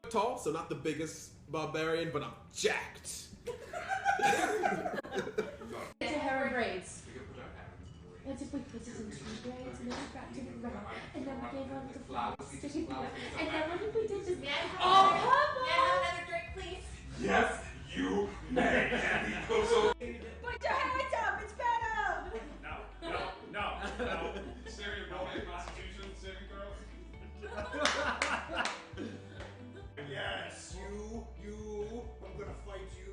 tall, so not the biggest barbarian, but I'm jacked. It's a hair and braids. Let's if we put it in two braids and then we wrapped it around and then we gave them the flowers sticking out. And then when we did this, oh, another drink, please. Yes, you may. And he goes over. Put your hands up, it's better. No. Syria, roll me Constitution, saving throws. Yes, you. I'm gonna fight you.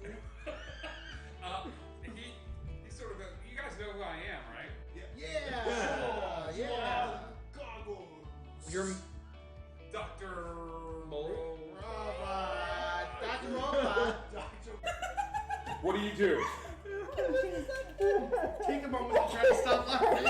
He's sort of you guys know who I am, right? Yeah. Goggles. You're Dr. Mole. Dr. Robot. What do you do? Take a moment to try to stop laughing.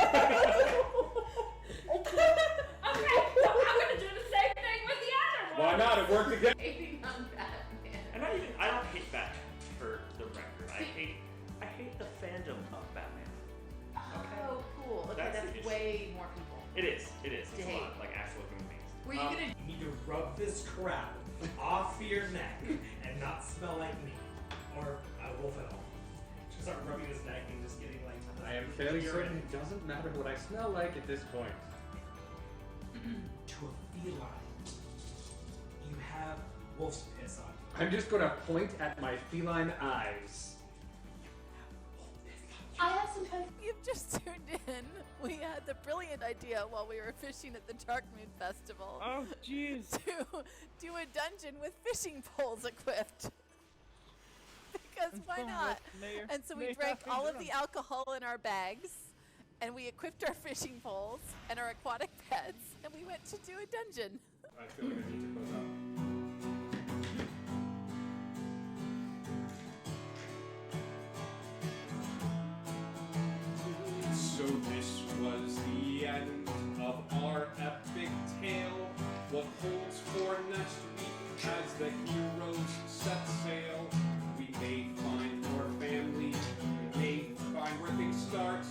Okay, well, I'm gonna do the same thing with the other one. Why not? It worked again. Hating on Batman. And I don't hate Batman for the record. I hate the fandom of Batman. Oh, cool. Okay, That's the that's issue. way more people. It is. It's To a hate. lot like actual human beings. Were you gonna? You need to rub this crap off your neck and not smell like me. Or Wolf at all. Just start rubbing his neck and just getting like... I am fairly certain it doesn't matter what I smell like at this point. To a feline, you have wolf's piss on you. I'm just gonna point at my feline eyes. I have some kind of You've just tuned in. We had the brilliant idea while we were fishing at the Dark Moon Festival. Oh, jeez. To do a dungeon with fishing poles equipped. Because why not? And so we drank all of the alcohol in our bags, and we equipped our fishing poles and our aquatic pets, and we went to do a dungeon. I feel like I need to close out. So this was the end of our epic tale. What holds for next week as the heroes set sail? We may find more family, we may find where things start.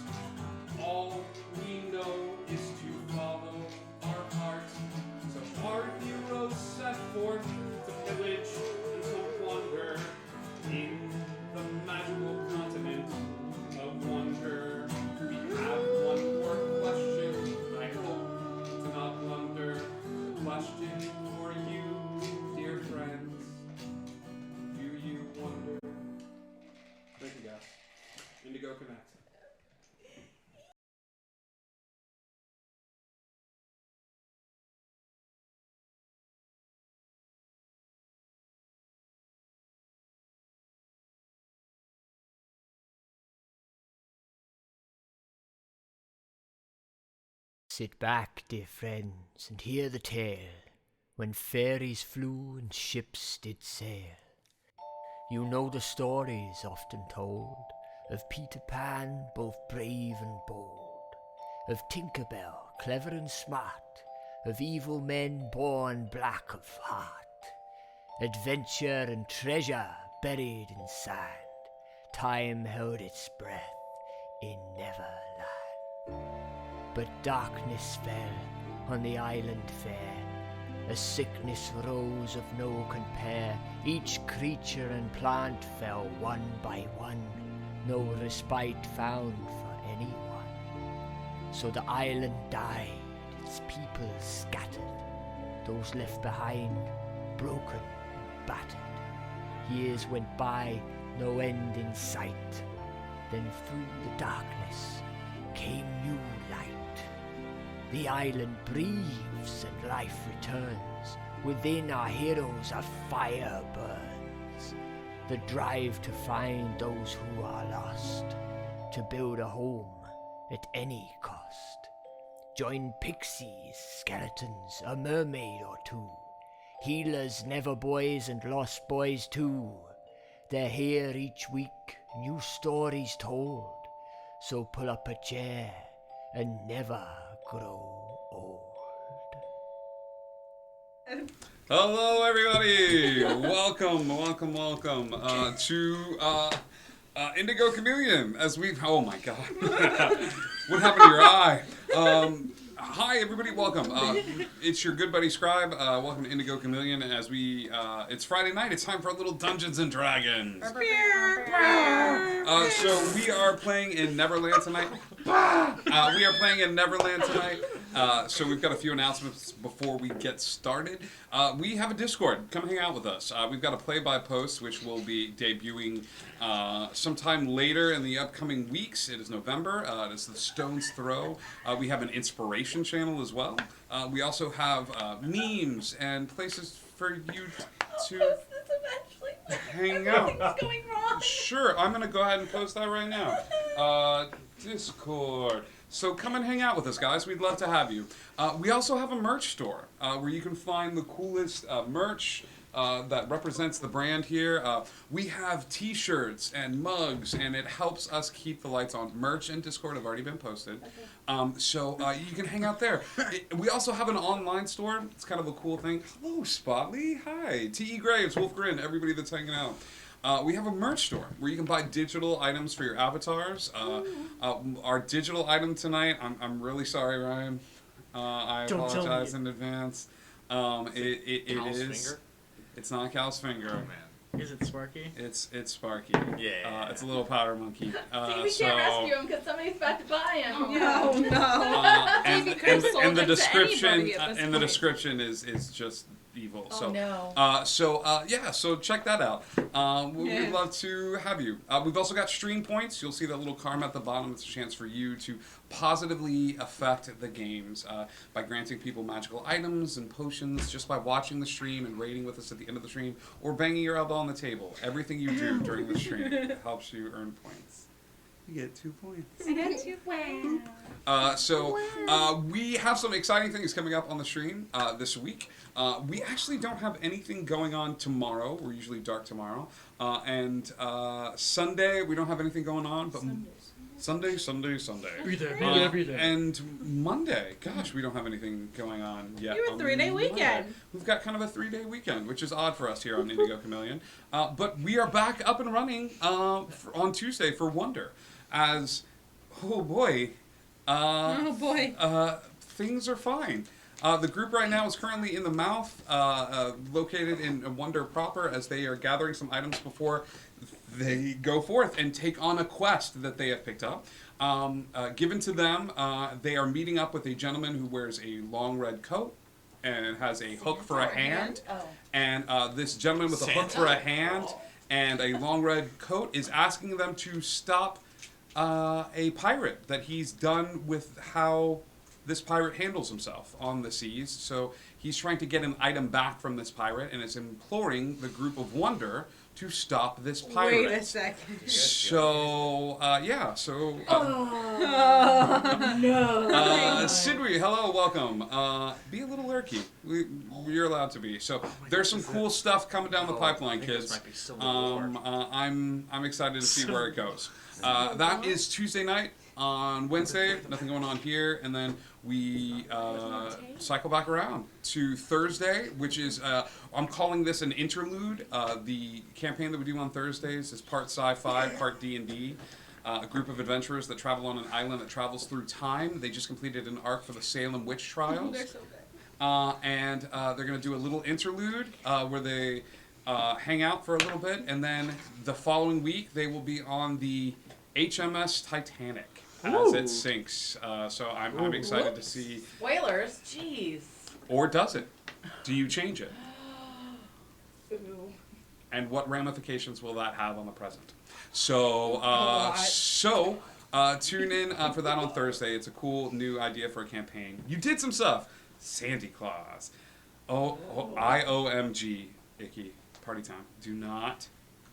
All we know is to follow our hearts. So our heroes set forth to pillage and to wander in the magical continent of wonder. We have one more question. I hope to not blunder. The question for you, dear friends. Do you wonder? Thank you, guys. Indigo Connect. Sit back, dear friends, and hear the tale, when fairies flew and ships did sail. You know the stories often told, of Peter Pan, both brave and bold, of Tinker Bell, clever and smart, of evil men born black of heart, adventure and treasure buried in sand, time held its breath in Neverland. But darkness fell on the island fair, a sickness rose of no compare. Each creature and plant fell one by one, no respite found for anyone. So the island died, its people scattered, those left behind broken and battered. Years went by, no end in sight. Then through the darkness came new light. The island breathes and life returns. Within our heroes a fire burns. The drive to find those who are lost, to build a home at any cost. Join pixies, skeletons, a mermaid or two, healers, never boys, and lost boys too. They're here each week, new stories told. So pull up a chair and never grow old. Hello, everybody! welcome to Indigo Chameleon. As we've, oh my god, what happened to your eye? Hi, everybody. Welcome. It's your good buddy Scribe. Welcome to Indigo Chameleon. As it's Friday night. It's time for a little Dungeons and Dragons. So we are playing in Neverland tonight. So we've got a few announcements before we get started. We have a Discord. Come hang out with us. We've got a play-by-post, which will be debuting sometime later in the upcoming weeks. It is November. It is the Stone's Throw. We have an inspiration channel as well. We also have memes and places for you to hang out. Everything's going wrong. Sure, I'm going to go ahead and post that right now. Discord. So come and hang out with us, guys. We'd love to have you. We also have a merch store where you can find the coolest merch that represents the brand here. We have t-shirts and mugs, and it helps us keep the lights on. Merch and Discord have already been posted. So you can hang out there. We also have an online store. It's kind of a cool thing. Hello, Spotly. Hi. T.E. Graves, Wolf Grin, everybody that's hanging out. We have a merch store where you can buy digital items for your avatars. Our digital item tonight, I'm really sorry, Ryan. I apologize in advance. It is. Finger? It's not Cal's finger. Oh, man. Is it Sparky? It's Sparky. Yeah. It's a little powder monkey. See, we can't rescue him because somebody's about to buy him. No. And the description the description is just evil. Oh, So no. so check that out. We'd love to have you. We've also got stream points. You'll see that little karma at the bottom. It's a chance for you to positively affect the games by granting people magical items and potions just by watching the stream and raiding with us at the end of the stream or banging your elbow on the table. Everything you do during the stream helps you earn points. You get 2 points. I got 2 points. We have some exciting things coming up on the stream this week. We actually don't have anything going on tomorrow. We're usually dark tomorrow. And Sunday, we don't have anything going on. But Sunday. Be there. And Monday, gosh, we don't have anything going on yet. You have a 3-day weekend. We've got kind of a 3-day weekend, which is odd for us here on Indigo Chameleon. But we are back up and running on Tuesday for Wonder. As, oh boy, things are fine. The group right now is currently in the mouth, located in Wonder proper, as they are gathering some items before they go forth and take on a quest that they have picked up. Given to them, they are meeting up with a gentleman who wears a long red coat and has a hook for a hand. And this gentleman with a hook for a hand and a long red coat is asking them to stop a pirate that he's done with how this pirate handles himself on the seas. So he's trying to get an item back from this pirate and is imploring the group of Wonder to stop this pirate. Wait a second. So, No. Sidri, hello, welcome. Be a little lurky. You're allowed to be. So, there's some cool stuff coming down the pipeline, kids. I'm excited to see where it goes. That is Tuesday night. On Wednesday, nothing going on here, and then we cycle back around to Thursday, which is, I'm calling this an interlude. The campaign that we do on Thursdays is part sci-fi, part D&D. A group of adventurers that travel on an island that travels through time. They just completed an arc for the Salem Witch Trials. They're so good. And they're going to do a little interlude where they hang out for a little bit, and then the following week they will be on the HMS Titanic as it sinks. So I'm excited to see. Spoilers. Jeez. Or does it? Do you change it? And what ramifications will that have on the present? So, tune in for that on Thursday. It's a cool new idea for a campaign. You did some stuff. Sandy Claus. IOMG. Icky. Party time. Do not.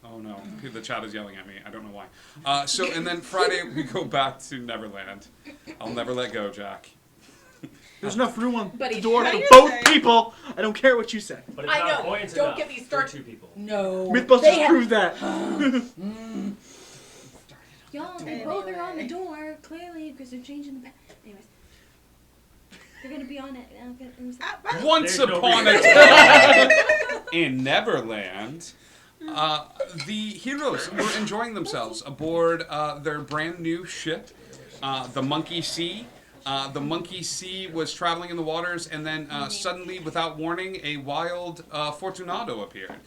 Oh no, the chat is yelling at me. I don't know why. And then Friday we go back to Neverland. I'll never let go, Jack. There's enough room on But the he's door for trying to both say- people. I don't care what you say. But it's I not know. buoyant Don't enough get me for started. 2 people. No. Mythbusters proved that. Y'all, they both are on the door, clearly, because they're changing the anyways. They're gonna be on it. Once There's no upon a reason. time in Neverland, the heroes were enjoying themselves aboard their brand new ship, the Monkey Sea. The monkey C was traveling in the waters, and then suddenly, without warning, a wild Fortunato appeared.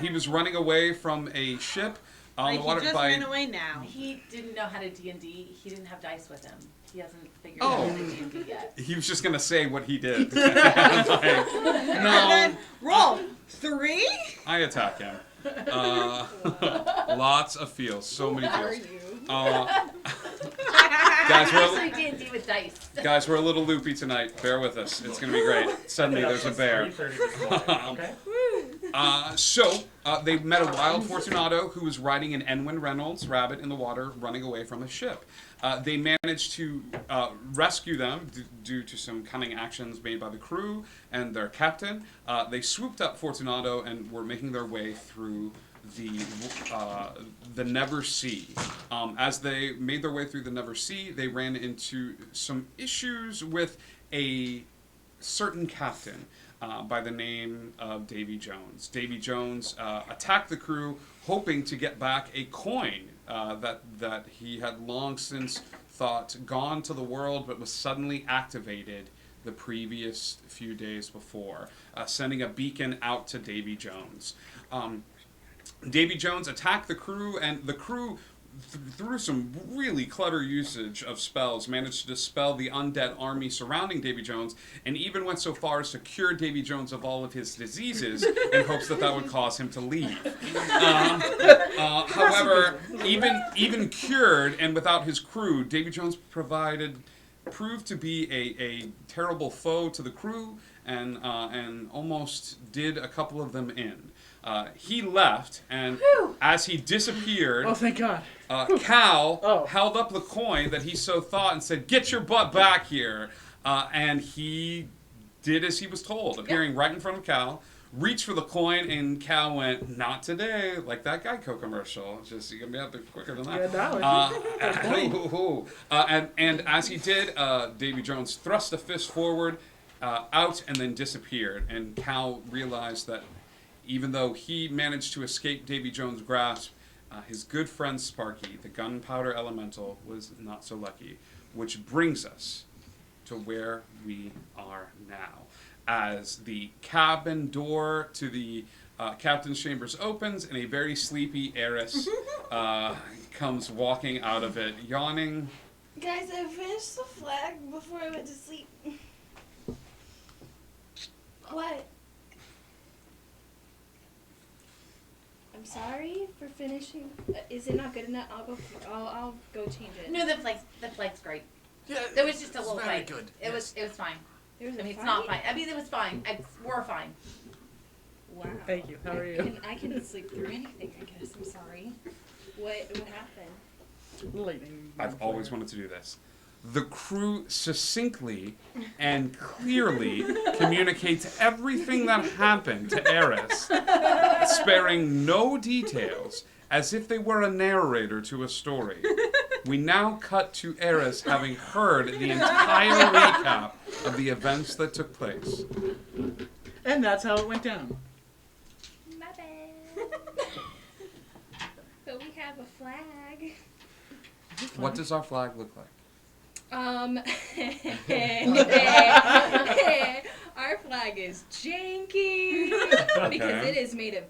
He was running away from a ship on the water he just by... ran away now. He didn't know how to D&D. He didn't have dice with him. He hasn't figured Oh. out how to D&D yet. He was just going to say what he did. And then roll 3. I attack him. Lots of feels. So many feels. Guys, Actually D&D with dice. Guys, we're a little loopy tonight. Bear with us. It's going to be great. Suddenly there's a bear. Okay. They met a wild Fortunato who was riding an Enwin Reynolds rabbit in the water, running away from a ship. They managed to rescue them due to some cunning actions made by the crew and their captain. They swooped up Fortunato and were making their way through the Never Sea. As they made their way through the Never Sea, they ran into some issues with a certain captain by the name of Davy Jones. Davy Jones attacked the crew, hoping to get back a coin that he had long since thought gone to the world, but was suddenly activated the previous few days before, sending a beacon out to Davy Jones. Davy Jones attacked the crew, and the crew, through some really clever usage of spells, managed to dispel the undead army surrounding Davy Jones, and even went so far as to cure Davy Jones of all of his diseases in hopes that would cause him to leave. However, even cured and without his crew, Davy Jones proved to be a terrible foe to the crew, and almost did a couple of them in. He left, and as he disappeared, Oh, thank God. Cal held up the coin that he so thought and said, "Get your butt back here." And he did as he was told, appearing right in front of Cal, reached for the coin, and Cal went, "Not today," like that Geico commercial. Just, you're going to be out there quicker than that. And as he did, Davy Jones thrust a fist forward, out, and then disappeared. And Cal realized that even though he managed to escape Davy Jones' grasp, his good friend Sparky, the gunpowder elemental, was not so lucky. Which brings us to where we are now. As the cabin door to the captain's chambers opens, and a very sleepy Eris comes walking out of it, yawning. Guys, I finished the flag before I went to sleep. What? I'm sorry for finishing. Is it not good enough? I'll go change it. No, the flag's great. Yeah, There was just a it's little very fight. good. It was fine. There was I a mean, it's fight? not fine. I mean, it was fine. We're fine. Wow. Thank you. How are you? I can sleep through anything, I guess. I'm sorry. What happened? Lightning. I've always wanted to do this. The crew succinctly and clearly communicates everything that happened to Eris, sparing no details, as if they were a narrator to a story. We now cut to Eris having heard the entire recap of the events that took place. And that's how it went down. My bad. But we have a flag. What does our flag look like? Our flag is janky because it is made of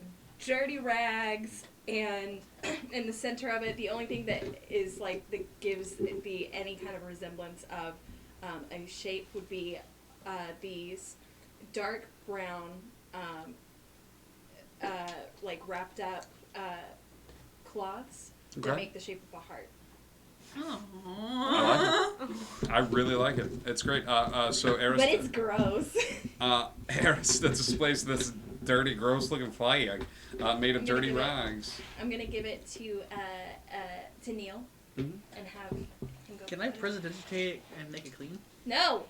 dirty rags, and in the center of it, the only thing that is like that gives it any kind of resemblance of a shape would be these dark brown, like wrapped up cloths that make the shape of a heart. I like it. I really like it. It's great. So Eris. But it's gross. Eris that displays this dirty, gross-looking flag made of dirty rags. I'm gonna give it to Neil and have him go. Can I prestidigitate and make it clean? No.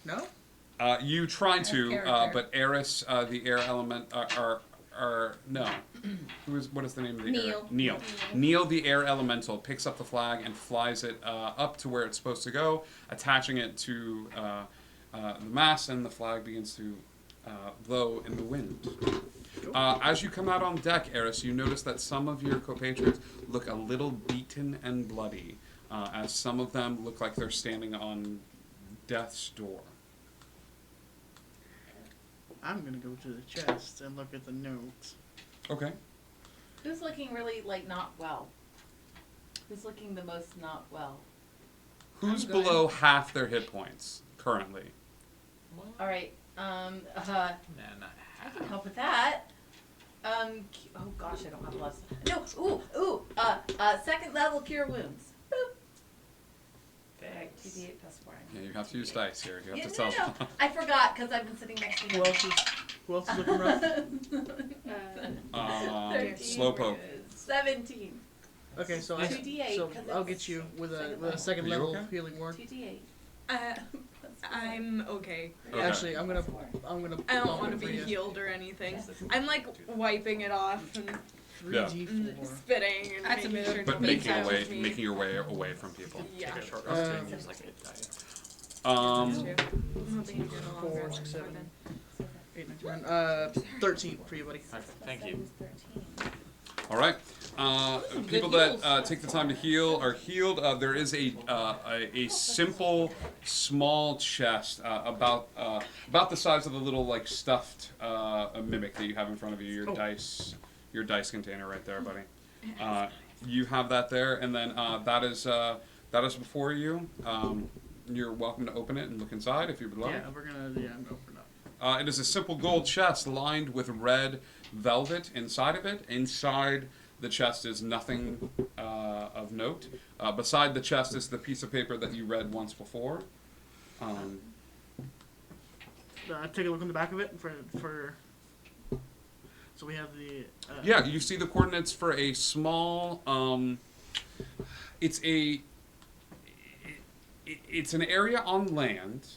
No? You tried to, but Eris, the air element, no. What is the name of the air? Neil. Neil, the air elemental, picks up the flag and flies it up to where it's supposed to go, attaching it to the mast, and the flag begins to blow in the wind. As you come out on deck, Eris, you notice that some of your compatriots look a little beaten and bloody, as some of them look like they're standing on death's door. I'm gonna go to the chest and look at the notes. Okay. Who's looking really, like, not well? Who's looking the most not well? Who's I'm good. below half their hit points currently? All right. Nah, not I can help with that. Oh gosh, I don't have plus. No. Second level cure wounds. Boop. Right, 2d8 plus 4. Yeah, you have to use dice here. You have Yeah, to tell. no. I forgot because I've been sitting next to you. Who else is looking rough? 13. Slowpoke. 17. Okay, so 2d8, so 'cause I'll it's get you with a second second Are you level okay? healing word. 2d8. I'm okay. Okay. Actually, I'm gonna. I don't bump want it to for be you. healed or anything. I'm like wiping it off and 3d4. spitting and That's a making move. sure But nobody making touches me. making your way away from people. Yeah. Take a short rest and use like a diet. I'm hoping you get a long 4, rest 6, before 7, then. 8, 9, 10. 13 for you, buddy. Okay, thank you. All right. People that take the time to heal are healed. There is a simple, small chest about the size of the little like stuffed mimic that you have in front of you. Your dice container right there, buddy. You have that there, and then that is before you. You're welcome to open it and look inside if you would like. Yeah, I'm gonna open up. It is a simple gold chest lined with red velvet inside of it. Inside the chest is nothing of note. Beside the chest is the piece of paper that you read once before. Take a look on the back of it for. So we have the. Yeah, you see the coordinates for a small. It's an area on land,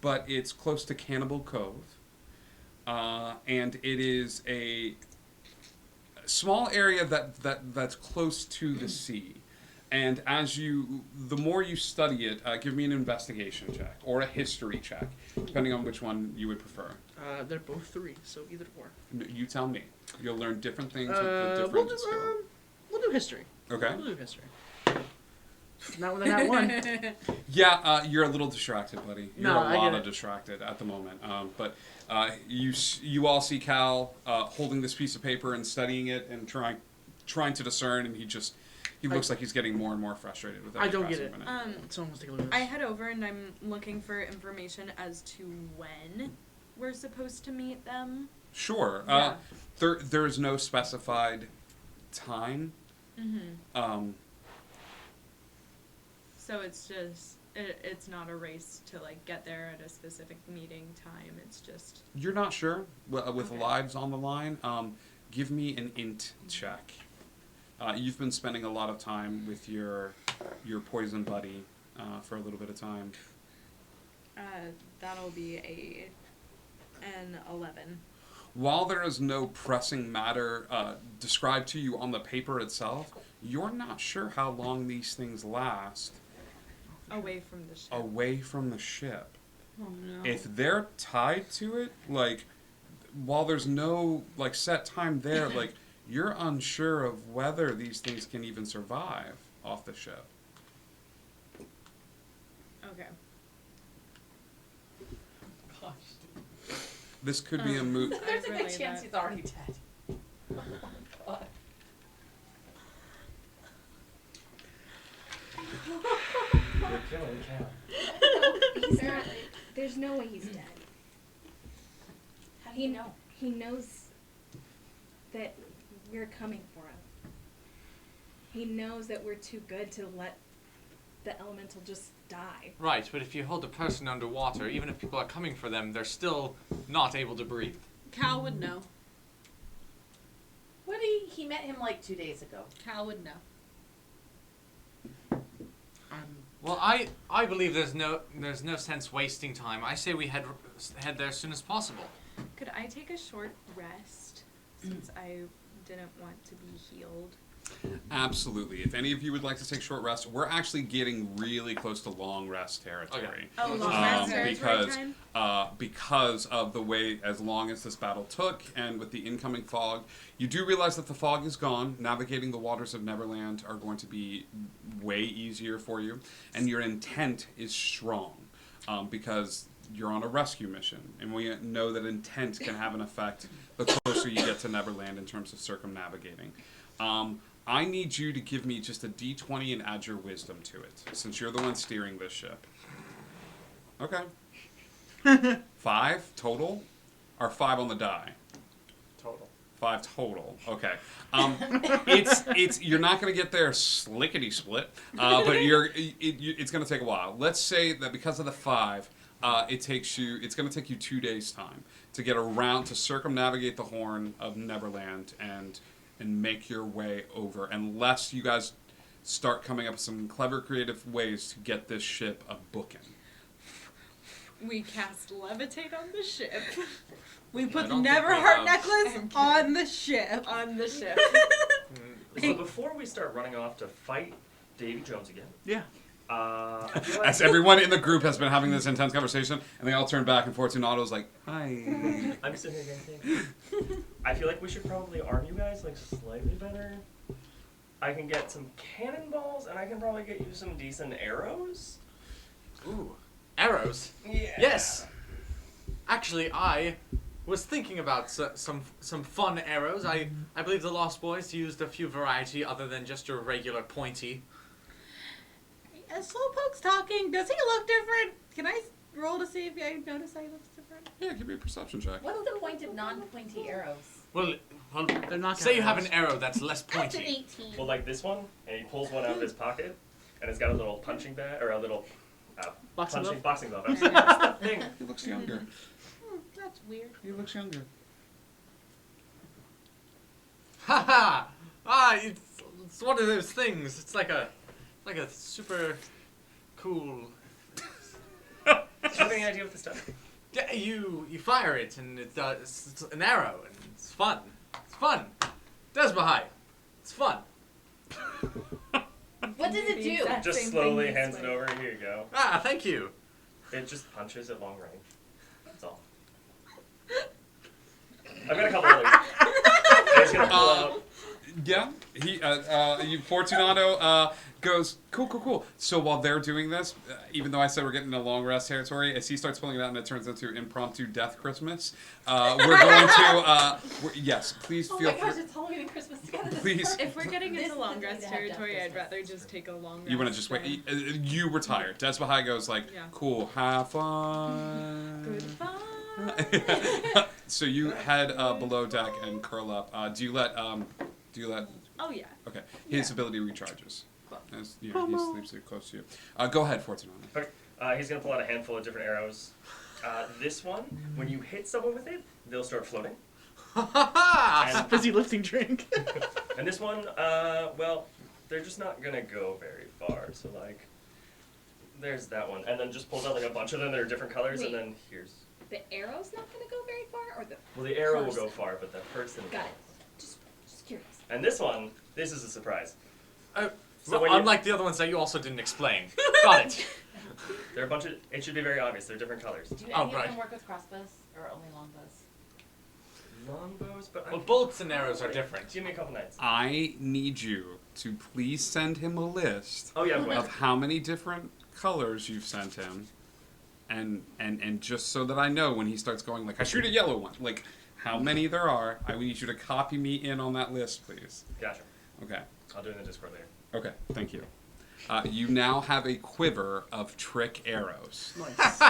but it's close to Cannibal Cove, and it is a small area that's close to the sea. And the more you study it, give me an investigation check or a history check, depending on which one you would prefer. They're both 3, so either or. You tell me. You'll learn different things with the We'll different skill. we'll do history. Okay. We'll do history. Not with that one. Yeah, you're a little distracted, buddy. You're No, a I lot get of it. distracted at the moment. But you all see Cal holding this piece of paper and studying it and trying to discern, and he looks like he's getting more and more frustrated with every I don't get passing it. minute. Someone wants to take a look at I this. head over and I'm looking for information as to when we're supposed to meet them. Sure. Yeah. There is no specified time. Mm-hmm. So it's just it's not a race to like get there at a specific meeting time. It's just You're not sure with Okay. lives on the line. Give me an int check. You've been spending a lot of time with your poison buddy for a little bit of time. that'll be an 11. While there is no pressing matter described to you on the paper itself, you're not sure how long these things last Away from the ship. away from the ship. Oh no. If they're tied to it, like, while there's no, like, set time there, like, you're unsure of whether these things can even survive off the ship. Okay. Gosh. This could be a moot. There's a good relay chance that. he's already dead. Oh my god. You're killing Cal. He's not. There's no way he's dead. How do you know? He knows that we're coming for him. He knows that we're too good to let the elemental just die. Right, but if you hold a person underwater, even if people are coming for them, they're still not able to breathe. Cal would know. What he met him like 2 days ago. Cal would know. Well, I believe there's no sense wasting time. I say we head there as soon as possible. Could I take a short rest since I didn't want to be healed? Absolutely. If any of you would like to take short rest, we're actually getting really close to long rest territory. Okay. Oh, long rest territory because of the way, as long as this battle took, and with the incoming fog, you do realize that the fog is gone. Navigating the waters of Neverland are going to be way easier for you, and your intent is strong. because you're on a rescue mission, and we know that intent can have an effect the closer you get to Neverland in terms of circumnavigating. I need you to give me just a d20 and add your wisdom to it, since you're the one steering this ship. Okay. 5 total? Or 5 on the die? Total. 5 total. Okay. You're not going to get there slickety split, but it's going to take a while. Let's say that because of the 5, it's going to take you 2 days' time to get around to circumnavigate the Horn of Neverland and make your way over, unless you guys start coming up with some clever, creative ways to get this ship a booking. We cast levitate on the ship. We put the Neverheart necklace on the ship. On the ship. So before we start running off to fight Davy Jones again. Yeah. I feel like As everyone in the group has been having this intense conversation, and they all turn back, and Fortunato's like, "Hi." I'm sitting here thinking. I feel like we should probably arm you guys like slightly better. I can get some cannonballs, and I can probably get you some decent arrows. Ooh, arrows. Yeah. Yes. Actually, I was thinking about some fun arrows. I believe the Lost Boys used a few variety other than just your regular pointy. Slowpoke's talking. Does he look different? Can I roll to see if I notice how he looks different? Yeah, give me a perception check. What's the point of non-pointy arrows? Well, They're not say you have arrows. an arrow that's less That's an pointy. 18. Well, like this one, and he pulls one out of his pocket, and it's got a little punching bag or a little Boxing glove? boxing glove. That's the thing. He looks younger. That's weird. He looks younger. Haha! It's one of those things. It's like a super cool. Do you have any idea what this does? Yeah, you fire it and it does. It's an arrow and it's fun. It's fun. Desmahai. It's fun. What does it do? Just slowly hands it over. Here you go. Ah, thank you. It just punches at long range. That's all. I've got a couple of He's gonna pull out. Yeah, Fortunato goes, cool. So while they're doing this, even though I said we're getting into long rest territory, as he starts pulling it out and it turns into impromptu death Christmas, we're going to, yes, please feel free. it's Halloween and Christmas together. Please. If we're getting This into long is rest to have territory, death I'd rather just take a long rest. You want to just wait? You retire. Desmahai goes like, Yeah. cool, have fun. Goodbye. So you head below deck and curl up. Do you let? Oh yeah. Okay. His ability recharges. Cool. As he sleeps close to you. Go ahead, Fortunato. Okay. He's gonna pull out a handful of different arrows. This one, when you hit someone with it, they'll start floating. And busy lifting drink. And this one, well, they're just not gonna go very far. So like, there's that one, and then just pulls out like a bunch of them that are different colors, Wait. and then here's. The arrow's not gonna go very far, or the. Well, the arrow will person? go far, but the person. Got it. Just curious. And this one, this is a surprise. Oh, So well, when you- unlike the other ones that you also didn't explain. Got it. They're a bunch of. It should be very obvious. They're different colors. Do any Oh, of right. them work with crossbows or only longbows? Longbows, but Well, bolts and arrows are different. Give me a couple nights. I need you to please send him a list Oh yeah, I'm going of to. how many different colors you've sent him, and just so that I know when he starts going like, I shoot a yellow one, like how many there are. I need you to copy me in on that list, please. Gotcha. Okay. I'll do it in the Discord later. Okay. Thank you. You now have a quiver of trick arrows. Nice.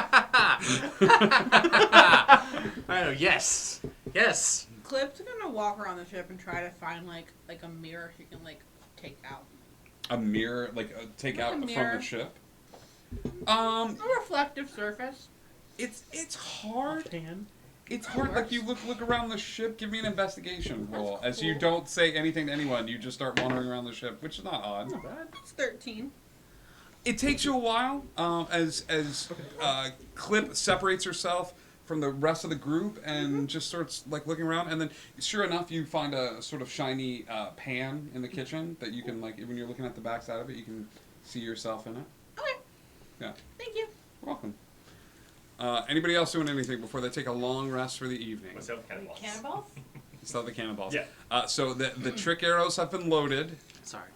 Oh yes, yes. Clip's gonna walk around the ship and try to find like a mirror he can like take out. A mirror, take Like out a from mirror. the ship. A reflective surface. It's hard. Pan. It's hard. Like you look around the ship. Give me an investigation roll. As you don't say anything to anyone, you just start wandering around the ship, which is not odd. Not bad. It's 13. It takes you a while as Clip separates herself from the rest of the group and just starts like looking around, and then sure enough you find a sort of shiny pan in the kitchen that you can like when you're looking at the backside of it you can see yourself in it. Okay. Yeah. Thank you. You're welcome. Anybody else doing anything before they take a long rest for the evening? What's up, cannonballs? Cannonballs? Still have the cannonballs. Yeah. So the trick arrows have been loaded. Sorry.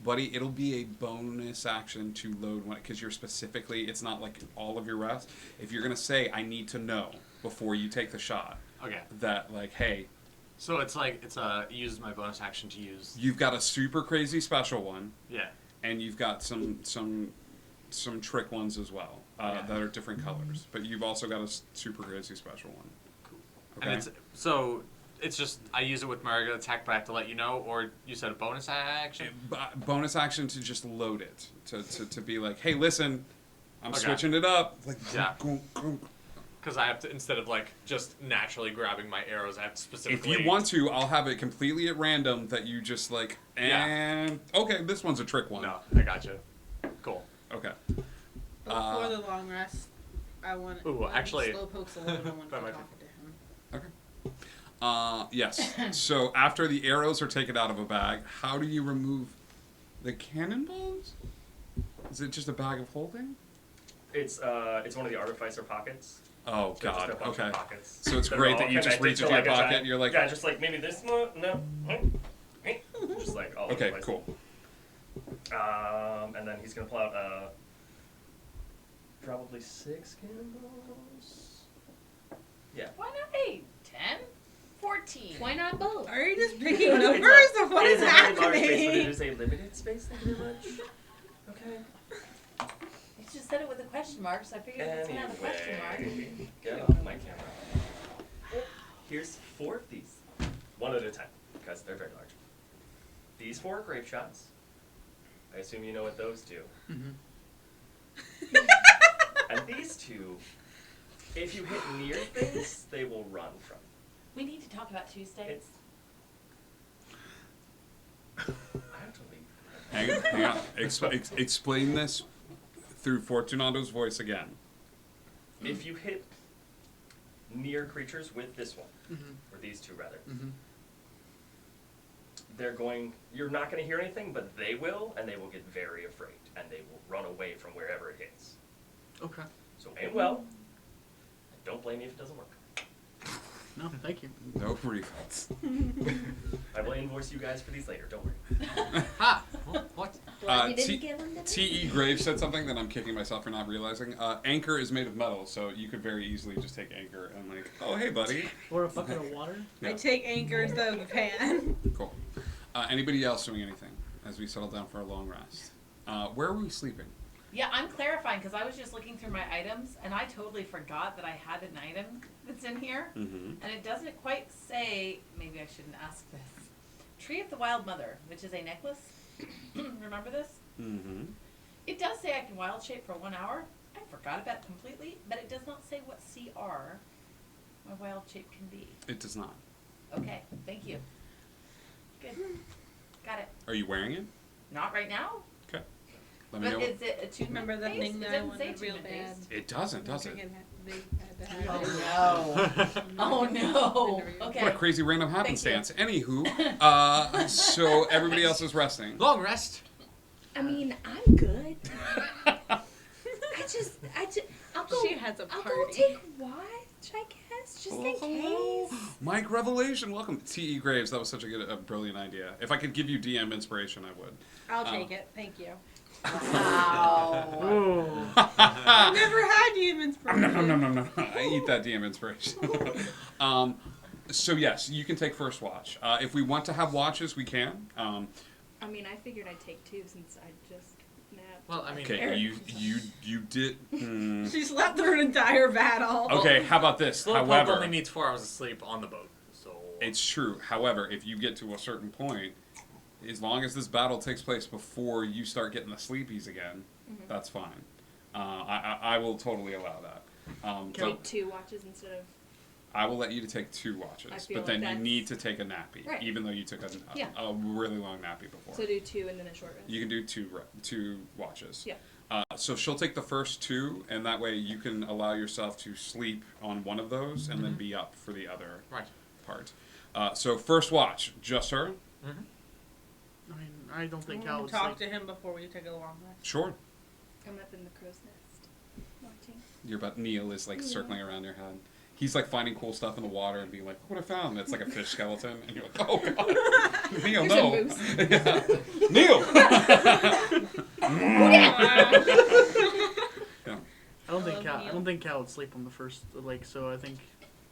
Buddy, it'll be a bonus action to load one, because you're specifically, it's not like all of your rest. If you're going to say, I need to know before you take the shot, Okay. that, like, hey, So it's like, use my bonus action to use. you've got a super crazy special one. Yeah. And you've got some trick ones as well, that are different colors. But you've also got a super crazy special one. Cool. Okay. And it's just, I use it with my regular attack, but I have to let you know, or you said a bonus action? Bonus action to just load it. To be like, hey, listen, I'm Okay. switching it up. Like, Yeah. Because I have to, instead of like just naturally grabbing my arrows, I have to if specifically. you want to, I'll have it completely at random that you just like, and okay, this one's a trick one. No, I gotcha. Cool. Okay. Before the long rest, I want. Ooh, when actually- Slowpoke's alone. I want to That might talk be- to him. Yes. So after the arrows are taken out of a bag, how do you remove the cannonballs? Is it just a bag of holding? It's one of the artificer pockets. Oh So just God. a bunch of Okay. pockets. So it's They're great all that you just connected reach to, into your like, a pocket. giant- You're like, yeah, just like maybe this one. No. Just like all over the okay, place. cool. And then he's gonna pull out probably 6 cannonballs. Yeah. Why not 8? 10? 14? Why not both? Are you just It's picking a- numbers it's a- or what it is is a very large space, but it happening? is a limited space. Thank you very much. Okay. You just said it with a question mark, so I figured it's going to have a question mark. Get off my camera. Here's 4 of these. One at a time, because they're very large. These 4 grape shots. I assume you know what those do. And these 2, if you hit near things, they will run from. We need to talk about Tuesdays. I have to leave. Hang on. Explain this through Fortunato's voice again. If you hit near creatures with this one, or these 2 rather, you're not going to hear anything, but they will, and they will get very afraid, and they will run away from wherever it hits. Okay. So aim well. Don't blame me if it doesn't work. No, thank you. No refunds. I will invoice you guys for these later, don't worry. Ha! What? T.E. Graves said something that I'm kicking myself for not realizing. Anchor is made of metal, so you could very easily just take Anchor and like, oh, hey, buddy. Or a bucket of water. Yeah. I take Anchor instead of the pan. Cool. Anybody else doing anything as we settle down for a long rest? Where are we sleeping? Yeah, I'm clarifying because I was just looking through my items and I totally forgot that I had an item that's in here. Mm-hmm. And it doesn't quite say, maybe I shouldn't ask this. Tree of the Wild Mother, which is a necklace. Remember this? Mm-hmm. It does say I can wild shape for 1 hour. I forgot about it completely, but it does not say what CR my wild shape can be. It does not. Okay, thank you. Good. Got it. Are you wearing it? Not right now. Okay. Let me But know. is it attunement Remember that based? thing It that I doesn't say wanted real attunement bad? based. It doesn't, does it? They had to have it. Oh no. Okay. What a crazy random happenstance. Anywho, so everybody else is resting. Long rest. I mean, I'm good. I'll go. She has a I'll party. go take watch, I guess, just in case. Mike Revelation, welcome. T.E. Graves, that was such a brilliant idea. If I could give you DM inspiration, I would. I'll take it. Thank you. Wow. I've never had you inspiration. No. I eat that DM inspiration. So yes, you can take first watch. If we want to have watches, we can. I mean, I figured I'd take 2 since I just napped. Well, I mean, Okay, you did. She slept through an entire battle. Okay, how about this? Slowpoke However, only needs 4 hours of sleep on the boat, so. it's true. However, if you get to a certain point, as long as this battle takes place before you start getting the sleepies again, that's fine. I will totally allow that. Take 2 watches instead of. I will let you to take 2 watches, I feel but then like you that's- need to take a nappy, Right. even though you took a Yeah. really long nappy before. So do 2 and then a short rest. You can do two watches. Yeah. So she'll take the first 2, and that way you can allow yourself to sleep on one of those and then be up for the other part. So first watch, just her. I mean, I don't think I'll I'll talk sleep. to him before we take a long rest. Sure. I'm up in the crow's nest watching. Your butt Neil is like circling around your head. He's like finding cool stuff in the water and being like, "What I found?" And it's like a fish skeleton, and you're like, "Oh god, Neil, no, yeah. Neil." Yeah. I don't think Cal would sleep on the first lake, so I think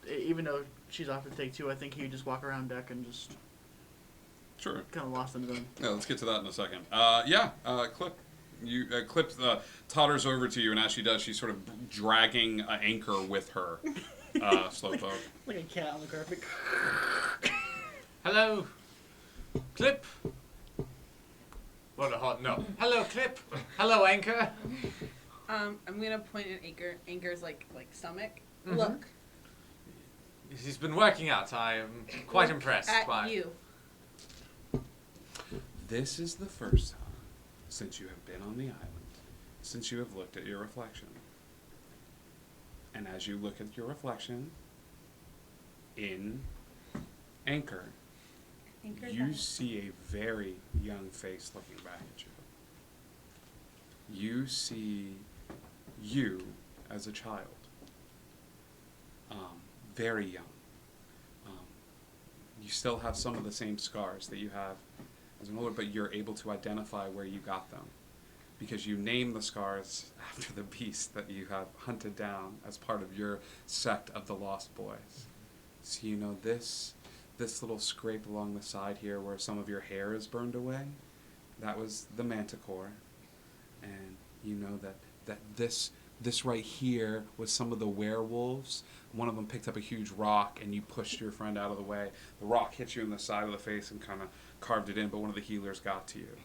even though she's off to take two, I think he would just walk around deck and just sure kind of lost in the zone. Yeah, let's get to that in a second. Clip. Clip totters over to you, and as she does, she's sort of dragging an anchor with her. Slowpoke. Like a cat on the carpet. Hello, Clip. What a hot no. Hello, Clip. Hello, Anchor. I'm gonna point at Anchor. Anchor's like stomach. Mhm. Look He's been working out. I am quite impressed at by you. This is the first time since you have been on the island, since you have looked at your reflection. And as you look at your reflection in Anchor, Anchor's you on. see a very young face looking back at you. You see you as a child. Very young. You still have some of the same scars that you have as an older, but you're able to identify where you got them because you name the scars after the beast that you have hunted down as part of your sect of the Lost Boys. So you know this little scrape along the side here where some of your hair is burned away, that was the Manticore. And you know that this right here was some of the werewolves. One of them picked up a huge rock and you pushed your friend out of the way. The rock hit you in the side of the face and kind of carved it in, but one of the healers got to you.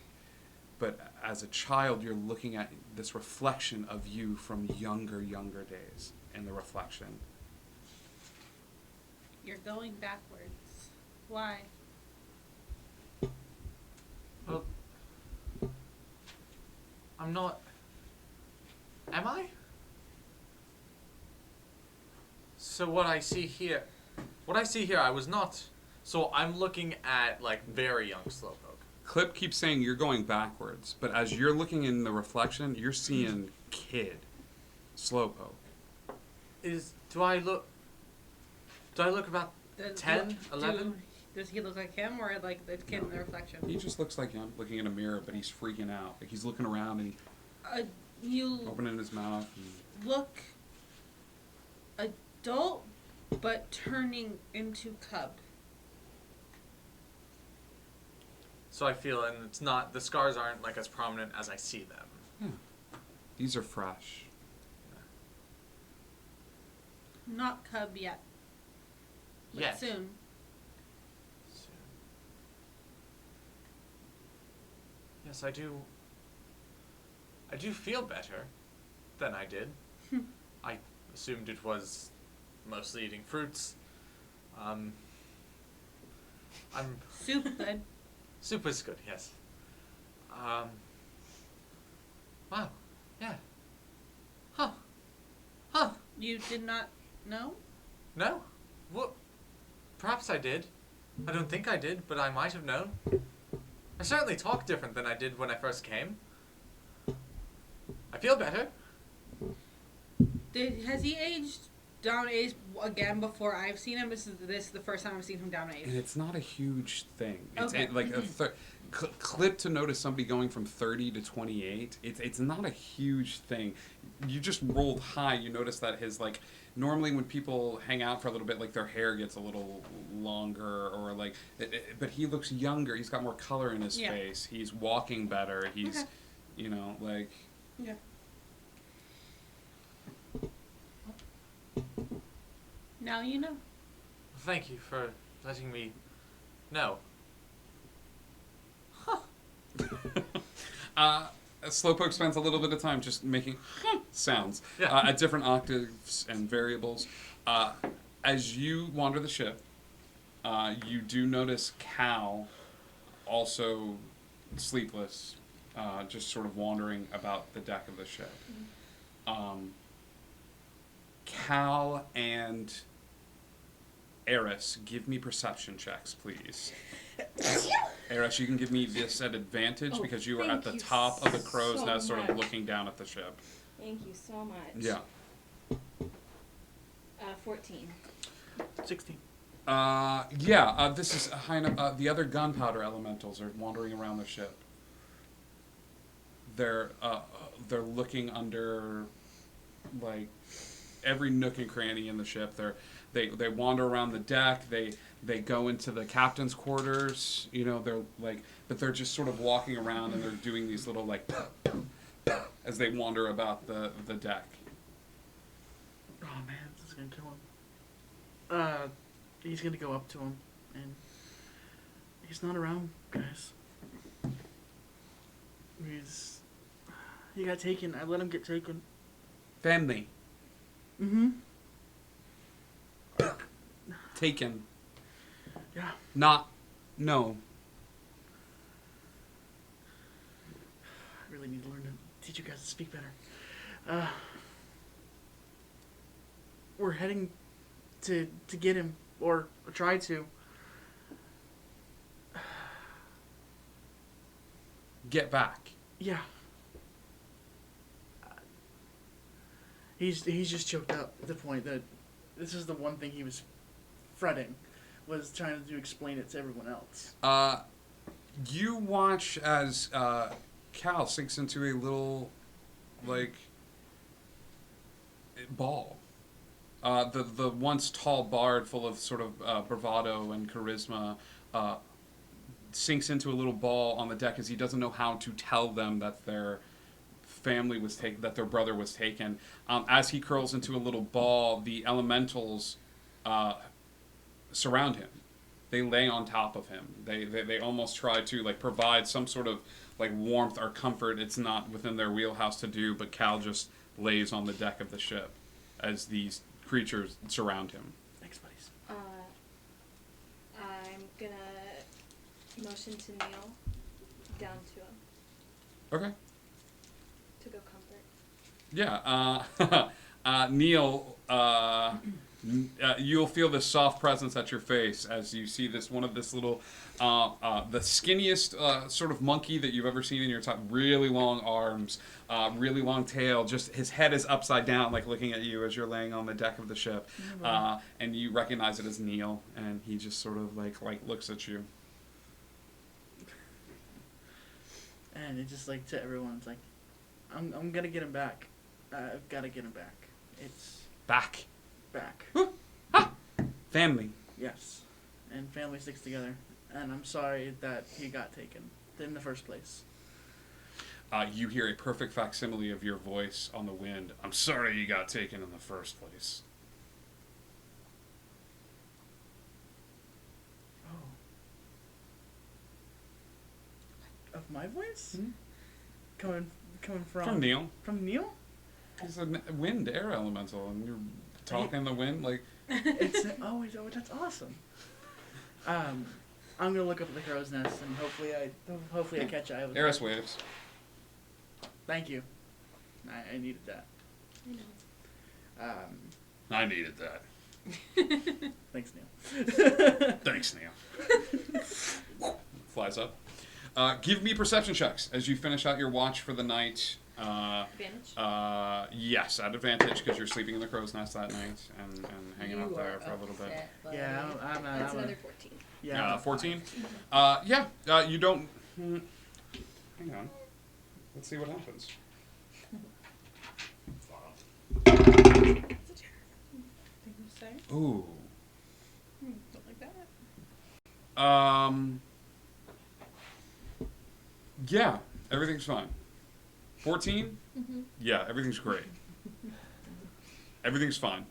But as a child, you're looking at this reflection of you from younger days in the reflection. You're going backwards. Why? Well, I'm not. Am I? So what I see here, I was not. So I'm looking at like very young Slowpoke. Clip keeps saying you're going backwards, but as you're looking in the reflection, you're seeing kid Slowpoke. Do I look about 10, 11? Does he look like him or like the kid in the reflection? He just looks like him looking in a mirror, but he's freaking out. Like he's looking around and You opening his mouth. And look adult, but turning into cub. So I feel, and it's not, the scars aren't like as prominent as I see them. Yeah. These are fresh. Not cub yet. But Yet. soon. Yes, I do feel better than I did. I assumed it was mostly eating fruits. I'm Soup good. Soup is good, yes. Wow. Yeah. Huh. You did not know? No? Well, perhaps I did. I don't think I did, but I might have known. I certainly talk different than I did when I first came. I feel better. Has he aged down age again before I've seen him? This is the first time I've seen him down age. And it's not a huge thing. It's Okay. like a clip to notice somebody going from 30 to 28. It's not a huge thing. You just rolled high. You notice that his like normally when people hang out for a little bit, like their hair gets a little longer or like, but he looks younger. He's got more color in his face. He's walking better. He's, you know, like. Yeah. Now you know. Thank you for letting me know. Slowpoke spends a little bit of time just making sounds at different octaves and variables. As you wander the ship, you do notice Cal also sleepless, just sort of wandering about the deck of the ship. Cal and Eris, give me perception checks, please. Eris, you can give me this at advantage because you are at the top of the crow's so nest, sort of much. looking down at the ship. Thank you so much. Yeah. 14. 16. This is the other gunpowder elementals are wandering around the ship. They're looking under, like, every nook and cranny in the ship. They wander around the deck. They go into the captain's quarters. You know, they're like, but they're just sort of walking around and they're doing these little like as they wander about the deck. Oh man, this is gonna kill him. He's gonna go up to him, and he's not around, guys. He got taken. I let him get taken. Family. Mm-hmm. Taken. Yeah. No. I really need to learn to teach you guys to speak better. We're heading to get him, or try to. Get back. Yeah. He's just choked up at the point that this is the one thing he was fretting, was trying to explain it to everyone else. You watch as Cal sinks into a little, like, ball. The once tall bard, full of sort of bravado and charisma, sinks into a little ball on the deck as he doesn't know how to tell them that their family was taken, that their brother was taken. As he curls into a little ball, the elementals surround him. They lay on top of him. They almost try to like provide some sort of like warmth or comfort. It's not within their wheelhouse to do, but Cal just lays on the deck of the ship as these creatures surround him. Thanks, buddies. I'm gonna motion to Neil down to him Okay. to go comfort. Yeah. Neil, you'll feel this soft presence at your face as you see this little, the skinniest sort of monkey that you've ever seen in your time. Really long arms, really long tail. Just his head is upside down, like looking at you as you're laying on the deck of the ship. And you recognize it as Neil, and he just sort of like looks at you. And it's just like to everyone, it's like, I'm gonna get him back. I've gotta get him back. It's back. Family. Yes, and family sticks together. And I'm sorry that he got taken in the first place. You hear a perfect facsimile of your voice on the wind. I'm sorry you got taken in the first place. Of my voice? Coming from... From Neil. From Neil? He's a wind air elemental, and you're talking in the wind like... It's that's awesome. I'm gonna look up at the crow's nest, and hopefully I catch eye with Eris waves. Thank you. I needed that. I needed that. Thanks, Neil. Thanks, Neil. Flies up. Give me perception checks as you finish out your watch for the night. Advantage? Yes, at advantage because you're sleeping in the crow's nest that night and hanging out there for a little bit. Yeah, That's another 14. Yeah. 14? You don't... hang on. Let's see what happens. Ooh. Don't like that. Yeah, everything's fine. 14? Mm-hmm. Yeah, everything's great. Everything's fine.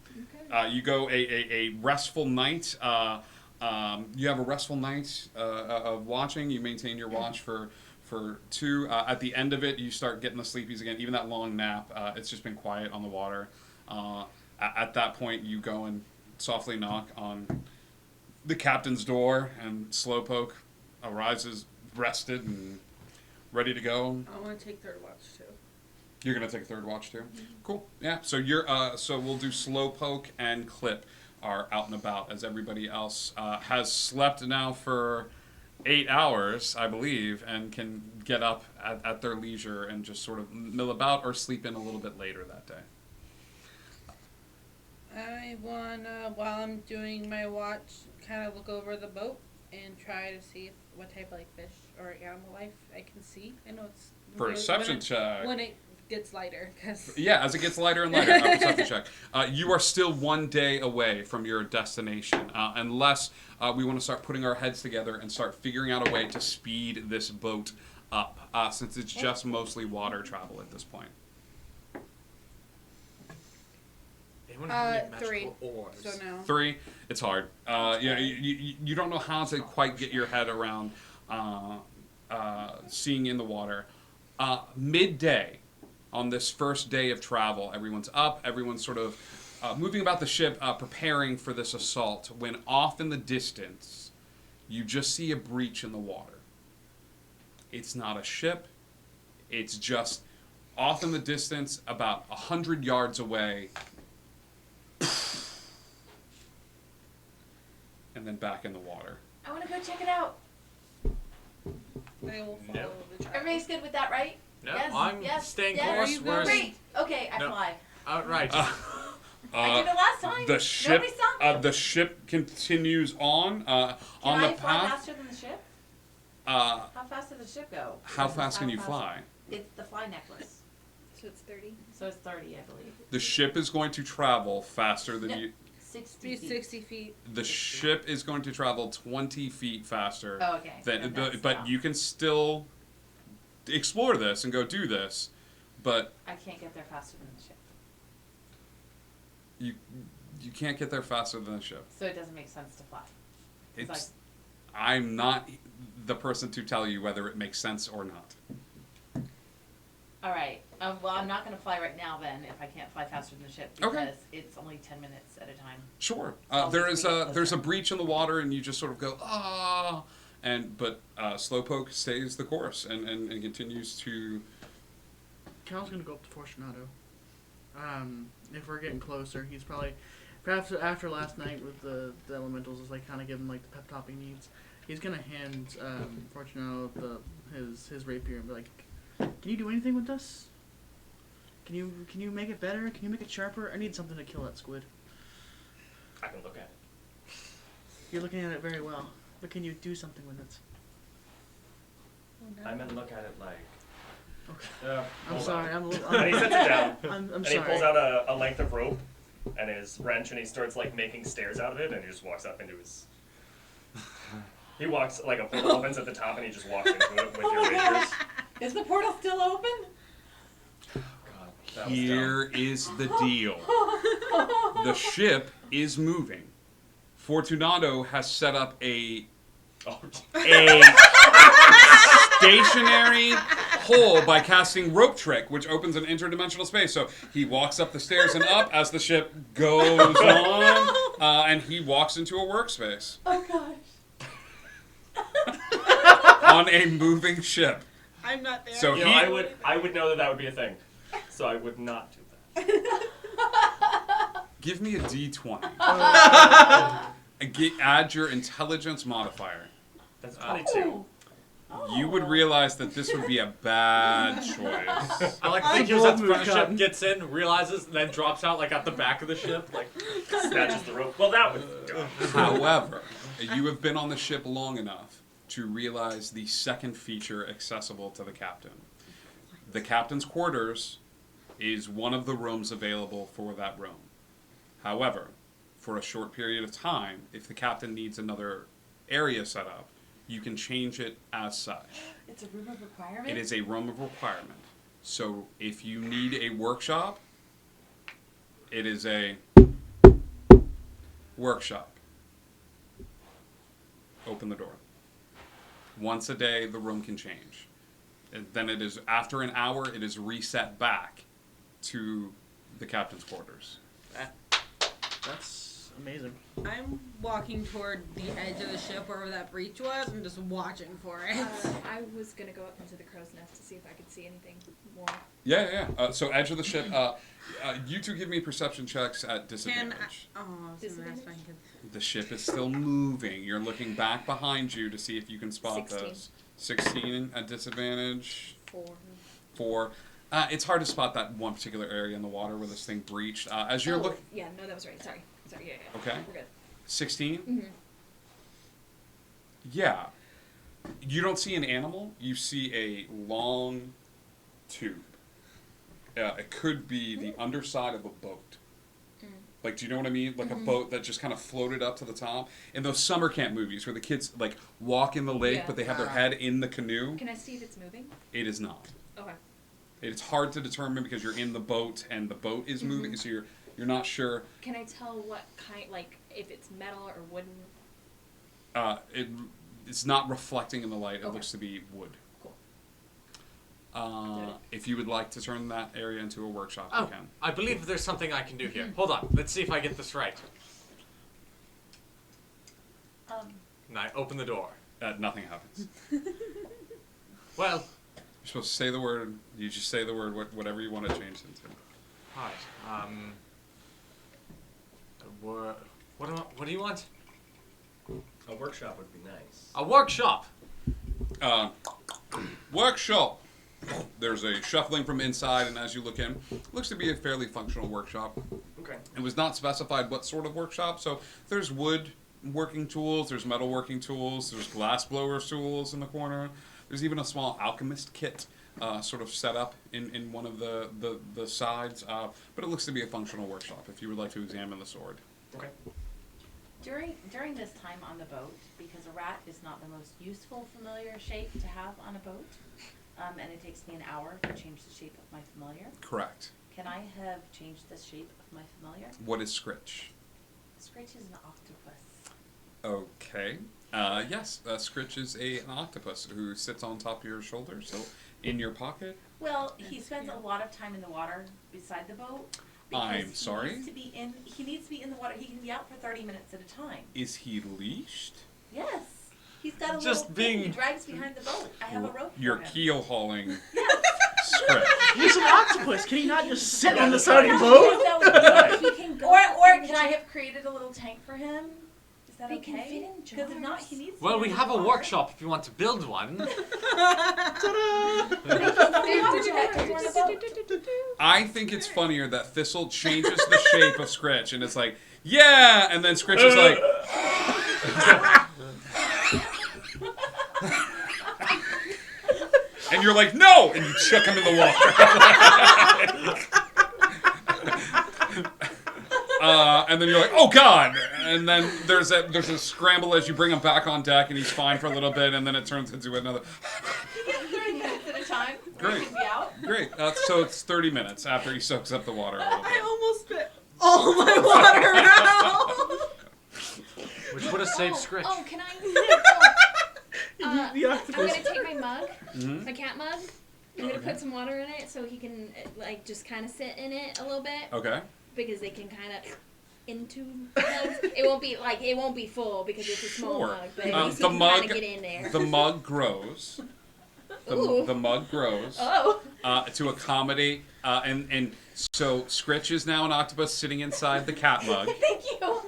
Okay. You go a restful night. You have a restful night of watching. You maintain your watch for 2. At the end of it, you start getting the sleepies again. Even that long nap, it's just been quiet on the water. At that point, you go and softly knock on the captain's door, and Slowpoke arises rested and ready to go. I want to take third watch too. You're gonna take a third watch too. Cool. Yeah. So you're. So we'll do Slowpoke and Clip are out and about as everybody else has slept now for 8 hours, I believe, and can get up at their leisure and just sort of mill about or sleep in a little bit later that day. I wanna, while I'm doing my watch, kind of look over the boat and try to see what type of like fish or animal life I can see. I know it's Perception check. when it gets lighter, because Yeah, as it gets lighter and lighter, perception check. You are still 1 day away from your destination, unless we want to start putting our heads together and start figuring out a way to speed this boat up, since it's just mostly water travel at this point. Anyone have any magical 3. oars? So no. 3, it's hard. You don't know how to quite get your head around seeing in the water. Midday on this first day of travel, everyone's up, everyone's sort of moving about the ship, preparing for this assault, when off in the distance, you just see a breach in the water. It's not a ship, it's just off in the distance, about 100 yards away, and then back in the water. I want to go check it out. They will follow the track. Everybody's good with that, right? No, yes, I'm yes, staying yes. course. Where's Great. Okay, I No. fly. outright? I did it last time. The ship, Nobody saw me. the ship continues on Can on I the fly path. faster than the ship? Uh, How fast does the ship go? how fast can you fly? It's the fly necklace. So it's 30. So it's 30, I believe. The ship is going to travel faster than No. you. 60 feet. 60 feet. The ship is going to travel 20 feet faster. Oh, okay. Than, Then but that's but enough. you can still explore this and go do this, but I can't get there faster than the ship. you can't get there faster than the ship. So it doesn't make sense to fly. It's I'm not the person to tell you whether it makes sense or not. All right. Well, I'm not going to fly right now then if I can't fly faster than the ship because Okay. it's only 10 minutes at a time. Sure. So There I'll is just there's a breach in the water, and you just sort of go but Slowpoke stays the course and continues to. Cal's gonna go up to Fortunato. If we're getting closer, he's probably, perhaps after last night with the elementals, is like kind of giving like the pep talk he needs. He's gonna hand Fortunato his rapier and be like, "Can you do anything with this? Can you make it better? Can you make it sharper? I need something to kill that squid." I can look at it. You're looking at it very well, but can you do something with it? I meant look at it like. Okay. I'm hold sorry. on. I'm a little. And he sets it down. I'm and sorry. he pulls out a length of rope and his wrench, and he starts like making stairs out of it, and he just walks up into his. He walks like a portal opens at the top, and he just walks into it with your rapiers. Is the portal still open? That was Here is the deal. The ship is moving. Fortunato has set up a stationary hole by casting Rope Trick, which opens an interdimensional space. So he walks up the stairs and up as the ship goes on, and he walks into a workspace Oh gosh. on a moving ship. I'm not there. So You know, I would know that would be a thing, so I would not do that. Give me a D20. Add your intelligence modifier. That's 22. You would realize that this would be a bad choice. I like to think he was at the front of the ship, gets in, realizes, and then drops out like at the back of the ship, like snatches the rope. Well, that was. However, you have been on the ship long enough to realize the second feature accessible to the captain. The captain's quarters is one of the rooms available for that room. However, for a short period of time, if the captain needs another area set up, you can change it as such. It's a room of requirement? It is a room of requirement. So if you need a workshop, it is a workshop. Open the door. Once a day, the room can change. And then it is, after an hour, it is reset back to the captain's quarters. That's amazing. I'm walking toward the edge of the ship wherever that breach was and just watching for it. I was gonna go up into the crow's nest to see if I could see anything more. Yeah. So edge of the ship. You two give me perception checks at disadvantage. I was gonna ask if I could. The ship is still moving. You're looking back behind you to see if you can spot 16. those. 16 at disadvantage. 4. 4. It's hard to spot that one particular area in the water where this thing breached. As you're looking... Yeah, no, that was right. Sorry, yeah. Okay. We're good. 16? Mm-hmm. Yeah. You don't see an animal. You see a long tube. It could be the underside of a boat. Like, do you know what I mean? Like a boat that just kind of floated up to the top. In those summer camp movies where the kids, like, walk in the lake, but they have their head in the canoe. Can I see if it's moving? It is not. Okay. It's hard to determine because you're in the boat and the boat is moving, so you're not sure. Can I tell what kind, like, if it's metal or wooden? It's not reflecting in the light. It Okay. looks to be wood. Cool. If you would like to turn that area into a workshop, you can. I believe there's something I can do here. Hold on. Let's see if I get this right. And I open the door. Nothing happens. Well, you're supposed to say the word. You just say the word, whatever you want to change it into. Alright. What do you want? A workshop would be nice. A workshop! Workshop! There's a shuffling from inside, and as you look in, looks to be a fairly functional workshop. Okay. It was not specified what sort of workshop, so there's wood working tools, there's metal working tools, there's glass blower tools in the corner. There's even a small alchemist kit sort of set up in one of the sides, but it looks to be a functional workshop if you would like to examine the sword. Okay. During this time on the boat, because a rat is not the most useful familiar shape to have on a boat, and it takes me an hour to change the shape of my familiar. Correct. Can I have changed the shape of my familiar? What is Scritch? Scritch is an octopus. Okay. Yes, Scritch is an octopus who sits on top of your shoulder, so in your pocket. Well, he spends a lot of time in the water beside the boat. I'm sorry? He needs to be in the water. He can be out for 30 minutes at a time. Is he leashed? Yes. He's got a Just little thing he being- drags behind the boat. I have a rope You're for him. keel hauling Scritch. He's an octopus. Can he not just sit on the side of your boat? Or can I have created a little tank for him? Is that They can okay? fit in Because if not, he needs to Well, be we in have the a water. workshop if you want to build one. I think it's funnier that Thistle changes the shape of Scritch, and it's like, yeah, and then Scritch is like, and you're like, no, and you chuck him in the water. And then you're like, oh god! And then there's a scramble as you bring him back on deck, and he's fine for a little bit, and then it turns into another. He gets 30 minutes at a time. Great. He can be out. Great. So it's 30 minutes after he soaks up the water a little bit. I almost spit all my water out. Which would have saved Scritch. Oh, can I? The I'm octopus. gonna take my mug, Mhm. my cat mug. I'm gonna Okay. put some water in it so he can like just kind of sit in it a little bit. Okay. Because they can kind of into mugs. It won't be full because it's a small Sure. mug, but at least he The can mug. kind of get in there. The mug grows. Ooh. The mug grows. Oh. To accommodate, and so Scritch is now an octopus sitting inside the cat mug. Thank you.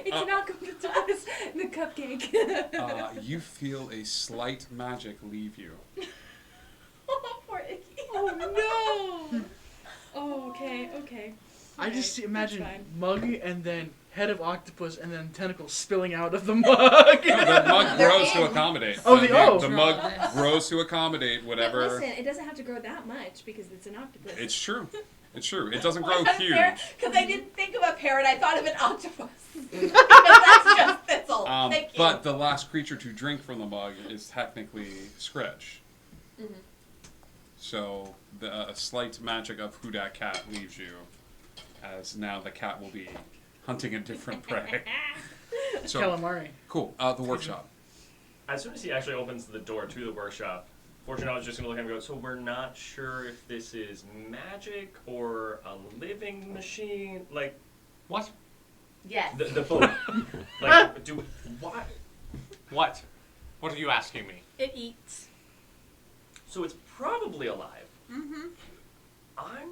It's an octopus, the cupcake. You feel a slight magic leave you. Poor Icky. Oh no. Oh, okay. I just Alright, imagine that's fine. mug and then head of octopus and then tentacles spilling out of the mug. No, the mug grows to accommodate. Oh, the mug grows to accommodate whatever. But listen, it doesn't have to grow that much because it's an octopus. It's true. It's true. It doesn't grow huge. Because I didn't think of a parrot. I thought of an octopus. Because that's just Thistle. Thank you. But the last creature to drink from the mug is technically Scritch. Mm-hmm. So a slight magic of who that cat leaves you, as now the cat will be hunting a different prey. So, Calamari. Cool. The workshop. As soon as he actually opens the door to the workshop, Fortunato is just going to look at him and go, so we're not sure if this is magic or a living machine? Like, what? Yes. The boat. Like, what? What? What are you asking me? It eats. So it's probably alive. Mm-hmm. I'm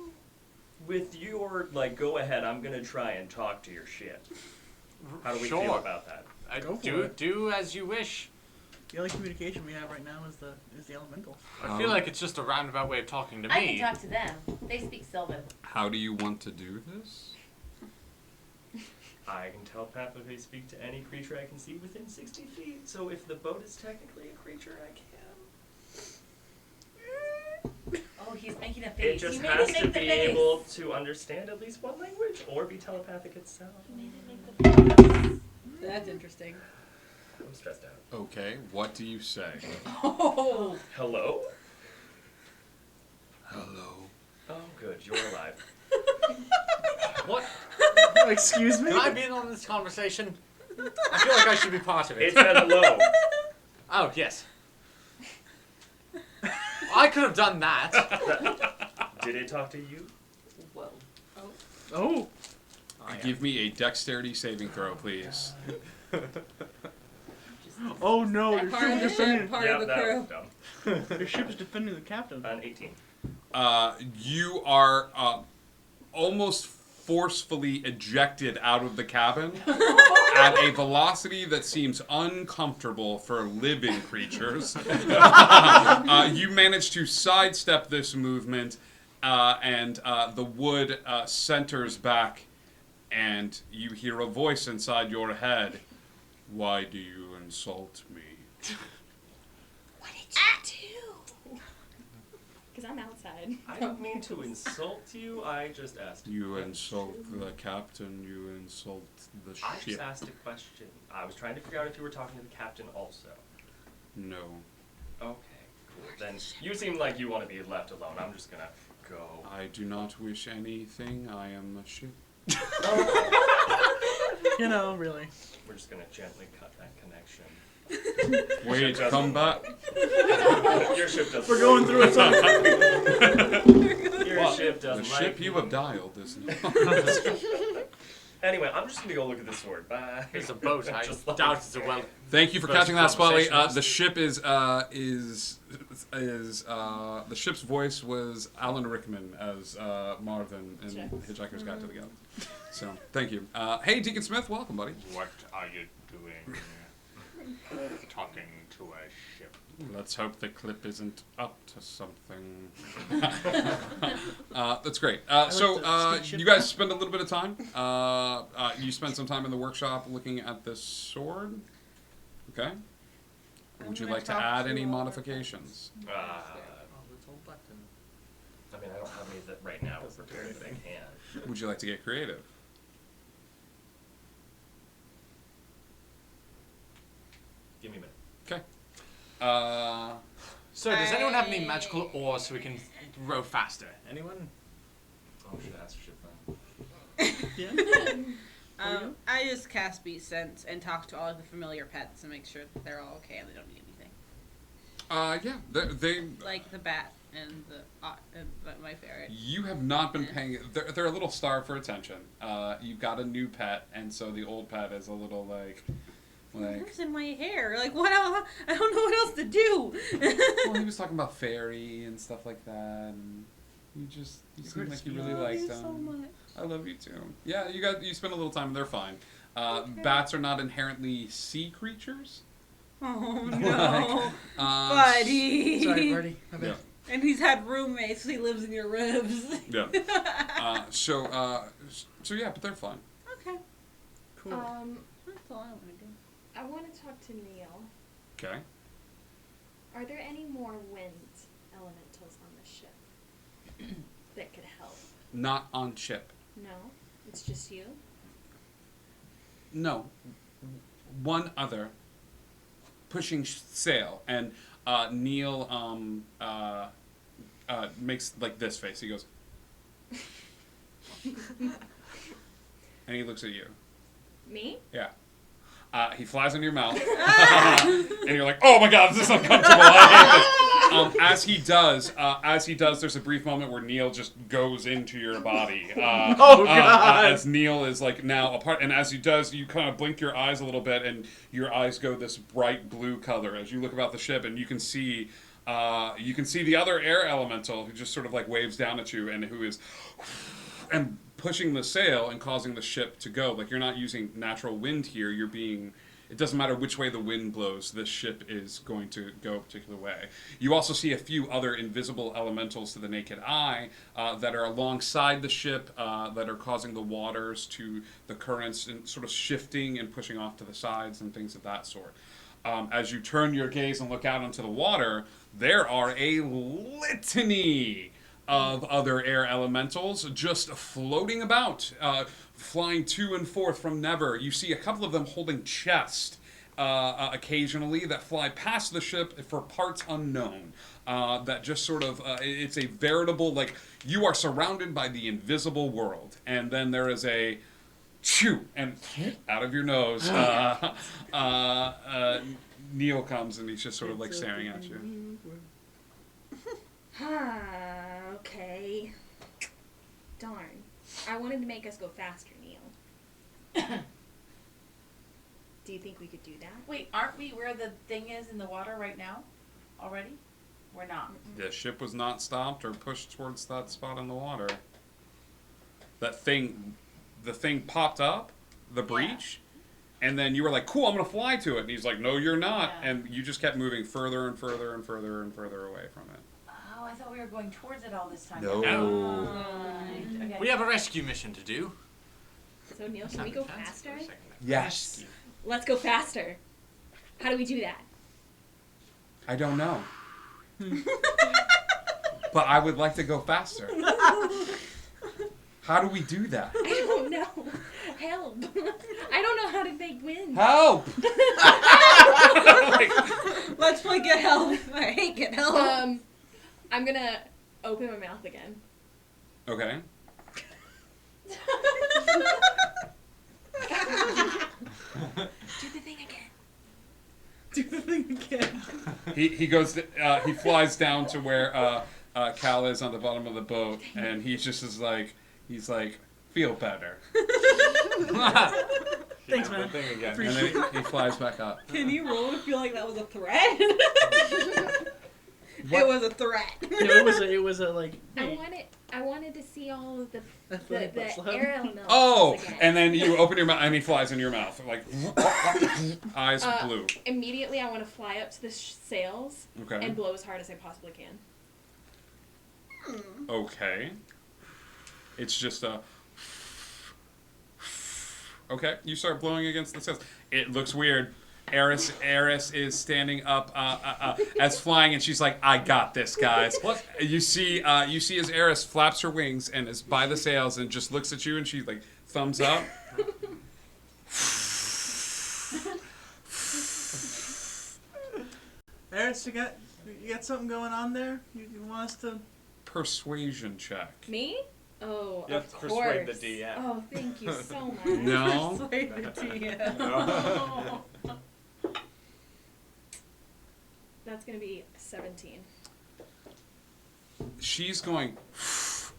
with your, go ahead, I'm going to try and talk to your ship. How do we feel Sure. about that? Do as you wish. The only communication we have right now is the elemental. I feel like it's just a roundabout way of talking to me. I can talk to them. They speak Sylvan. How do you want to do this? I can telepathically speak to any creature I can see within 60 feet, so if the boat is technically a creature, I can. Oh, he's making a It face. just You made has him to make be the face. able to understand at least one language or be telepathic itself. You made him make the face. That's interesting. I'm stressed out. Okay, what do you say? Oh. Hello? Hello. Oh, good. You're alive. What? Excuse me? Can I be in on this conversation? I feel like I should be part of it. It said hello. Oh, yes. I could have done that. Did it talk to you? Whoa. Oh. Give me a dexterity saving throw, please. Oh no, your Part ship of is the defending. ship, part Yeah, of the that crew. was dumb. Your ship is defending the captain. An 18. You are almost forcefully ejected out of the cabin at a velocity that seems uncomfortable for living creatures. You manage to sidestep this movement, and the wood centers back, and you hear a voice inside your head. Why do you insult me? What did you do? Because I'm outside. I don't mean to insult you, I just asked. You insult the captain, you insult the I ship. just asked a question. I was trying to figure out if you were talking to the captain also. No. Okay, cool. Then you seem like you want to be left alone. I'm just gonna go. I do not wish anything. I am a ship. You know, really. We're just gonna gently cut that connection. Wait, come back. Your ship doesn't. We're going through it. Your Well, ship doesn't the like ship you me. have dialed is not. Anyway, I'm just gonna go look at the sword. Bye. There's a boat. I Just like doubt it's a well. Thank you for First catching that, Spotty. conversationalist. The ship the ship's voice was Alan Rickman as Marvin in Hitchhiker's Guide to the Galaxy. So thank you. Hey, Deacon Smith, welcome, buddy. What are you doing? Talking to a ship. Let's hope the clip isn't up to something. That's great. You guys spend a little bit of time. You spend some time in the workshop looking at this sword. Okay. Would you like to add any modifications? I mean, I don't have any that right now are prepared, but I can. Would you like to get creative? Give me a minute. Okay. So, does anyone have any magical oars so we can row faster? Anyone? Oh, we should ask ship then. I just cast Beast Sense and talk to all of the familiar pets and make sure that they're all okay and they don't need anything. Yeah, they Like the bat and my ferret. You have not been paying. They're a little starved for attention. You've got a new pet, and so the old pet is a little like. What's in my hair? Like what else? I don't know what else to do. Well, he was talking about fairy and stuff like that, and you seem like you really liked them. So much. I love you too. Yeah, you spend a little time, and they're fine. Bats are not inherently sea creatures. Oh no, buddy. Sorry, buddy. Yeah. And he's had roommates, so he lives in your ribs. Yeah. So yeah, but they're fine. Okay. Cool. That's all I want to do. I want to talk to Neil. Okay. Are there any more wind elementals on the ship that could help? Not on ship. No, it's just you. No. One other. Pushing sail, and Neil makes like this face. He goes, and he looks at you. Me? Yeah. He flies into your mouth, and you're like, "Oh my God, this is uncomfortable." I hate this. As he does, there's a brief moment where Neil just goes into your body. Oh God! As Neil is like now apart, and as he does, you kind of blink your eyes a little bit, and your eyes go this bright blue color as you look about the ship, and you can see the other air elemental who just sort of like waves down at you, and who is pushing the sail and causing the ship to go. Like, you're not using natural wind here. You're being It doesn't matter which way the wind blows, this ship is going to go a particular way. You also see a few other invisible elementals to the naked eye that are alongside the ship that are causing the waters to the currents and sort of shifting and pushing off to the sides and things of that sort. As you turn your gaze and look out into the water, there are a litany of other air elementals just floating about, flying to and forth from Never. You see a couple of them holding chests occasionally that fly past the ship for parts unknown. That just sort of, it's a veritable, like, you are surrounded by the invisible world. And then there is a chew, and out of your nose, Neil comes and he's just sort of like staring at you. Okay. Darn. I wanted to make us go faster, Neil. Do you think we could do that? Wait, aren't we where the thing is in the water right now? Already? We're not. The ship was not stopped or pushed towards that spot in the water. The thing popped up, the breach, and then you were like, cool, I'm going to fly to it. And he's like, no, you're not. Yeah. And you just kept moving further and further and further and further away from it. Oh, I thought we were going towards it all this time. No. Right. Okay. We have a rescue mission to do. So, Neil, should we go faster? Yes. Let's go faster. How do we do that? I don't know. But I would like to go faster. How do we do that? I don't know. Help. I don't know how to make wind. Help! Let's play Get Help. I hate Get Help. I'm gonna open my mouth again. Okay. Do the thing again. Do the thing again. He goes. He flies down to where Cal is on the bottom of the boat, and he just is like, he's like, feel better. Thanks, man. Thing again. And then he flies back up. Can you roll to feel like that was a threat? It was a threat. No, it was a like. Hey. I wanted to see all of the slow. air elements. Oh, again. and then you open your mouth, and he flies in your mouth, like eyes blue. Immediately, I want to fly up to the sails and blow as hard as I possibly can. Okay. It's just a. Okay, you start blowing against the sails. It looks weird. Eris is standing up as flying, and she's like, "I got this, guys." What? You see as Eris flaps her wings and is by the sails and just looks at you, and she's like, thumbs up. Eris, you got something going on there? You want us to? Persuasion check. Me? Oh, you have of to course. persuade the DM. Oh, thank you so much. No. Persuade the DM. No. That's gonna be 17. She's going,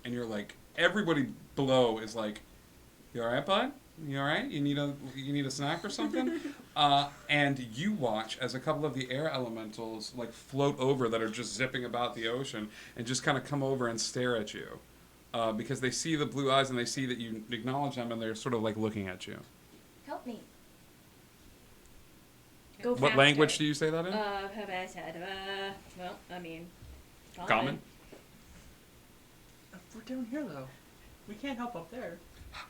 and you're like, everybody below is like, "You all right, bud? You all right? You need a snack or something?" And you watch as a couple of the air elementals like float over that are just zipping about the ocean and just kind of come over and stare at you because they see the blue eyes and they see that you acknowledge them and they're sort of like looking at you. Help me. Go What faster. language do you say that in? Well, I mean, Common? We're down here though. We can't help up there.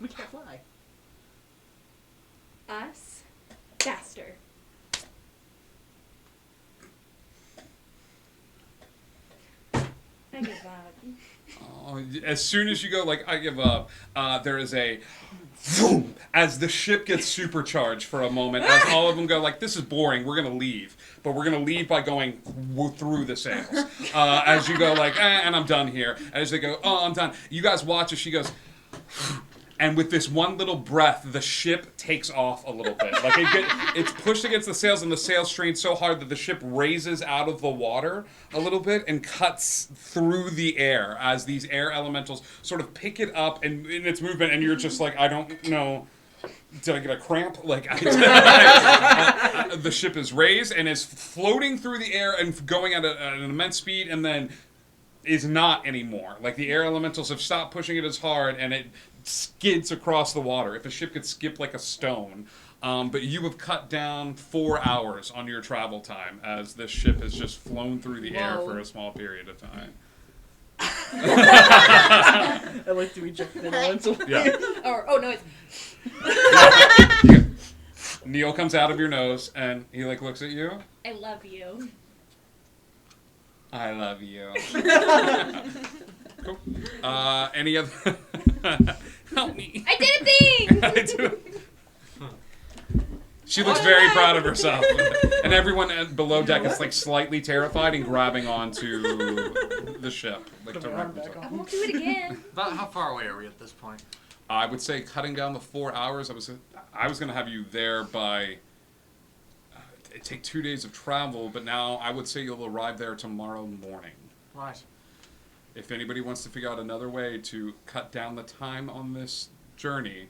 We can't fly. Us faster. I give up. Oh, as soon as you go, like, I give up, there is a boom, as the ship gets supercharged for a moment, as all of them go, like, this is boring, we're going to leave. But we're going to leave by going through the sails. As you go, like, and I'm done here. As they go, oh, I'm done. You guys watch as she goes, and with this one little breath, the ship takes off a little bit. Like it's pushed against the sails, and the sails strain so hard that the ship raises out of the water a little bit and cuts through the air as these air elementals sort of pick it up and in its movement, and you're just like, I don't know. Did I get a cramp? Like, the ship is raised and is floating through the air and going at an immense speed, and then is not anymore. Like, the air elementals have stopped pushing it as hard, and it skids across the water. If a ship could skip like a stone, But you have cut down 4 hours on your travel time as this ship has just flown through the air Whoa. for a small period of time. I like to eject the elemental. Yeah. Oh no, it's Neil comes out of your nose and he like looks at you. I love you. I love you. Cool. Any other? Help me. I did a thing. I did. She looks very proud of herself, and everyone below deck is like slightly terrified and grabbing onto the ship, like to wrap themselves. I won't do it again. About how far away are we at this point? I would say cutting down the 4 hours. I was going to have you there by. It'd take 2 days of travel, but now I would say you'll arrive there tomorrow morning. Right. If anybody wants to figure out another way to cut down the time on this journey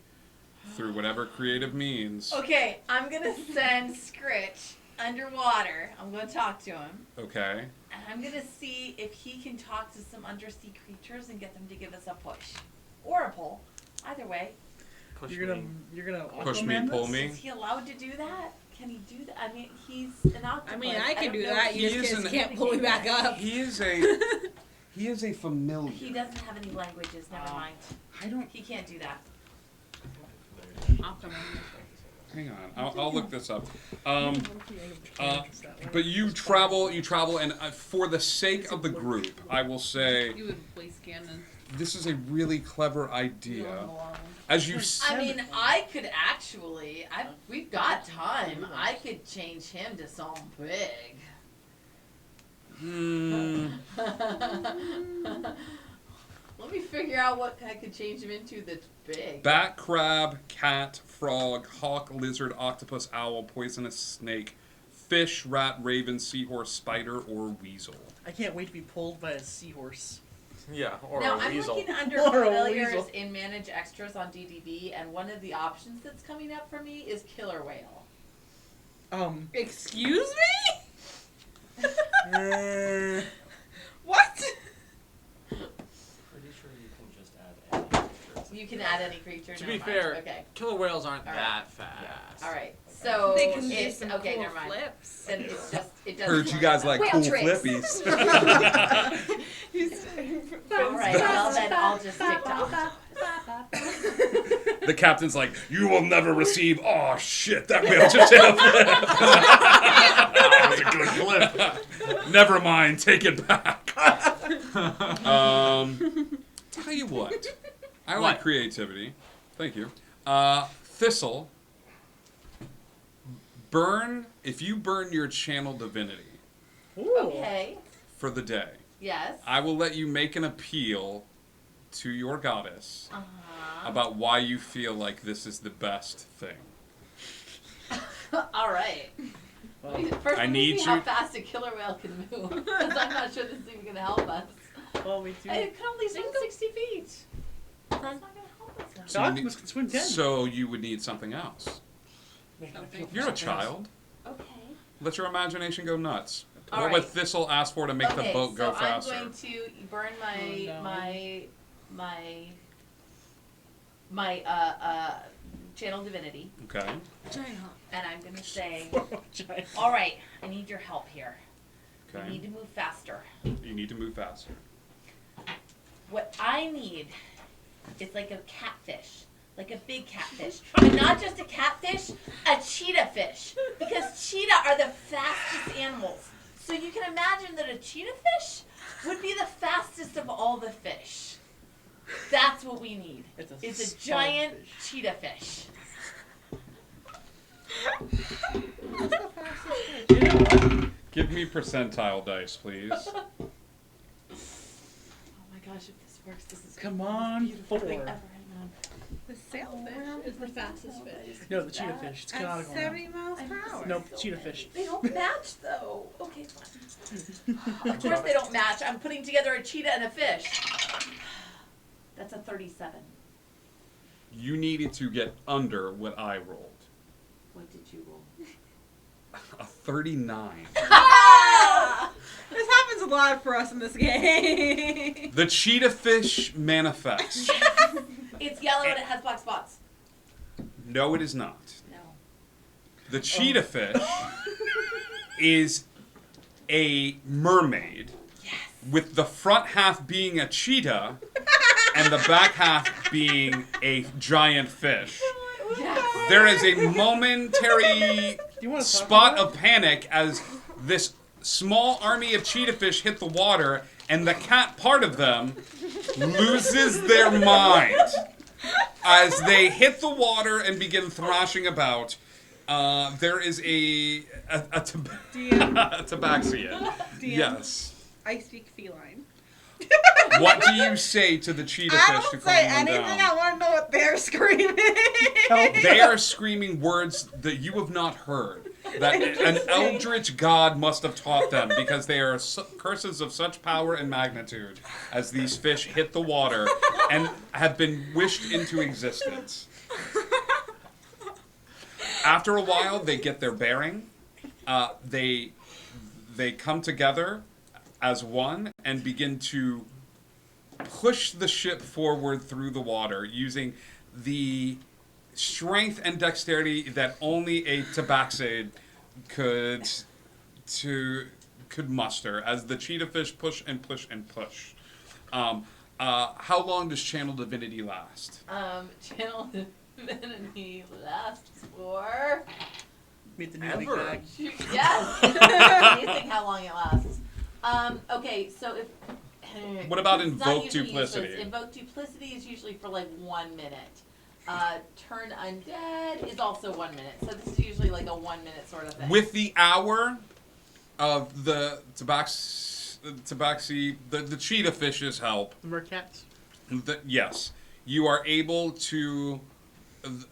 through whatever creative means. Okay, I'm gonna send Scritch underwater. I'm gonna talk to him. Okay. And I'm gonna see if he can talk to some undersea creatures and get them to give us a push. Or a pull. Either way. You're gonna Push me, Aquaman pull this? me. Is he allowed to do that? Can he do that? I mean, he's an octopus. I mean, I can don't do know that. if You he just is can't pull me back up. He is a familiar. He doesn't have any languages. Never mind. I don't. He can't do that. Hang on, I'll look this up. But you travel, and for the sake of the group, I will say You would play Scannon. this is a really clever idea. As you I said, mean, I could actually. We've got time. I could change him to something big. Let me figure out what I could change him into that's big. bat, crab, cat, frog, hawk, lizard, octopus, owl, poisonous snake, fish, rat, raven, seahorse, spider, or weasel. I can't wait to be pulled by a seahorse. Yeah, or Now, a I'm weasel. looking under Or a familiars weasel. in Manage Extras on DDB, and one of the options that's coming up for me is Killer Whale. Excuse me? What? Pretty sure you can just add any creature. You can add any creature. To never be mind. fair, okay. killer whales aren't All that fast. All right, so They can do it's some okay. cool Never mind. flips. Then it's just it doesn't. Heard you guys like Whale cool tricks. flippies. All right, well then I'll just stick to octopus. The captain's like, "You will never receive." Oh shit! That whale just hit a flip. That was a good flip. Never mind. Take it back. Tell you what. I like creativity. Thank you. Thistle. If you burn your channel divinity Okay. for the day, Yes. I will let you make an appeal to your goddess Uh-huh. about why you feel like this is the best thing. All right. First, I let me need see how you- fast a killer whale can move, because I'm not sure this is even going to help us. Well, we do. It can only swim 60 feet. That's not going to help us now. The octopus can swim 10. So you would need something else. You're a child. Okay. Let your imagination go nuts. All What right. would Thistle ask for to make the boat go so faster? I'm going to burn my channel divinity, Okay. and I'm going to say, all right, I need your help here. Okay. We need to move faster. You need to move faster. What I need is like a catfish, like a big catfish, but not just a catfish, a cheetah fish, because cheetah are the fastest animals. So you can imagine that a cheetah fish would be the fastest of all the fish. That's what we need. It's a giant cheetah fish. Give me percentile dice, please. Oh my gosh, if this works, this is Come the most on, beautiful thing 4. ever. Hang on. The sailfish is the fastest fish. No, the cheetah fish. It's At canonical. 70 miles per hour. No, cheetah fish. They don't match though. Okay, fine. Of course they don't match. I'm putting together a cheetah and a fish. That's a 37. You needed to get under what I rolled. What did you roll? A 39. This happens a lot for us in this game. The cheetah fish manifests. It's yellow and it has black spots. No, it is not. No. The cheetah fish is a mermaid with the front half being a cheetah and the back half being a giant fish. There is a momentary spot of panic as this small army of cheetah fish hit the water, and the cat part of them loses their mind as they hit the water and begin thrashing about. There is a tabaxian. Yes. I speak feline. What do you say to the cheetah I fish to don't calm say them anything. down? I want to know what they're screaming. They are screaming words that you have not heard. That an eldritch god must have taught them, because they are curses of such power and magnitude as these fish hit the water and have been wished into existence. After a while, they get their bearing. They come together as one and begin to push the ship forward through the water using the strength and dexterity that only a tabaxid could muster as the cheetah fish push and push and push. How long does Channel Divinity last? Channel Divinity lasts for... Meet the new bag. Yes! Amazing how long it lasts. Okay, so if... What about it's not Invoke usually Duplicity? useless. Invoke Duplicity is usually for like 1 minute. Turn Undead is also 1 minute. So this is usually like a 1 minute sort of thing. With the hour of the tabaxi, the cheetah fish's help. The mercats? Yes. You are able to...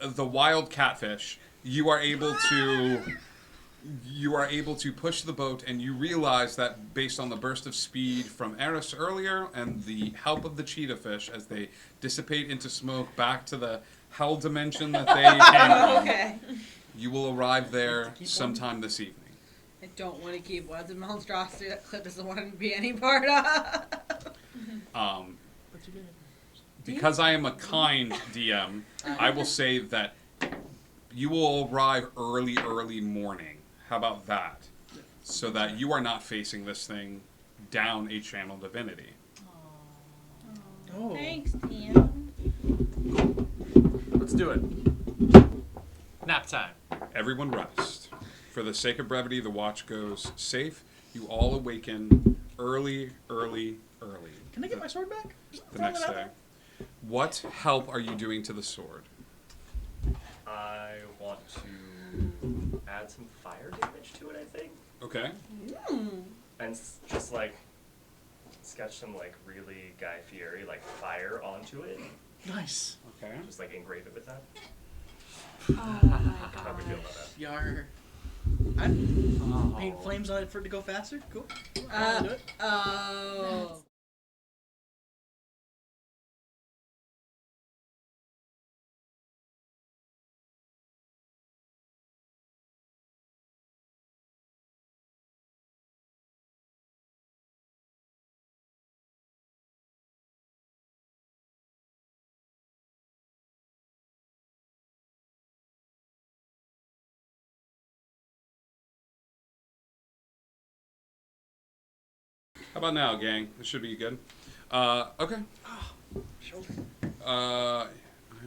The wild catfish. You are able to push the boat, and you realize that based on the burst of speed from Eris earlier and the help of the cheetah fish as they dissipate into smoke back to the hell dimension that they came from, you will arrive there sometime this evening. I don't want to keep what's a monstrosity that Cliff doesn't want to be any part of. Because I am a kind DM, I will say that you will arrive early morning. How about that? So that you are not facing this thing down a Channel Divinity. Oh. Thanks, Tim. Let's do it. Nap time. Everyone rest. For the sake of brevity, the watch goes safe. You all awaken early. Can I get my sword back? The next day. What help are you doing to the sword? I want to add some fire damage to it, I think. Okay. And just like sketch some like really Guy Fieri like fire onto it. Nice. Okay. Just like engrave it with that. Oh my How do we feel about that? Yar. I'd paint flames on it for it to go faster. Cool. I'll do it. Oh. How about now, gang? This should be good. Okay. I'm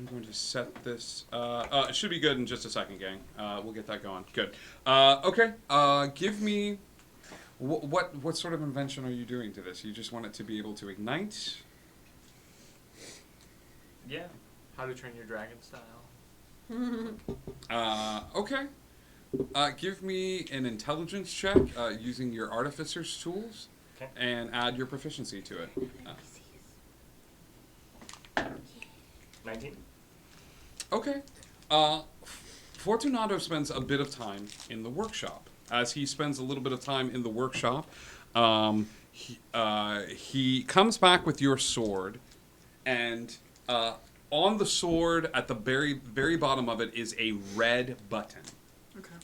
going to set this. It should be good in just a second, gang. We'll get that going. Good. Okay. Give me. What sort of invention are you doing to this? You just want it to be able to ignite? Yeah. How to Train Your Dragon style. Okay. Give me an intelligence check using your artificer's tools. Okay. And add your proficiency to it. 19. Okay. Fortunato spends a bit of time in the workshop. As he spends a little bit of time in the workshop, he comes back with your sword, and on the sword, at the very bottom of it, is a red button. Okay.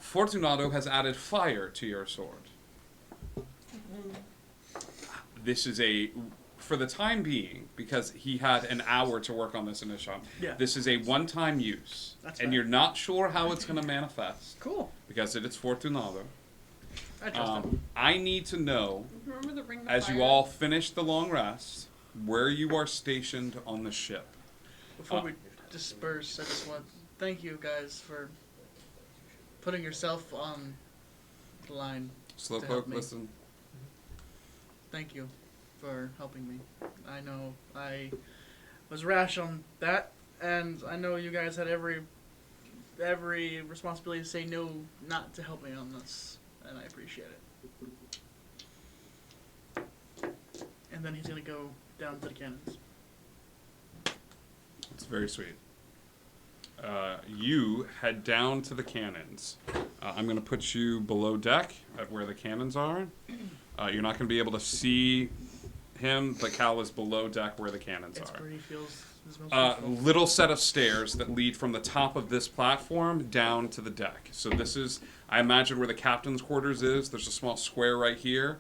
Fortunato has added fire to your sword. This is a for the time being, because he had an hour to work on this in his shop, Yeah. this is a one-time use. That's and fine. you're not sure how it's going to manifest. Cool. Because it is Fortunato. I trust him. I need to know, Remember the ring of as fire? you all finish the long rest, where you are stationed on the ship. Before we disperse, I just want to thank you guys for putting yourself on the line. to help Slowpoke, me. listen. Thank you for helping me. I know I was rash on that, and I know you guys had every responsibility to say no, not to help me on this, and I appreciate it. And then he's gonna go down to the cannons. It's very sweet. You head down to the cannons. I'm going to put you below deck at where the cannons are. You're not going to be able to see him, but Cal is below deck where the cannons It's are. where he feels his most comfortable. Little set of stairs that lead from the top of this platform down to the deck. So this is, I imagine, where the captain's quarters is. There's a small square right here.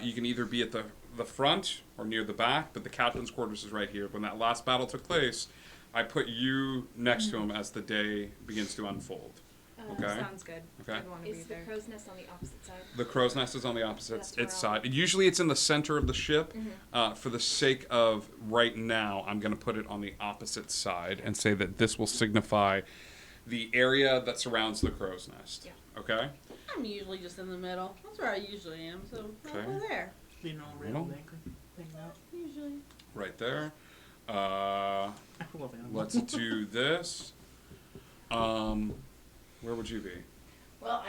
You can either be at the front or near the back, but the captain's quarters is right here. When that last battle took place, I put you next to him as the day begins to unfold. Okay? Sounds good. Okay. I'd want to be there. Is the crow's nest on the opposite side? The crow's nest is on the opposite That's where its side. Usually it's in the center of the ship. For the sake of right now, I'm going to put it on the opposite side and say that this will signify the area that surrounds the crow's nest. Yeah. Okay? I'm usually just in the middle. That's where I usually am, so I'll Okay. go there. Being all Middle? real anchor thing out. Usually. Right there. love animals. Let's do this. Where would you be? Well,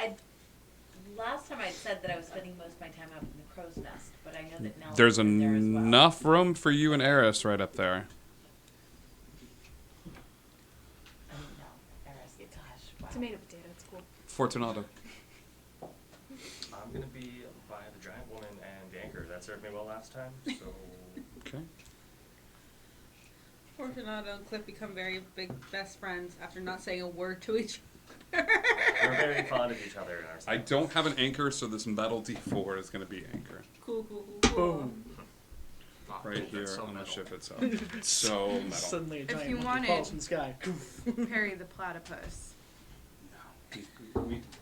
last time I said that I was spending most of my time out in the crow's nest, but I know that Nell There's is there as well. enough room for you and Eris right up there. I don't know. Eris, gosh, wow. Tomato potato, it's cool. Fortunato. I'm gonna be by the giant woman and the anchor. That served me well last time, so. Okay. Fortunato and Cliff become very big best friends after not saying a word to each other. We're very fond of each other in our I don't have an anchor, so this metal D4 is going to be anchor. Cool, cool, cool, cool. Boom. Right here That's so on the metal. ship itself. So metal. Suddenly a If giant you monkey wanted- falls from the sky. Perry the platypus.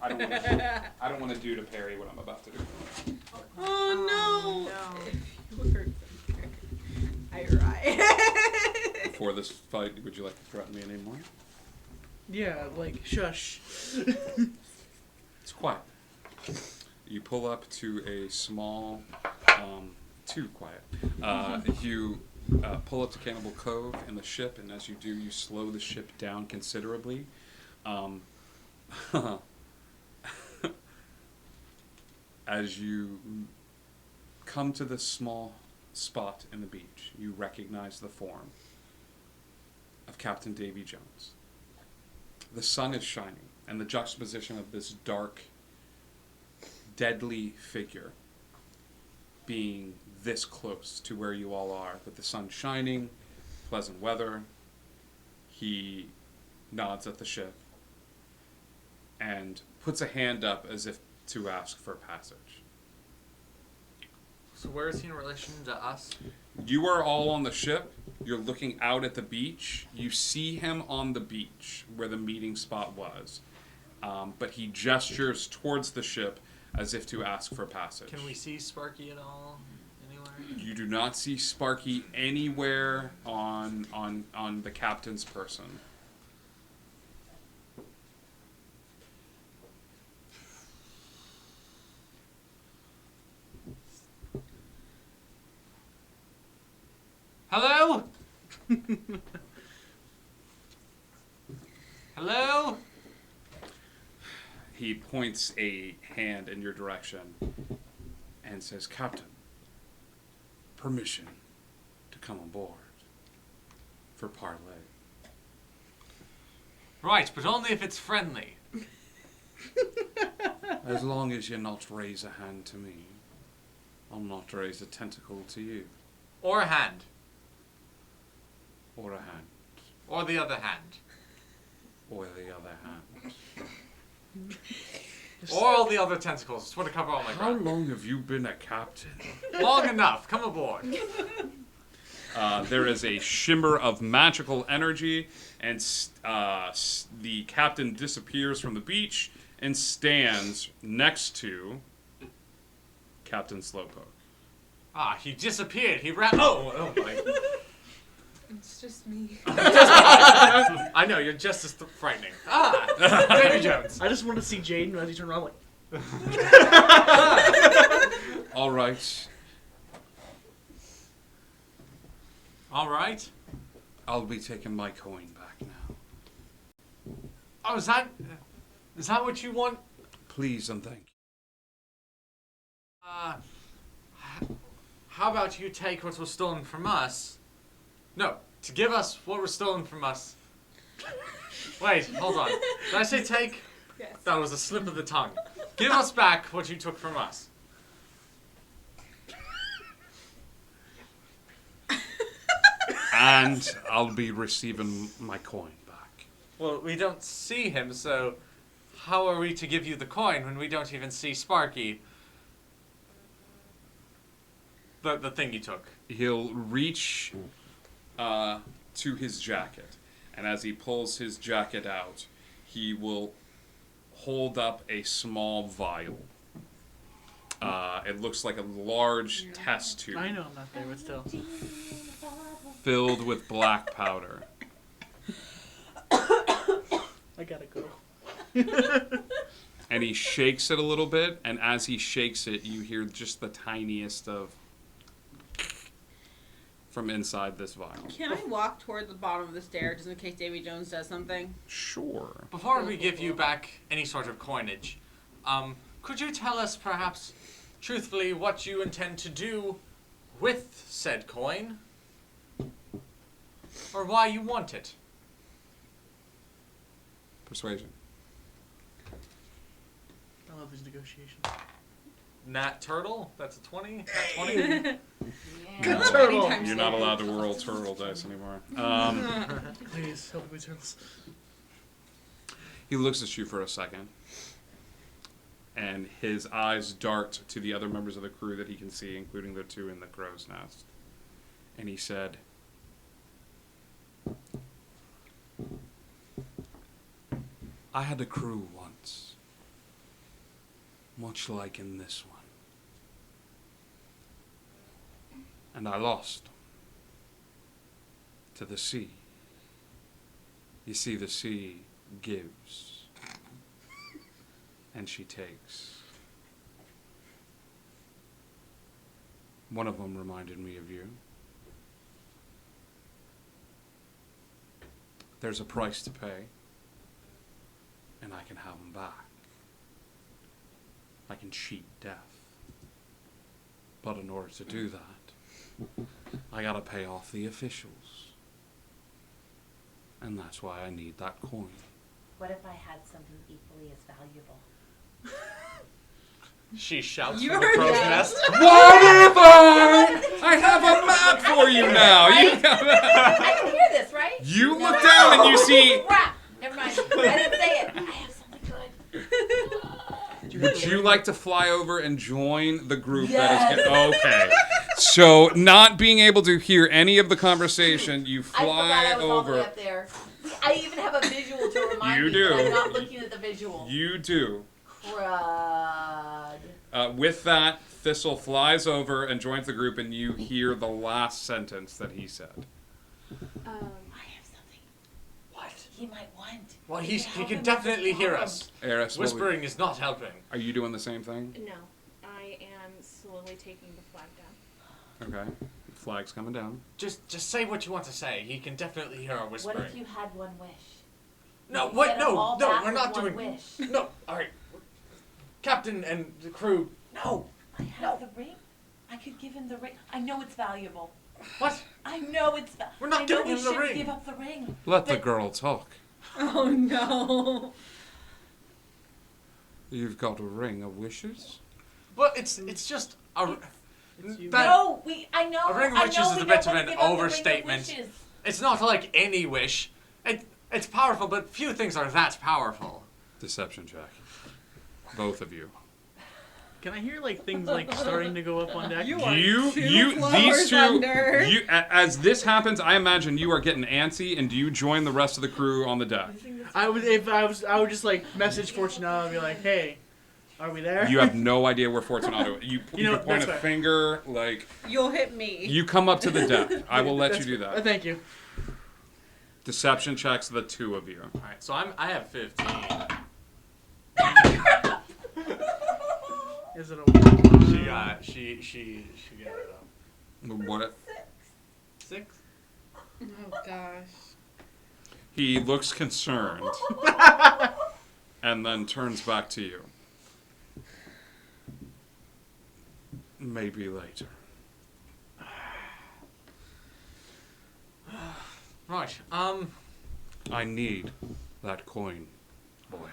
I don't want to do to Perry what I'm about to do. Oh no! Before this fight, would you like to threaten me anymore? Yeah, like, shush. It's quiet. You pull up to a small, too quiet. You pull up to Cannibal Cove in the ship, and as you do, you slow the ship down considerably. As you come to this small spot in the beach, you recognize the form of Captain Davy Jones. The sun is shining, and the juxtaposition of this dark, deadly figure being this close to where you all are, with the sun shining, pleasant weather. He nods at the ship and puts a hand up as if to ask for passage. So where is he in relation to us? You are all on the ship. You're looking out at the beach. You see him on the beach where the meeting spot was. But he gestures towards the ship as if to ask for passage. Can we see Sparky at all? Anywhere? You do not see Sparky anywhere on the captain's person. Hello? Hello? He points a hand in your direction and says, "Captain, permission to come on board for parley." Right, but only if it's friendly. As long as you not raise a hand to me, I'll not raise a tentacle to you. Or a hand. Or a hand. Or the other hand. Or the other hand. All the other tentacles. Just want to cover all my How ground. long have you been a captain? Long enough. Come aboard. There is a shimmer of magical energy, and the captain disappears from the beach and stands next to Captain Slowpoke. Ah, he disappeared. He ran. Oh my. It's just me. I know, you're just as frightening. Ah, Davy Jones. I just want to see Jaden as he turned around like. All right. All right. I'll be taking my coin back now. Oh, is that what you want? Please and thank How about you take what was stolen from us? No, to give us what was stolen from us. Wait, hold on. Did I say take? Yes. That was a slip of the tongue. Give us back what you took from us. And I'll be receiving my coin back. Well, we don't see him, so how are we to give you the coin when we don't even see Sparky? The thing you took. He'll reach to his jacket, and as he pulls his jacket out, he will hold up a small vial. It looks like a large test tube. I know I'm not there, but still. Filled with black powder. I gotta go. And he shakes it a little bit, and as he shakes it, you hear just the tiniest of from inside this vial. Can I walk toward the bottom of the stair just in case Davy Jones does something? Sure. Before we give you back any sort of coinage, could you tell us perhaps, truthfully, what you intend to do with said coin? Or why you want it? Persuasion. I love these negotiations. Nat Turtle? That's a 20? Nat 20? Good turtle. You're not allowed to roll turtle dice anymore. Please, help me, turtles. He looks at you for a second, and his eyes dart to the other members of the crew that he can see, including the two in the crow's nest. And he said, I had a crew once, much like in this one. And I lost them to the sea. You see, the sea gives, and she takes. One of them reminded me of you. There's a price to pay, and I can have them back. I can cheat death. But in order to do that, I gotta pay off the officials. And that's why I need that coin. What if I had something equally as valuable? She shouts You from the heard crow's that. nest. Whatever! I have a map for you now. You I can hear this, right? You look down and you see. Crap! Never mind. I didn't say it. I have something good. Would you like to fly over and join the group Yes. that is okay? So, not being able to hear any of the conversation, you I forgot fly I was all the way over. up there. I even have a visual to remind You me do. that I'm not looking at the visual. You do. Crud. With that, Thistle flies over and joins the group, and you hear the last sentence that he said. I have something. What? He might want. Well, We he help can him definitely with his hear problem. us. Eris, what Whispering is not helping. Are you doing the same thing? No, I am slowly taking the flag down. Okay. Flag's coming down. Just say what you want to say. He can definitely hear our whispering. What if you had one wish? No, You what? get 'em No, all no, back we're with not one doing. wish. No, all right. Captain and the crew. No. I have the ring. I could give him the ring. I know it's valuable. What? I know it's valuable. We're not I know giving we him the shouldn't ring. give up the ring. Let the But girl talk. Oh no. You've got a ring of wishes? Well, it's just a. no, I know. A ring of I wishes know is we a bit don't of wanna an give up the ring of overstatement. wishes. It's not like any wish. It's powerful, but few things are that powerful. Deception check. Both of you. Can I hear like things like starting to go up on deck? These two, as this happens, I imagine you are getting antsy, and do you join the rest of the crew on the deck? I would just like message Fortunato and be like, hey, are we there? You have no idea where Fortunato is. You can point a fair. finger, like... You'll hit me. You come up to the deck. I will let you do that. Thank you. Deception checks, the two of you. Alright, so I have 15. Is it a She got it up. What? 6. Oh gosh. He looks concerned. And then turns back to you. Maybe later. Right. I need that coin, boy.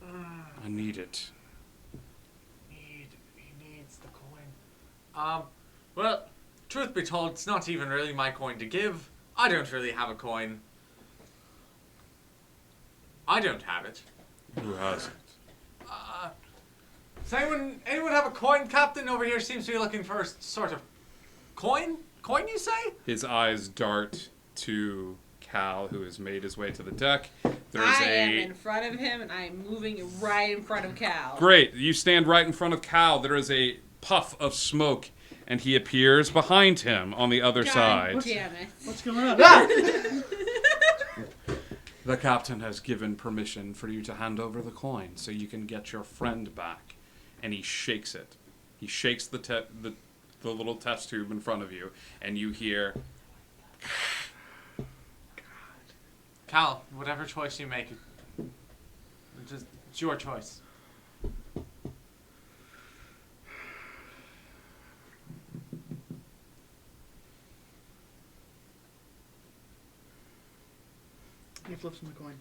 I need it. He needs the coin. Well, truth be told, it's not even really my coin to give. I don't really have a coin. I don't have it. Who has it? Does anyone have a coin? Captain over here seems to be looking for a sort of coin? Coin, you say? His eyes dart to Cal, who has made his way to the deck. I am in front of him, and I am moving right in front of Cal. Great. You stand right in front of Cal. There is a puff of smoke, and he appears behind him on the other side. Damn it. What's going on? The captain has given permission for you to hand over the coin so you can get your friend back. And he shakes it. He shakes the little test tube in front of you, and you hear... Cal, whatever choice you make, it's your choice. He flips him the coin.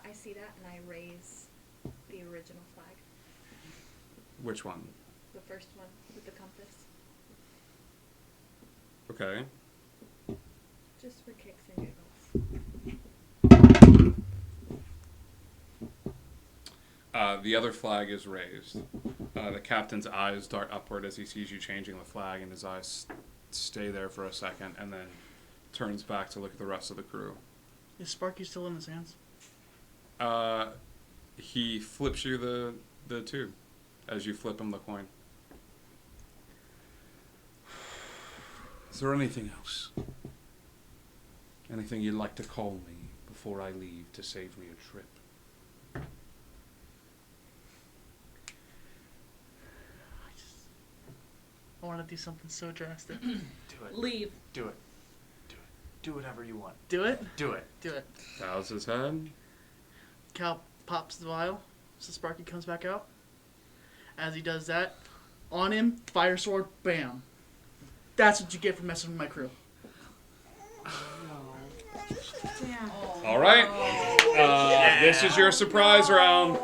I see that and I raise the original flag. Which one? The first one with the compass. Okay. Just for kicks and giggles. The other flag is raised. The captain's eyes dart upward as he sees you changing the flag, and his eyes stay there for a second, and then turns back to look at the rest of the crew. Is Sparky still in his hands? He flips you the tube as you flip him the coin. Is there anything else? Anything you'd like to call me before I leave to save me a trip? I want to do something so drastic. Do it. Leave. Do it. Do it. Do whatever you want. Do it? Do it. Do it. Bows his head. Cal pops the vial, so Sparky comes back out. As he does that, on him, fire sword, bam. That's what you get for messing with my crew. All right. This is your surprise round.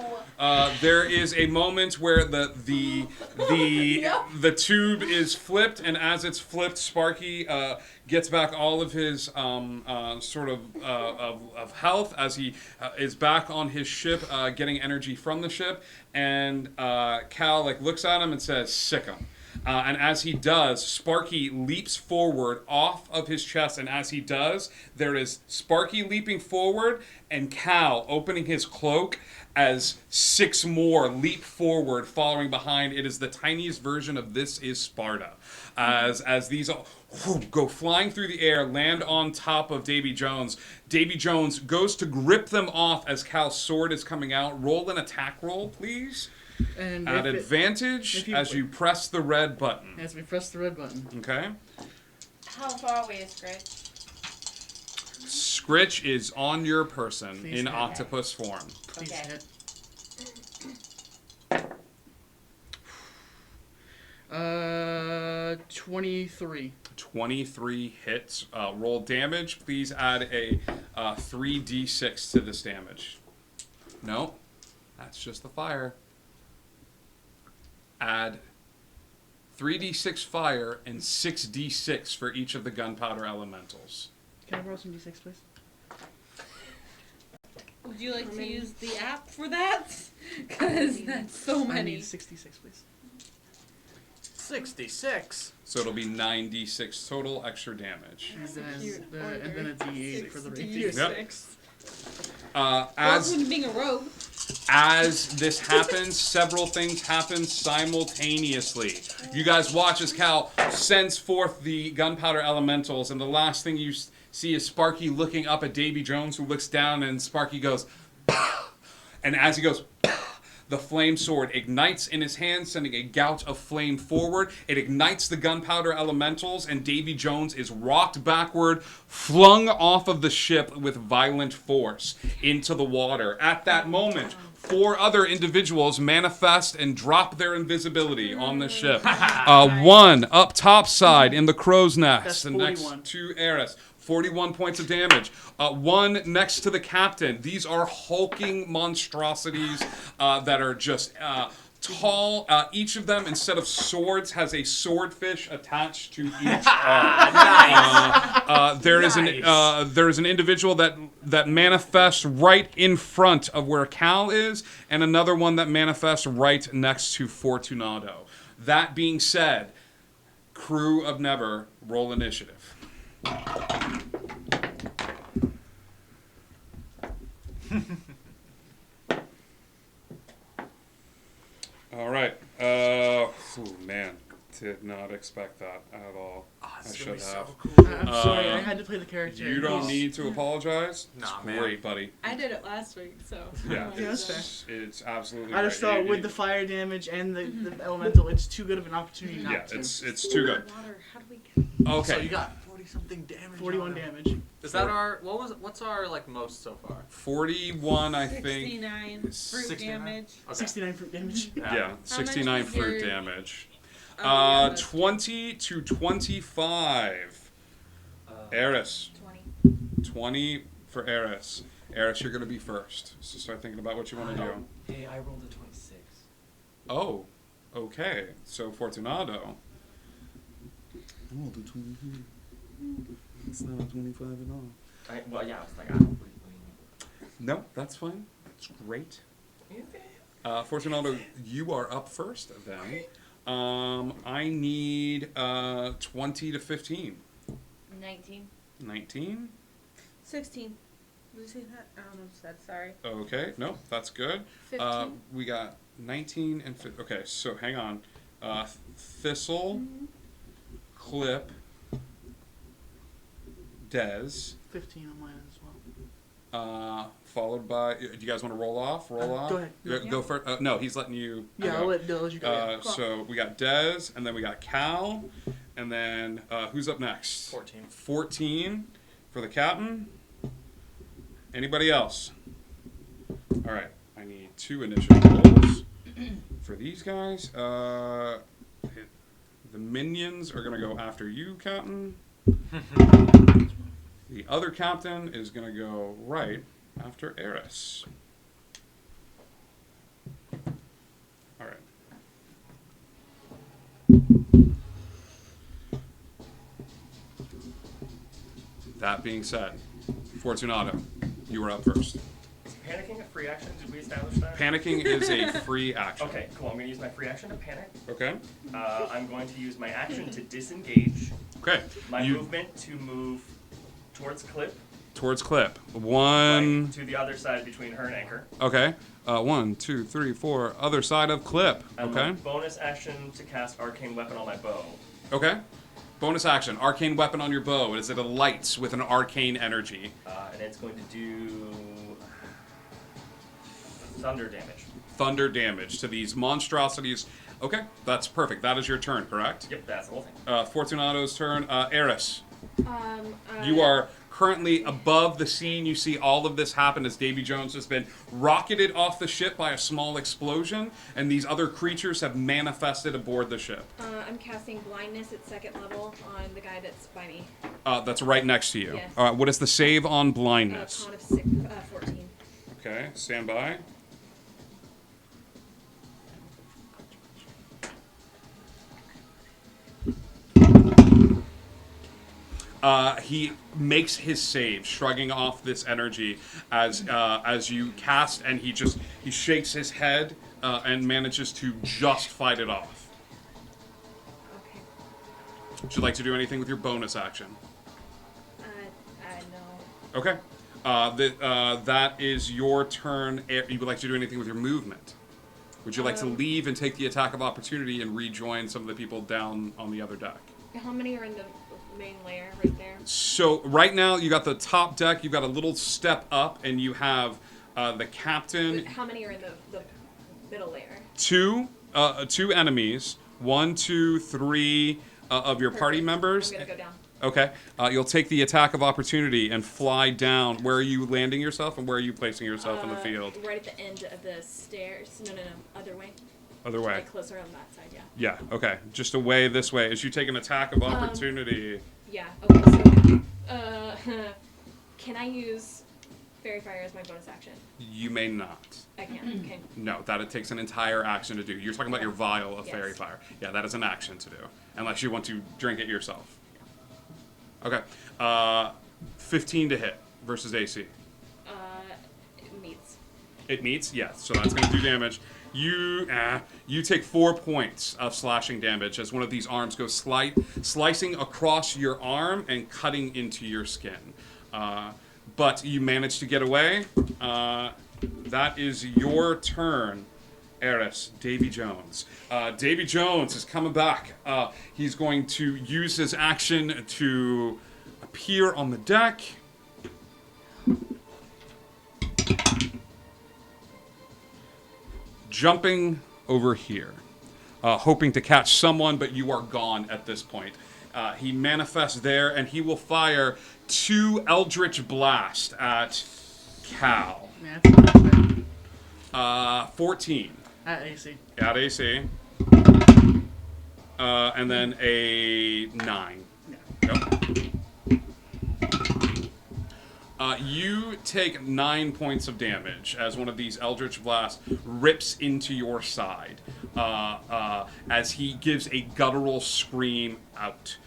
There is a moment where the tube is flipped, and as it's flipped, Sparky gets back all of his sort of health as he is back on his ship, getting energy from the ship. And Cal looks at him and says, "Sick him." And as he does, Sparky leaps forward off of his chest, and as he does, there is Sparky leaping forward and Cal opening his cloak as 6 more leap forward following behind. It is the tiniest version of This Is Sparta. As these all go flying through the air, land on top of Davy Jones. Davy Jones goes to grip them off as Cal's sword is coming out. Roll an attack roll, please. And at advantage as you press the red button. As we press the red button. Okay. How far away is Scritch? Scritch is on your person Please in hit. octopus form. Please hit. 23. 23 hits. Roll damage. Please add a 3d6 to this damage. No, that's just the fire. Add 3d6 fire, and 6d6 for each of the gunpowder elementals. Can I borrow some d6, please? Would you like to use the app for that? Because that's so I many. need 66, please. 66. So it'll be 9d6 total extra damage. And then a d8 for the rapier. Yep. As being a rogue. As this happens, several things happen simultaneously. You guys watch as Cal sends forth the gunpowder elementals, and the last thing you see is Sparky looking up at Davy Jones, who looks down, and Sparky goes, and as he goes, the flame sword ignites in his hand, sending a gout of flame forward. It ignites the gunpowder elementals, and Davy Jones is rocked backward, flung off of the ship with violent force into the water. At that moment, 4 other individuals manifest and drop their invisibility on the ship. One up top side in the crow's nest, and next to Eris. 41 points of damage. One next to the captain. These are hulking monstrosities that are just tall. Each of them, instead of swords, has a swordfish attached to each arm. There is an individual that manifests right in front of where Cal is, and another one that manifests right next to Fortunato. That being said, crew of Never, roll initiative. All right. Man, did not expect that at all. I should have. So cool. I'm sorry, I had to play the character. You don't need to apologize. It's man. great, buddy. I did it last week, so. Yeah, that's it's absolutely. I just great. thought with the fire damage and the elemental, it's too good of an opportunity not to. Yeah, it's too good. Okay. So you got 40-something damage. 41 damage. Is that our what's our like most so far? 41, I think. 69 fruit 69? damage. Okay. 69 fruit damage. Yeah, 69 was fruit your- damage. Oh, 20 to 25. Eris. 20 for Eris. Eris, you're going to be first. So start thinking about what you want to do. Hey, I rolled a 26. Oh, okay. So Fortunato. I rolled a 23. It's not a 25 at all. Well, yeah, I was like, I don't believe No, that's fine. That's great. Fortunato, you are up first then. I need 20 to 15. 19. 19? 16. Did you say that? I don't know what you said. Sorry. Okay, no, that's good. 15. We got 19 and okay, so hang on. Thistle, Clip, Dez. 15 on mine as well. Followed by. Do you guys want to roll off? Roll off. Go ahead. Go first. No, he's letting you. Yeah, I'll let you go. Yeah. So we got Dez, and then we got Cal, and then who's up next? 14. 14 for the captain. Anybody else? All right. I need 2 initiative rolls for these guys. The minions are gonna go after you, Captain. The other captain is gonna go right after Eris. All right. That being said, Fortunato, you are up first. Is panicking a free action? Did we establish that? Panicking is a free action. Okay, cool. I'm going to use my free action to panic. Okay. I'm going to use my action to disengage. Okay. My movement to move towards Clip. Towards Clip. One. Right, to the other side between her and Anchor. Okay. 1, 2, 3, 4. Other side of Clip. And Okay. my bonus action to cast Arcane Weapon on my bow. Okay. Bonus action. Arcane weapon on your bow. Is it a light with an arcane energy? And it's going to do thunder damage. Thunder damage to these monstrosities. Okay, that's perfect. That is your turn, correct? Yep, that's the whole thing. Fortunato's turn. Eris. You are currently above the scene. You see all of this happen as Davy Jones has been rocketed off the ship by a small explosion, and these other creatures have manifested aboard the ship. I'm casting blindness at 2nd level on the guy that's by me. That's right next to you. Yes. What is the save on blindness? Con of 14. Okay, stand by. He makes his save, shrugging off this energy as you cast, and he shakes his head and manages to just fight it off. Okay. Would you like to do anything with your bonus action? No. Okay. That is your turn. You would like to do anything with your movement? Would you like to leave and take the attack of opportunity and rejoin some of the people down on the other deck? How many are in the main layer right there? So right now you got the top deck. You've got a little step up, and you have the captain. How many are in the middle layer? Two enemies. 1, 2, 3 of your party members. I'm gonna go down. Okay. You'll take the attack of opportunity and fly down. Where are you landing yourself, and where are you placing yourself in the field? Right at the end of the stairs. No, other way. Other way. Like closer on that side, yeah. Yeah, okay. Just away this way. As you take an attack of opportunity. Yeah, okay, so, can I use Fairy Fire as my bonus action? You may not. I can, okay. No, that it takes an entire action to do. You're talking about your vial of Yes. Fairy Fire. Yeah, that is an action to do. Unless you want to drink it yourself. Okay. 15 to hit versus AC. It meets. It meets? Yes. So that's going to do damage. You take 4 points of slashing damage as one of these arms goes slicing across your arm and cutting into your skin. But you manage to get away. That is your turn, Eris. Davy Jones. Davy Jones is coming back. He's going to use his action to appear on the deck. Jumping over here, hoping to catch someone, but you are gone at this point. He manifests there, and he will fire 2 Eldritch Blast at Cal. Yeah, 14. At AC. At AC. And then a 9. Yeah. Yep. You take 9 points of damage as one of these Eldritch Blasts rips into your side as he gives a guttural scream out.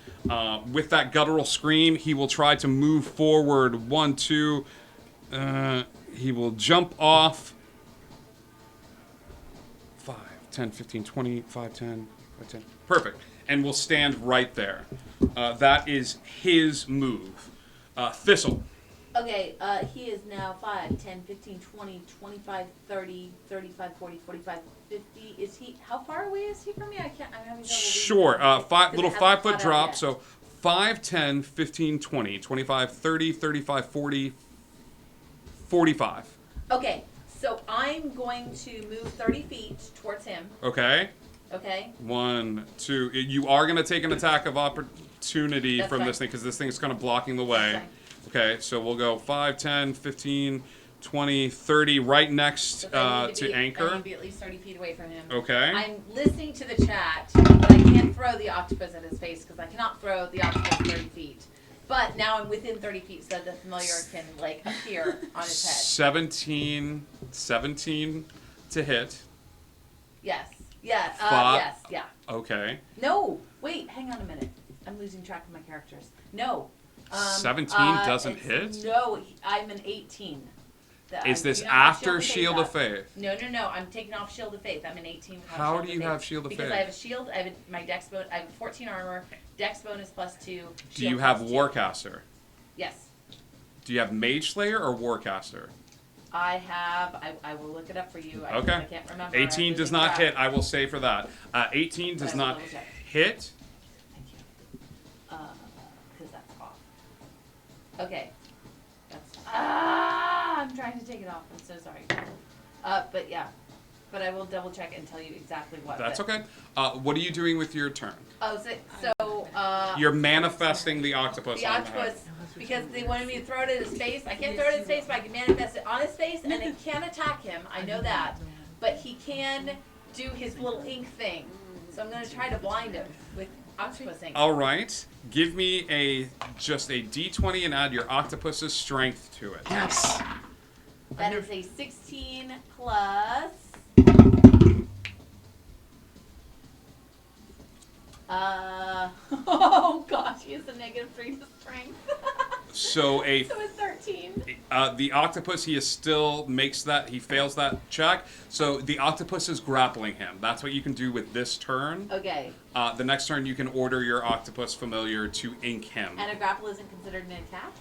With that guttural scream, he will try to move forward 1, 2. He will jump off 5, 10, 15, 20, 5, 10, 5, 10. Perfect. And will stand right there. That is his move. Thistle. Okay, he is now 5, 10, 15, 20, 25, 30, 35, 40, 45, 50. Is he, how far away is he from me? I'm having trouble. Sure. Little 5 foot drop. Yet. So 5, 10, 15, 20, 25, 30, 35, 40, 45. Okay, so I'm going to move 30 feet towards him. Okay. Okay. 1, 2. You are going to take an attack of opportunity That's from fine. this thing because this thing is kind of blocking the way. That's fine. Okay, so we'll go 5, 10, 15, 20, 30, right next So I need to be, I anchor. need to be at least 30 feet away from him. Okay. I'm listening to the chat, but I can't throw the octopus at his face because I cannot throw the octopus 30 feet. But now I'm within 30 feet so the familiar can, like, appear on his head. 17 to hit. Yes. Yeah. Five. Yes. Yeah. Okay. No. Wait. Hang on a minute. I'm losing track of my characters. No. 17 doesn't hit? No. I'm an 18. Is this taking off after Shield of Faith? No. I'm taking off Shield of Faith. I'm an 18 without How Shield do of you Faith. have Shield of Because Faith? I have a shield. I have my dex bonus. I have 14 armor. Dex bonus +2. Do shield you have +2. Warcaster? Yes. Do you have Mage Slayer or Warcaster? I have. I will look it up for you. I Okay. can't remember. 18 does not hit. I will say for that. 18 does But I will not double check. hit. Because that's off. Okay. I'm trying to take it off. I'm so sorry. But yeah. But I will double check and tell you exactly what. That's but- okay. What are you doing with your turn? Oh, so You're manifesting the octopus. the on the head. octopus, because they wanted me to throw it in his face. I can't throw it in his face, but I can manifest it on his face, and it can attack him. I know that. But he can do his little ink thing. So I'm going to try to blind him with octopus ink. All right. Give me just a D20 and add your octopus's strength to it. Yes. That is a 16 plus. Oh Oh gosh, he has a -3 to strength. So So it's 13. the octopus, he fails that check. So the octopus is grappling him. That's what you can do with this turn. Okay. The next turn, you can order your octopus familiar to ink him. And a grapple isn't considered an attack?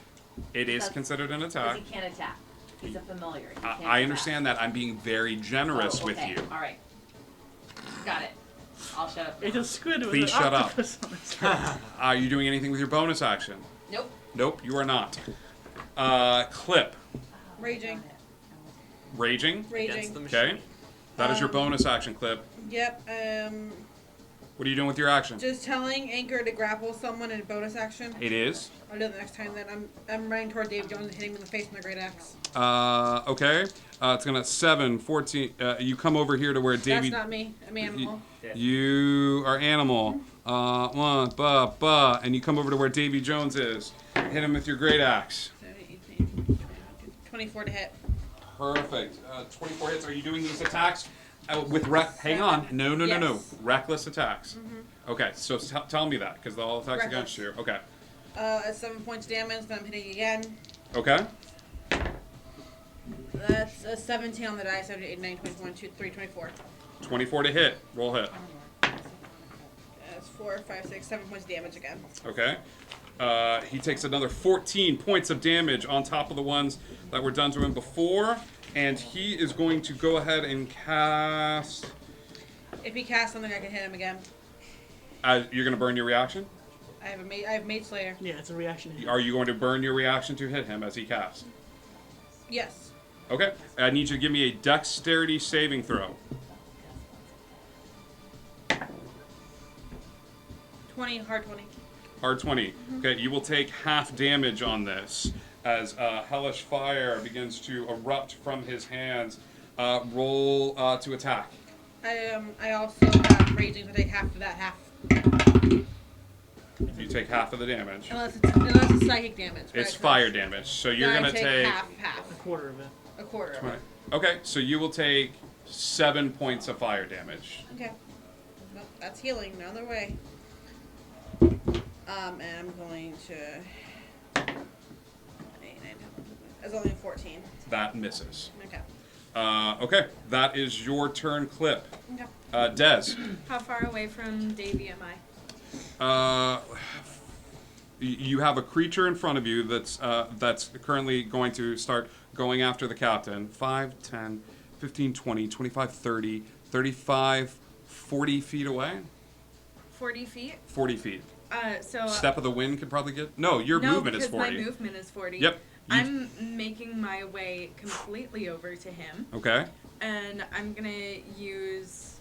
It is considered an attack. Because he can't attack. He's a familiar. He can't I attack. understand that. I'm being very generous Oh, with okay. you. All right. Got it. I'll shut up. It's a squid with Please an shut up. octopus on its head. Are you doing anything with your bonus action? Nope. Nope, you are not. Clip. Raging. Raging? Raging. Okay. That is your bonus action, Clip. Yep. What are you doing with your action? Just telling Anchor to grapple someone in bonus action. It is. I'll do it the next time. Then I'm running toward Dave Jones and hitting him in the face with a great axe. Okay. It's gonna 7, 14. You come over here to where Davey. That's not me. I'm animal. You are animal. And you come over to where Davy Jones is. Hit him with your great axe. 24 to hit. Perfect. 24 hits. Are you doing these attacks with Hang on. No. Yes. Reckless attacks. Okay, so tell me that, because all attacks against you. Okay. At 7 points damage, then I'm hitting again. Okay. That's a 17 on the die. 7, 8, 9, 21, 2, 3, 24. 24 to hit. Roll hit. That's 4, 5, 6, 7 points damage again. Okay. He takes another 14 points of damage on top of the ones that were done to him before, and he is going to go ahead and cast. If he casts something, I can hit him again. You're going to burn your reaction? I have Mage Slayer. Yeah, it's a reaction. Are you going to burn your reaction to hit him as he casts? Yes. Okay. I need you to give me a dexterity saving throw. 20, hard 20. Hard 20. Okay, you will take half damage on this as hellish fire begins to erupt from his hands. Roll to attack. I also have raging, so I take half of that half. You take half of the damage. Unless it's psychic damage. It's fire damage, so you're Then I going to take half. A quarter of it. A quarter of it. Okay, so you will take 7 points of fire damage. Okay. Nope, that's healing. No other way. And I'm going to. 8, 9, 10, 11. That's only a 14. That misses. Okay. Okay, that is your turn, Clip. Okay. Des. How far away from Davy am I? You have a creature in front of you that's currently going to start going after the captain. 5, 10, 15, 20, 25, 30, 35, 40 feet away. 40 feet? 40 feet. So Step of the wind could probably get. No, your movement is 40. No, because my movement is 40. Yep. I'm making my way completely over to him. Okay. And I'm gonna use.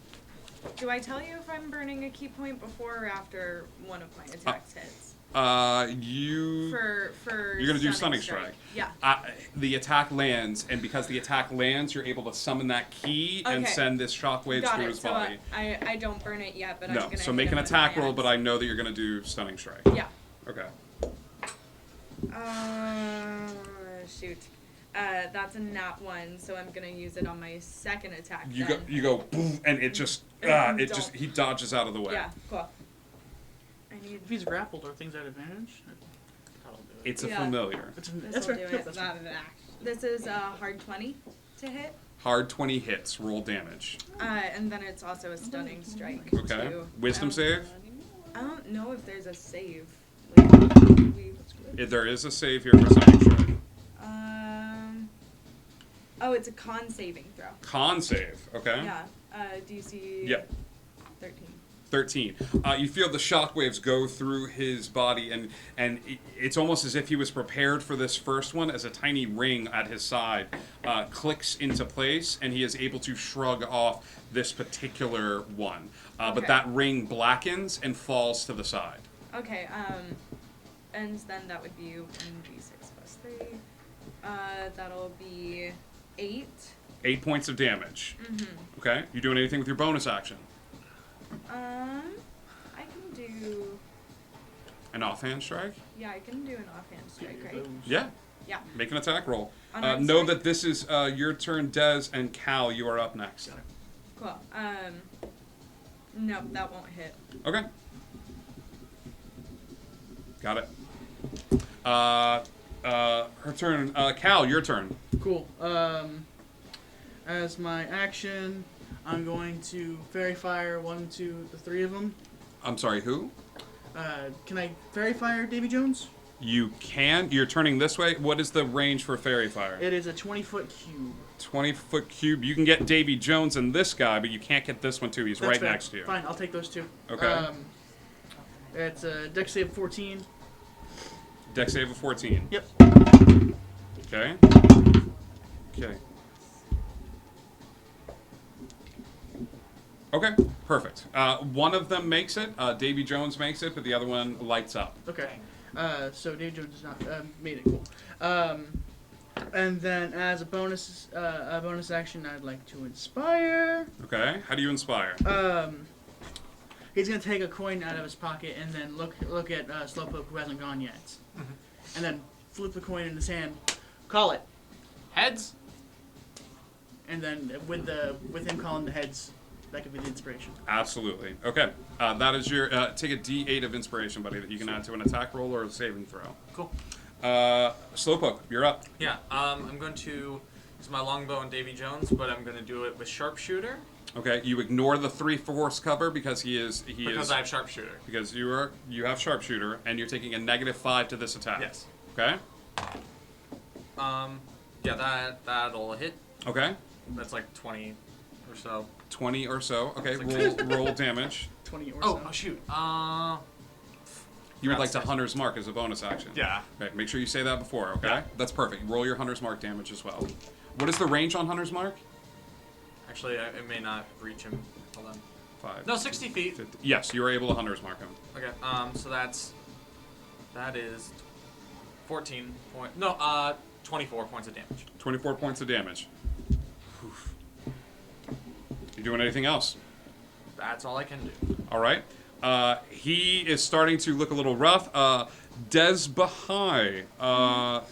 Do I tell you if I'm burning a key point before or after one of my attacks hits? You're gonna do stunning strike. Yeah. The attack lands, and because the attack lands, you're able to summon that key and Okay. send this shockwave Got through it. his So body. I don't burn it yet, but I'm No, gonna. so hit make him an with attack my roll, axe. but I know that you're gonna do stunning strike. Yeah. Okay. Shoot. That's a nat 1, so I'm gonna use it on my second attack. You then. go, boom, and it just, he dodges out of the way. Yeah, cool. I need. If he's grappled, are things at advantage? That'll do it. It's a familiar. That's This'll right. do it. That's not an act. This is a hard 20 to hit. Hard 20 hits. Roll damage. And then it's also a stunning strike. Okay. Too. Wisdom save. I don't know if there's a save. If there is a save here for stunning strike. Oh, it's a con saving throw. Con save. Okay. Yeah. DC. Yep. 13. 13. You feel the shockwaves go through his body, and it's almost as if he was prepared for this first one, as a tiny ring at his side clicks into place, and he is able to shrug off this particular one. But Okay. that ring blackens and falls to the side. Okay. And then that would be 1d6 plus 3. That'll be 8. 8 points of damage. Mhm. Okay. You doing anything with your bonus action? I can do. An offhand strike? Yeah, I can do an offhand strike, right? Yeah. Yeah. Make an attack roll. Unarmed Know strike? that this is your turn, Des, and Cal, you are up next. Cool. No, that won't hit. Okay. Got it. Her turn. Cal, your turn. Cool. As my action, I'm going to fairy fire 1, 2, the 3 of them. I'm sorry, who? Can I fairy fire Davy Jones? You can. You're turning this way. What is the range for fairy fire? It is a 20-foot cube. 20-foot cube. You can get Davy Jones and this guy, but you can't get this one too. He's That's right fair. next to you. Fine, I'll take those two. Okay. It's a dex save 14. Dex save of 14. Yep. Okay. Okay. Okay, perfect. One of them makes it. Davy Jones makes it, but the other one lights up. Okay. So Davy Jones does not made it. Cool. And then as a bonus action, I'd like to inspire. Okay. How do you inspire? He's gonna take a coin out of his pocket and then look at Slowpoke, who hasn't gone yet, and then flip the coin in his hand. Call it. Heads. And then with him calling the heads, that could be the inspiration. Absolutely. Okay. That is your take a D8 of inspiration, buddy, that you can add to an attack roll or a saving throw. Cool. Slowpoke, you're up. Yeah. I'm going to use my longbow on Davy Jones, but I'm going to do it with sharpshooter. Okay. You ignore the 3 force cover because Because I have sharpshooter. Because you have sharpshooter and you're taking a -5 to this attack. Yes. Okay. Yeah, that'll hit. Okay. That's like 20 or so. 20 or so. Okay. It's like Roll damage. 20 or so. Oh Shoot. You would like to Hunter's Mark as a bonus action. Yeah. Okay, make sure you say that before, okay? Yeah. That's perfect. Roll your Hunter's Mark damage as well. What is the range on Hunter's Mark? Actually, it may not reach him. Hold on. 5. No, 60 feet. 50. Yes, you are able to Hunter's Mark him. Okay. So that is 14 point. No, 24 points of damage. 24 points of damage. Oof. You doing anything else? That's all I can do. All right. He is starting to look a little rough. Des Bahai,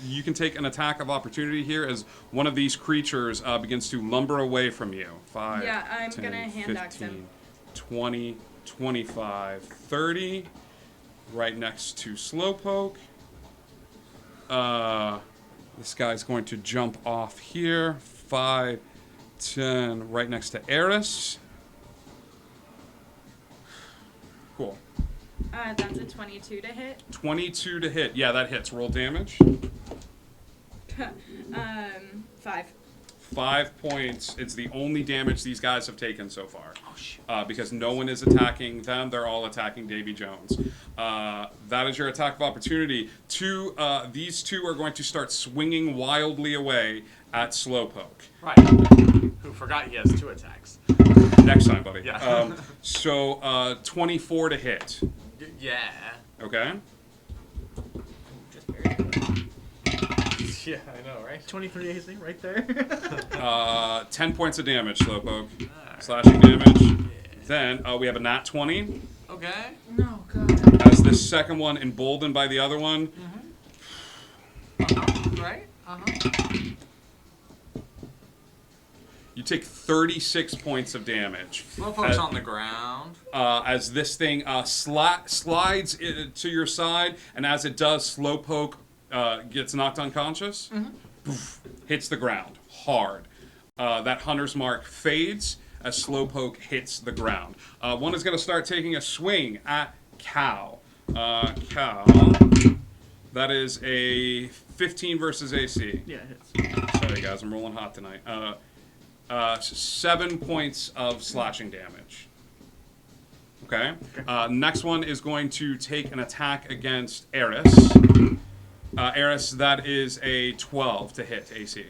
you can take an attack of opportunity here as one of these creatures begins to lumber away from you. 5, Yeah, I'm 10, gonna hand axe 15, him. 20, 25, 30. Right next to Slowpoke. This guy's going to jump off here. 5, 10, right next to Eris. Cool. That's a 22 to hit. 22 to hit. Yeah, that hits. Roll damage. 5. 5 points. It's the only damage these guys have taken so far. Oh, shit. Because no one is attacking them. They're all attacking Davy Jones. That is your attack of opportunity. These two are going to start swinging wildly away at Slowpoke. Right. Who forgot he has 2 attacks. Next time, buddy. Yeah. So 24 to hit. Yeah. Okay. Yeah, I know, right? 23 AC right there. 10 points of damage, Slowpoke. Right. Slashing damage. Yeah. Then we have a nat 20. Okay. No, God. As this second one emboldened by the other one. Right? You take 36 points of damage. Slowpoke's on the ground. As this thing slides to your side, and as it does, Slowpoke gets knocked unconscious. Poof, hits the ground hard. That Hunter's Mark fades as Slowpoke hits the ground. One is going to start taking a swing at Cal. Cal. That is a 15 versus AC. Yeah, it hits. Sorry, guys, I'm rolling hot tonight. 7 points of slashing damage. Okay. Next one is going to take an attack against Eris. Eris, that is a 12 to hit AC.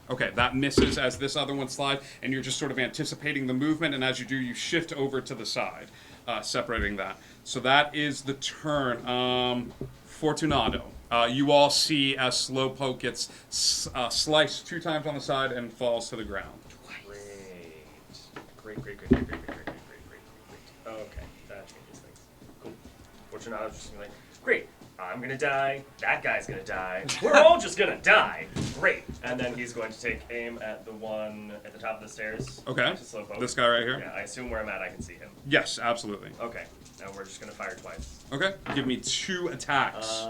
Okay, that misses as this other one slides, and you're just sort of anticipating the movement, and as you do, you shift over to the side, separating that. So that is the turn. Fortunato. You all see as Slowpoke gets sliced 2 times on the side and falls to the ground. Great. Okay, that changes things. Cool. Fortunato's just gonna be like, great, I'm gonna die, that guy's gonna die, we're all just gonna die. Great. And then he's going to take aim at the one at the top of the stairs. Okay. Next to Slowpoke. This guy right here? Yeah, I assume where I'm at I can see him. Yes, absolutely. Okay. and we're just gonna fire twice. Okay. Give me 2 attacks.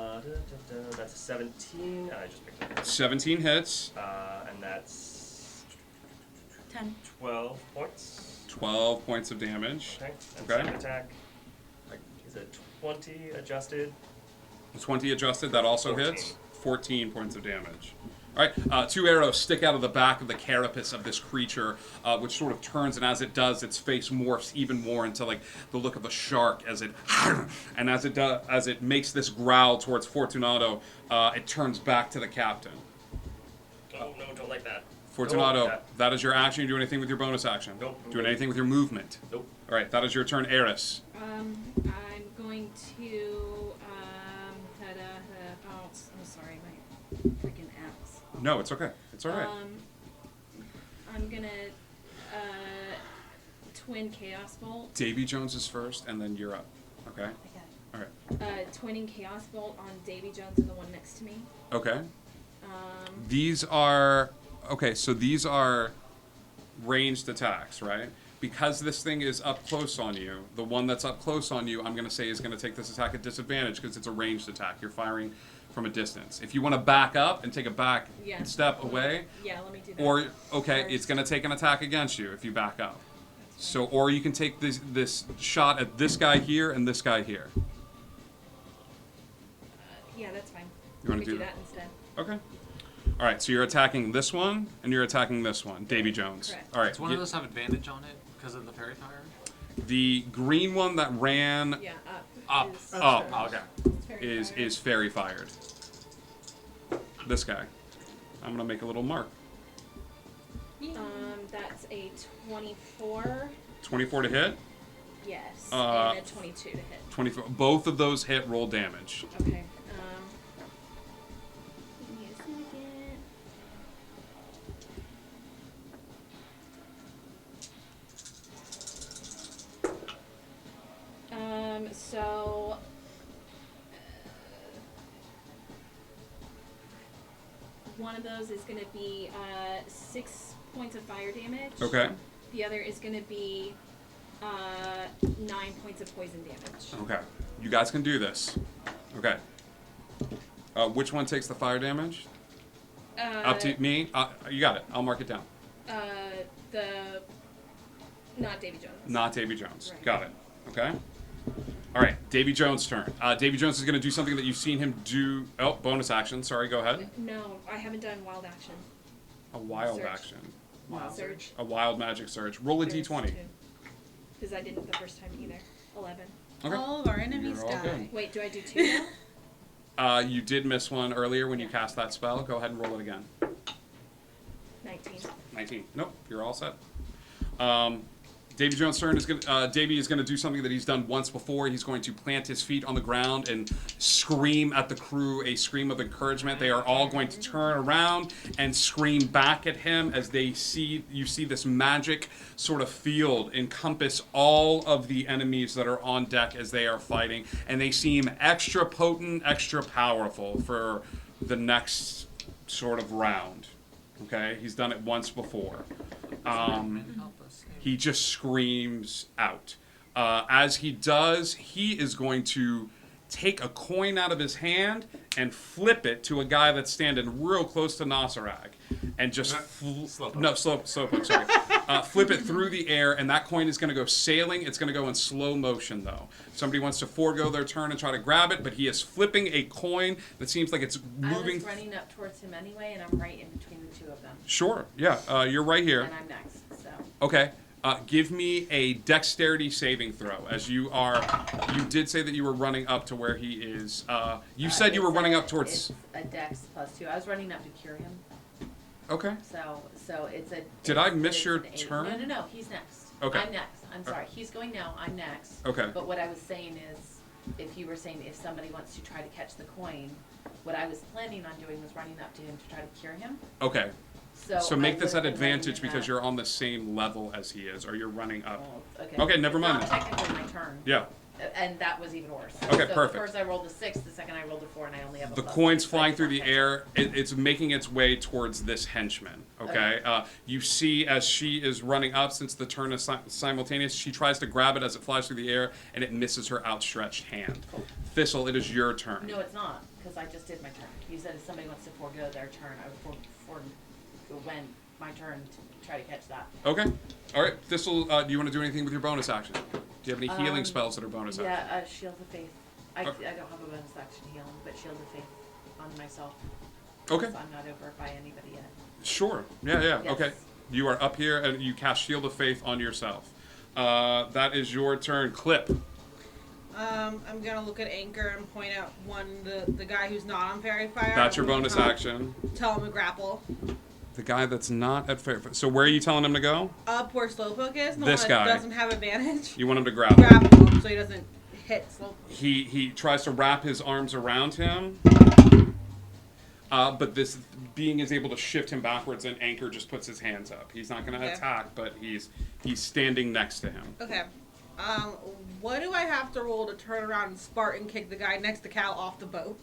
That's a 17, and I just picked it up. 17 hits. And that's 10. 12 points. 12 points of damage. Okay. And Okay. second attack is a 20 adjusted. 20 adjusted. That also 14. hits. 14 points of damage. All right, 2 arrows stick out of the back of the carapace of this creature, which sort of turns, and as it does, its face morphs even more into like the look of a shark as it, and as it makes this growl towards Fortunato, it turns back to the captain. Oh no, don't like that. Fortunato, Nope. that is your action. You do anything with your bonus action? Nope. Doing anything with your movement? Nope. All right, that is your turn, Eris. I'm going to oh, I'm sorry, my freaking axe. No, it's okay. It's all right. I'm gonna twin chaos bolt. Davy Jones is first, and then you're up. Okay. All right. Twinning chaos bolt on Davy Jones and the one next to me. Okay. These are okay. So these are ranged attacks, right? Because this thing is up close on you, the one that's up close on you, I'm going to say is going to take this attack at disadvantage because it's a ranged attack. You're firing from a distance. If you want to back up and take a back step away, let me do that. or okay, it's going to take an attack against you if you back up. So, or you can take this shot at this guy here and this guy here. Yeah, that's fine. You wanna Let me do do that? that instead. Okay. All right, so you're attacking this one and you're attacking this one, Davy Jones. Correct. All right. Does one of those have advantage on it because of the fairy fire? The green one that ran up. Up. Okay. Is fairy fired. This guy. I'm gonna make a little mark. That's a 24. 24 to hit. Yes. And a 22 to hit. 24. Both of those hit. Roll damage. Okay. Give me a second. So one of those is going to be 6 points of fire damage. Okay. The other is going to be 9 points of poison damage. Okay. You guys can do this. Okay. Which one takes the fire damage? Up to me. You got it. I'll mark it down. Not Davy Jones. Not Davy Jones. Right. Got it. Okay. All right. Davy Jones' turn. Davy Jones is going to do something that you've seen him do. Oh, bonus action. Sorry. Go ahead. No, I haven't done wild action. A wild Surge. action. Wild surge. A wild magic surge. Roll a d20. Because I didn't the first time either. 11. Okay. All of our enemies You're all die. good. Wait, do I do 2 now? You did miss one earlier when you cast that spell. Go ahead and roll it again. 19. 19. Nope, you're all set. Davy Jones' turn is going. Davy is going to do something that he's done once before. He's going to plant his feet on the ground and scream at the crew a scream of encouragement. They are all going to turn around and scream back at him as they see. You see this magic sort of field encompass all of the enemies that are on deck as they are fighting, and they seem extra potent, extra powerful for the next sort of round. Okay, he's done it once before. He just screams out. As he does, he is going to take a coin out of his hand and flip it to a guy that's standing real close to Nasarag. And just Slowpoke, sorry. Flip it through the air, and that coin is going to go sailing. It's going to go in slow motion, though. Somebody wants to forego their turn and try to grab it, but he is flipping a coin that seems like it's moving. I was running up towards him anyway, and I'm right in between the two of them. Sure, yeah, you're right here. And I'm next, so. Okay. Give me a dexterity saving throw. As you did say that you were running up to where he is. You said you were running up towards. It's a dex +2. I was running up to cure him. Okay. So it's a. Did I miss it's your an 8. turn? No, he's next. Okay. I'm next. I'm sorry. He's going now. I'm next. Okay. But what I was saying is, if you were saying if somebody wants to try to catch the coin, what I was planning on doing was running up to him to try to cure him. Okay. So make I this would've at been running advantage in because that. you're on the same level as he is, or you're running up. Okay. Okay, never It's mind. not technically my turn. Yeah. and that was even worse. Okay, so perfect. The first I rolled a 6, the second I rolled a 4, and I only have a The plus coin's 6, flying so through I the can't catch air. It's making its way towards this henchman. Okay. You see as she is running up, since the turn is simultaneous, she tries to grab it as it flies through the air, and it misses her outstretched hand. Thistle, it is your turn. No, it's not, because I just did my turn. You said if somebody wants to forego their turn, I would when my turn to try to catch that. Okay. All right. Thistle, do you want to do anything with your bonus action? Do you have any healing spells that are bonus action? Yeah, Shield of Faith. I don't have a bonus action healing, but Shield of Faith on myself. Okay. So I'm not over by anybody yet. Sure. Yeah. Yes. Okay. You are up here and you cast Shield of Faith on yourself. That is your turn. Clip. I'm gonna look at Anchor and point out the guy who's not on Fairy Fire. That's your bonus action. Tell him to grapple. The guy that's not at fair. So where are you telling him to go? Up where Slowpoke is. The This one guy. that doesn't have advantage. You want him to grapple. Grapple him so he doesn't hit Slowpoke. He tries to wrap his arms around him, but this being is able to shift him backwards, and Anchor just puts his hands up. He's not going to attack, but he's standing next to him. Okay. What do I have to roll to turn around and Spartan kick the guy next to Cal off the boat?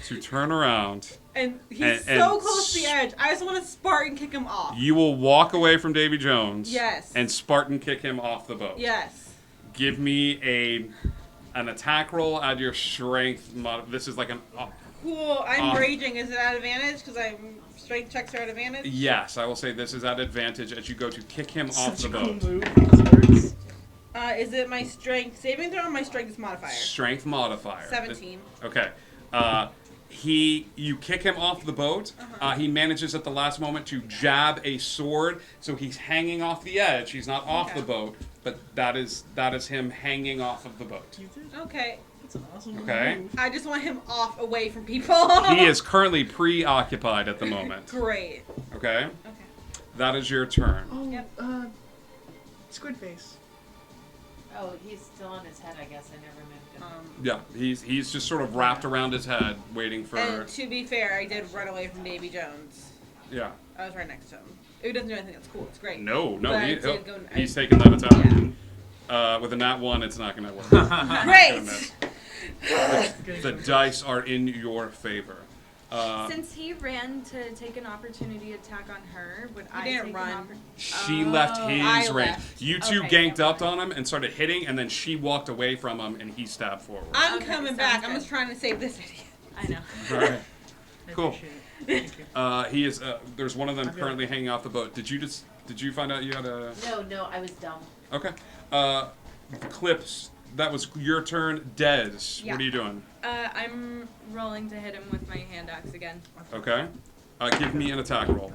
To turn around. And he's so close to the edge. I just want to Spartan kick him off. You will walk away from Davy Jones. Yes. And Spartan kick him off the boat. Yes. Give me an attack roll. Add your strength. This is like an. Cool. I'm raging. Is it at advantage? Because strength checks are at advantage? Yes, I will say this is at advantage as you go to kick him off the boat. Is it my strength saving throw or my strength modifier? Strength modifier. 17. Okay. You kick him off the boat. He manages at the last moment to jab a sword, so he's hanging off the edge. He's not off the boat, but that is him hanging off of the boat. Okay. That's an awesome Okay. move. I just want him off away from people. He is currently preoccupied at the moment. Great. Okay. Okay. That is your turn. Oh, Squid Face. Oh, he's still on his head, I guess. I never moved him. Yeah, he's just sort of wrapped around his head, waiting for. And to be fair, I did run away from Davy Jones. Yeah. I was right next to him. It doesn't do anything. That's cool. It's great. No, But I he, did go- he's taking that attack. With a nat 1, it's not going to work. Great. The dice are in your favor. Since he ran to take an opportunity attack on her, would I didn't take run. an opportunity? She left his I range. left. You two Okay, ganked up on him and started hitting, and then she walked away from him, and he stabbed forward. I'm coming back. I'm just trying to save this idiot. I know. All right. Cool. He is. There's one of them currently hanging off the boat. Did you find out you had a? No, I was dumb. Okay. Clips. That was your turn. Dez. Yeah. What are you doing? I'm rolling to hit him with my hand axe again. Okay. Give me an attack roll.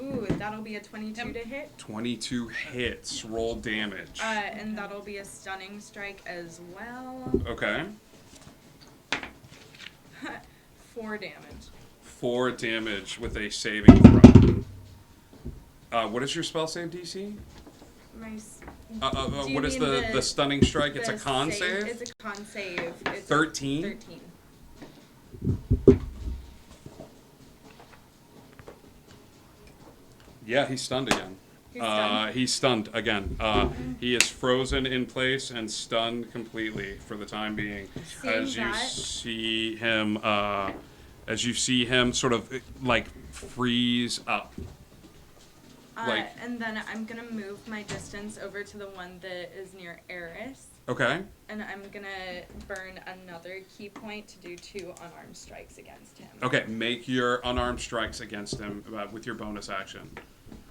Ooh, that'll be a 22 to hit. 22 hits. Roll damage. And that'll be a stunning strike as well. Okay. 4 damage. 4 damage with a saving throw. What is your spell save DC? Do you What is mean the stunning strike? It's a the con save? It's a con save. It's 13? 13. Yeah, he's stunned again. He's stunned again. He is frozen in place and stunned completely for the time being. As you see him, sort of like freeze up. And then I'm gonna move my distance over to the one that is near Eris. Okay. And I'm gonna burn another key point to do 2 unarmed strikes against him. Okay, make your unarmed strikes against him with your bonus action.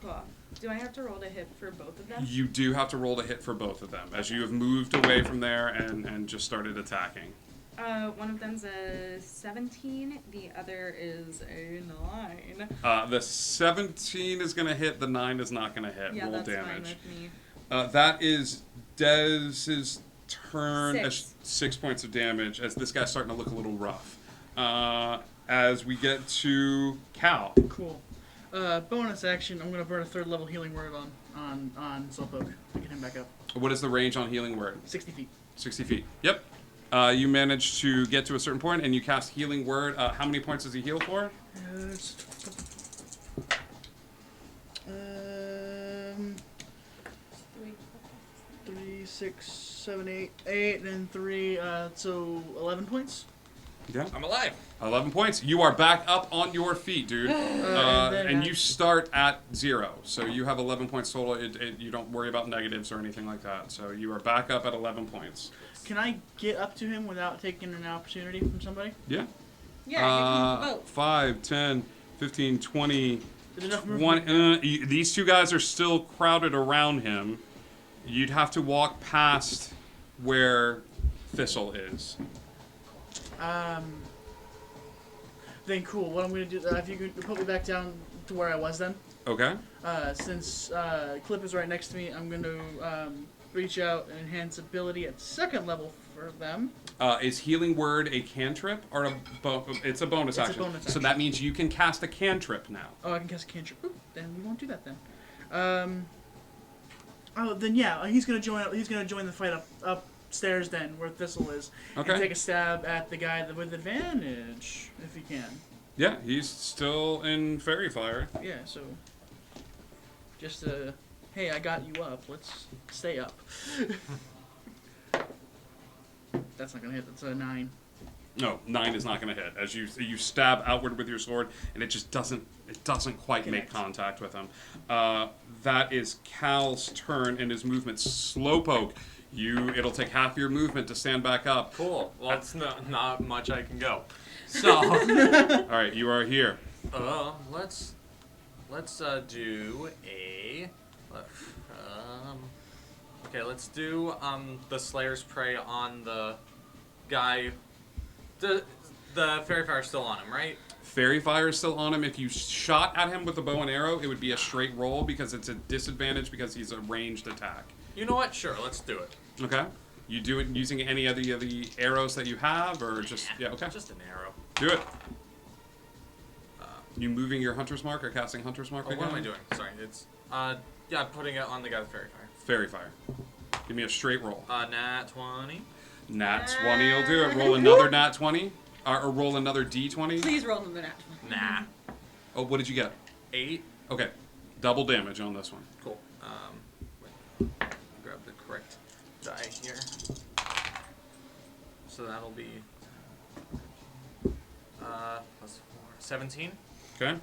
Cool. Do I have to roll to hit for both of them? You do have to roll to hit for both of them, as you have moved away from there and just started attacking. One of them's a 17, the other is a 9. The 17 is going to hit, the 9 is not going to hit. Yeah, Roll that's damage. fine with me. That is Dez's turn. 6. 6 points of damage, as this guy's starting to look a little rough. As we get to Cal. Cool. Bonus action, I'm going to burn a 3rd level healing word on Slowpoke to get him back up. What is the range on healing word? 60 feet. 60 feet. Yep. You manage to get to a certain point, and you cast healing word. How many points does he heal for? 3, 6, 7, 8, 8, and 3, so 11 points. Yeah. I'm alive. 11 points. You are back up on your feet, dude. And you start at 0. So you have 11 points total. You don't worry about negatives or anything like that. So you are back up at 11 points. Can I get up to him without taking an opportunity from somebody? Yeah. Yeah, you can vote. 5, 10, 15, 20, There's enough 1. These two guys are still crowded around him. You'd have to walk past where Thistle is. Then cool. What I'm gonna do? If you could put me back down to where I was, then. Okay. Since Clip is right next to me, I'm gonna reach out and enhance ability at 2nd level for them. Is Healing Word a cantrip or it's a bonus It's a action? bonus So action. that means you can cast a cantrip now. Oh, I can cast a cantrip. Ooh, then we won't do that then. Then yeah, he's gonna join. He's gonna join the fight upstairs then, where Thistle is, Okay. and take a stab at the guy with advantage if he can. Yeah, he's still in Fairy Fire. Yeah. So. Just hey, I got you up. Let's stay up. That's not gonna hit. That's a 9. No, 9 is not going to hit. As you stab outward with your sword, and it just doesn't quite make contact with him. That is Cal's turn in his movement. Slowpoke. It'll take half your movement to stand back up. Cool. Well, it's not much I can go. So. All right, you are here. Let's do a. Okay, let's do the Slayer's Prey on the guy. The Fairy Fire's still on him, right? Fairy Fire is still on him. If you shot at him with a bow and arrow, it would be a straight roll because it's a disadvantage because he's a ranged attack. You know what? Sure, let's do it. Okay. You do it using any of the arrows that you have, or just okay. Just an arrow. Do it. You moving your Hunter's Mark or casting Hunter's Mark again? What am I doing? Sorry, it's yeah, I'm putting it on the guy with Fairy Fire. Fairy Fire. Give me a straight roll. Nat 20. Nat 20 will do it. Roll another Nat 20, or roll another D20. Please roll another nat 20. Nah. Oh, what did you get? 8. Okay, double damage on this one. Cool. Wait. Grab the correct die here. So that'll be plus 4, 17. Okay.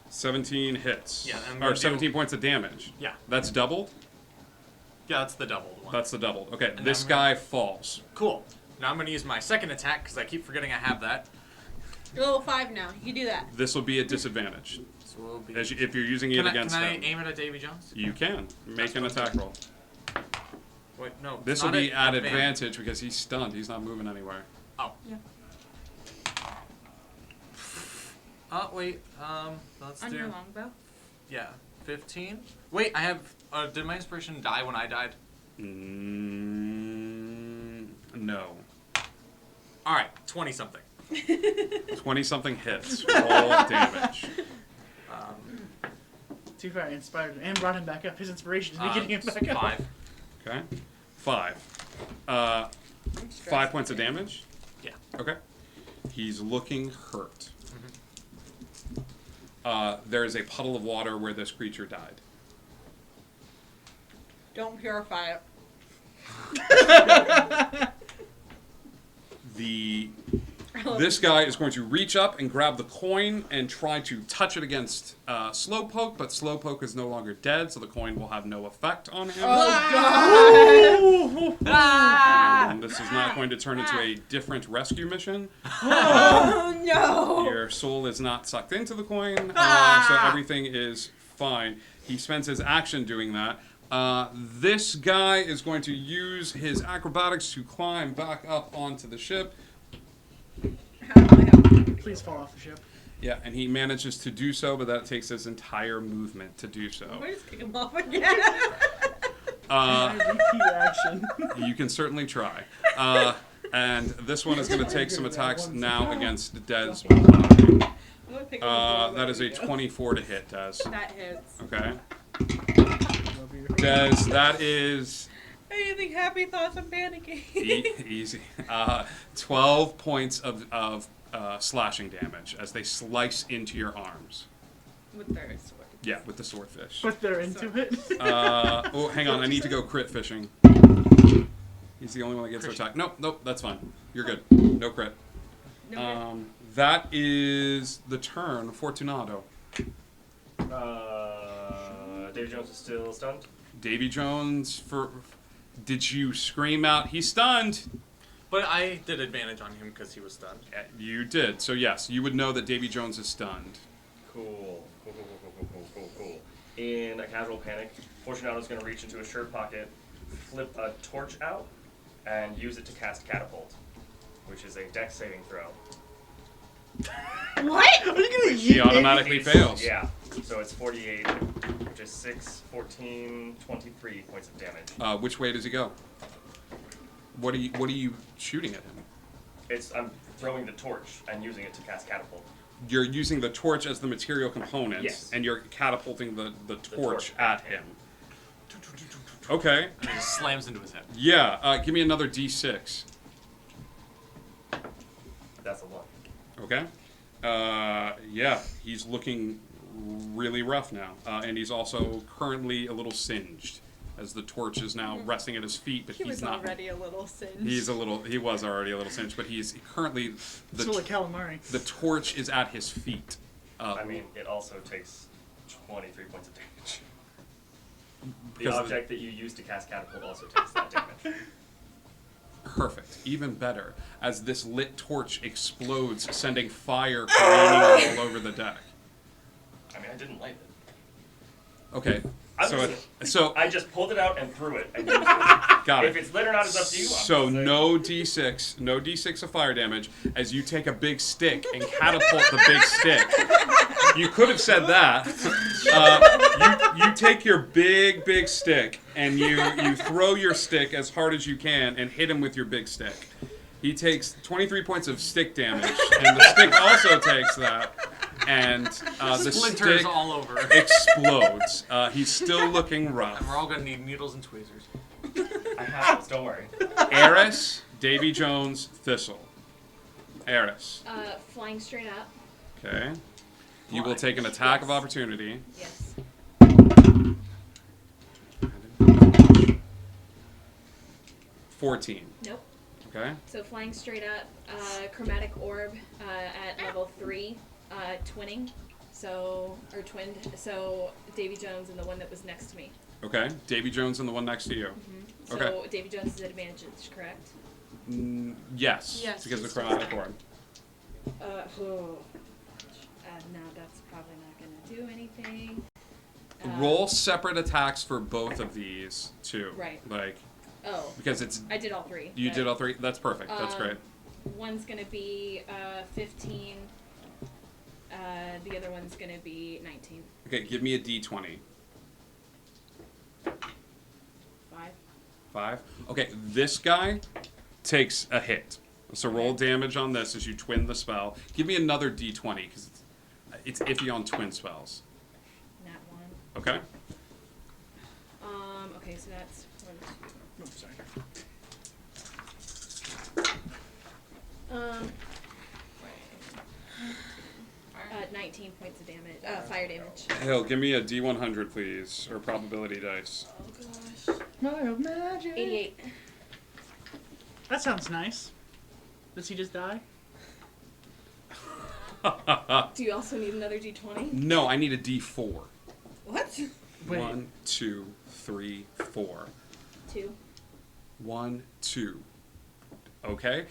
17 hits. Yeah, and or 17 points of damage. Yeah. That's doubled? Yeah, that's the doubled one. That's the doubled. Okay, And this I'm guy falls. Cool. Now I'm going to use my second attack because I keep forgetting I have that. You're level 5 now. You can do that. This will be a disadvantage. So we'll be... If you're using it against Can I him. aim it at Davy Jones? You can. Make an attack roll. Wait, no. This will not be at advantage. advantage because he's stunned. He's not moving anywhere. Oh. Yeah. Wait. Let's On do... your longbow? Yeah. 15. Wait, I have... did my inspiration die when I died? No. Alright, 20-something. 20-something hits. Roll damage. Too far, inspired him and brought him back up. His inspiration is me getting him back up. 5. Okay. 5. 5 points of damage? Yeah. Okay. He's looking hurt. There is a puddle of water where this creature died. Don't purify it. This guy is going to reach up and grab the coin and try to touch it against Slowpoke, but Slowpoke is no longer dead, so the coin will have no effect on him. Oh, God! And this is not going to turn into a different rescue mission. Oh, no! Your soul is not sucked into the coin, so everything is fine. He spends his action doing that. This guy is going to use his acrobatics to climb back up onto the ship. Please fall off the ship. Yeah, and he manages to do so, but that takes his entire movement to do so. We'll just kick him off again. Action. You can certainly try. And this one is going to take some attacks now against Des. That is a 24 to hit, Des. That hits. Okay. Des, that is... Anything happy thoughts? I'm panicking. Easy. 12 points of slashing damage as they slice into your arms. With their sword. Yeah, with the swordfish. But they're into it. Oh, hang on. I need to go crit fishing. He's the only one that gets to Christian. attack. Nope, that's fine. You're good. No crit. No That is the turn of Fortunato. Davy Jones is still stunned. Davy Jones, did you scream out, he's stunned? But I did advantage on him because he was stunned. You did. So yes, you would know that Davy Jones is stunned. Cool. In a casual panic, Fortunato's going to reach into his shirt pocket, flip a torch out, and use it to cast Catapult, which is a dex saving throw. What? Are you gonna He automatically fails. Yeah. So it's 48, which is 6, 14, 23 points of damage. Which way does he go? What are you shooting at him? I'm throwing the torch and using it to cast Catapult. You're using the torch as the material component, Yes. and you're catapulting the torch at him. Okay. And he just slams into his head. Yeah, give me another D6. That's a 1. Okay. Yeah, he's looking really rough now, and he's also currently a little singed, as the torch is now resting at his feet, but He he's was not. already a little singed. He was already a little singed, but he's currently So like calamari. The torch is at his feet. I mean, it also takes 23 points of damage. The Because object that you use to cast Catapult also takes that damage. Perfect. Even better, as this lit torch explodes, sending fire careening all over the deck. I mean, I didn't light it. Okay. So I just pulled it out and threw it. And used it. Got it. If it's lit or not is up to you. So no D6 of fire damage as you take a big stick and catapult the big stick. You could have said that. You take your big stick and you throw your stick as hard as you can and hit him with your big stick. He takes 23 points of stick damage, and the stick also takes that. And the Splinters stick all over. explodes. He's still looking rough. And we're all gonna need needles and tweezers. I have those, don't worry. Eris, Davy Jones, Thistle. Eris. Flying straight up. Okay. You will take an attack of opportunity. Yes. 14. Nope. Okay. So flying straight up, chromatic orb at level 3, twinning. So, or twinned. So Davy Jones and the one that was next to me. Okay. Davy Jones and the one next to you. So Okay. Davy Jones is at advantage, correct? Yes. Yes, Because of he's chromatic still orb. No, that's probably not going to do anything. Roll separate attacks for both of these too. Right. Like. Oh. Because it's. I did all 3. You did all 3. That's perfect. That's great. One's going to be 15. The other one's going to be 19. Okay. Give me a D20. 5. 5. Okay. This guy takes a hit. So roll damage on this as you twin the spell. Give me another D20 because it's iffy on twin spells. Nat 1. Okay. Okay, so that's 1, 2. Oops, sorry. 19 points of damage. Fire damage. Hell, give me a D100, please, or probability dice. Oh gosh. No magic. 88. That sounds nice. Does he just die? Do you also need another d20? No, I need a D4. What? Wait. 1, 2, 3, 4. 2. 1, 2. Okay.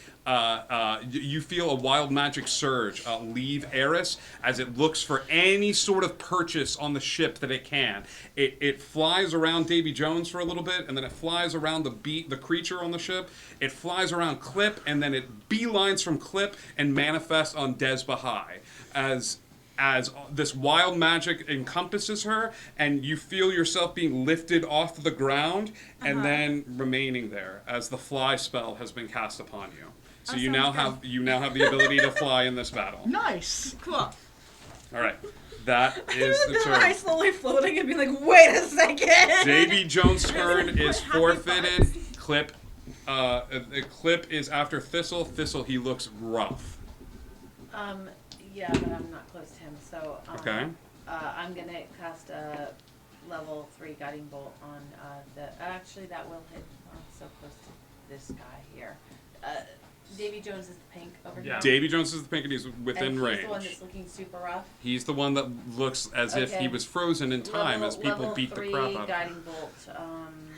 You feel a wild magic surge leave Eris as it looks for any sort of purchase on the ship that it can. It flies around Davy Jones for a little bit, and then it flies around the creature on the ship. It flies around Clip, and then it beelines from Clip and manifests on Des Bahai as this wild magic encompasses her, and you feel yourself being lifted off the ground and then remaining there as the fly spell has been cast upon you. So you now have the ability to fly in this battle. Nice. Cool. All right, that is the I turn. slowly floating and being like, wait a second. Davy Jones' turn is forfeited. Clip is after Thistle. Thistle, he looks rough. Yeah, but I'm not close to him, so Okay. I'm gonna cast a level 3 guiding bolt on the. Actually, that will hit. So close to this guy here. Davy Jones is the pink over here. Davy Jones is the pink, and he's within and range. He's the one that's looking super rough. He's the one that looks as if he was frozen in time as people level beat the 3 crap out of him. guiding bolt.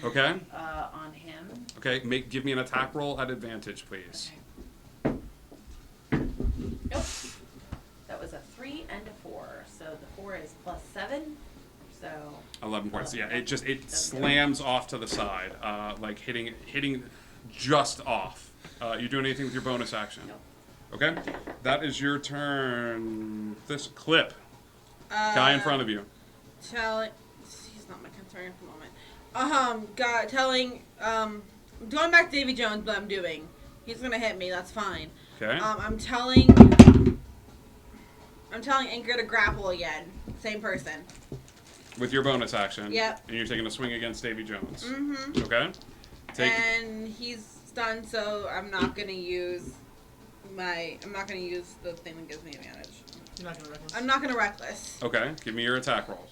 Okay. On him. Okay, give me an attack roll at advantage, please. Nope. That was a 3 and a 4. So the 4 is +7. So 11 points. Yeah, it slams off to the side, like hitting just off. You doing anything with your bonus action? No. Okay, that is your turn. This Clip. Guy in front of you. He's not my concern at the moment. Going back to Davy Jones, but I'm doing. He's gonna hit me. That's fine. Okay. I'm telling Anchor to grapple again. Same person. With your bonus action. Yep. And you're taking a swing against Davy Jones. Mm-hmm. Okay. And he's stunned, so I'm not gonna use the thing that gives me advantage. You're not gonna reckless? I'm not gonna reckless. Okay, give me your attack rolls.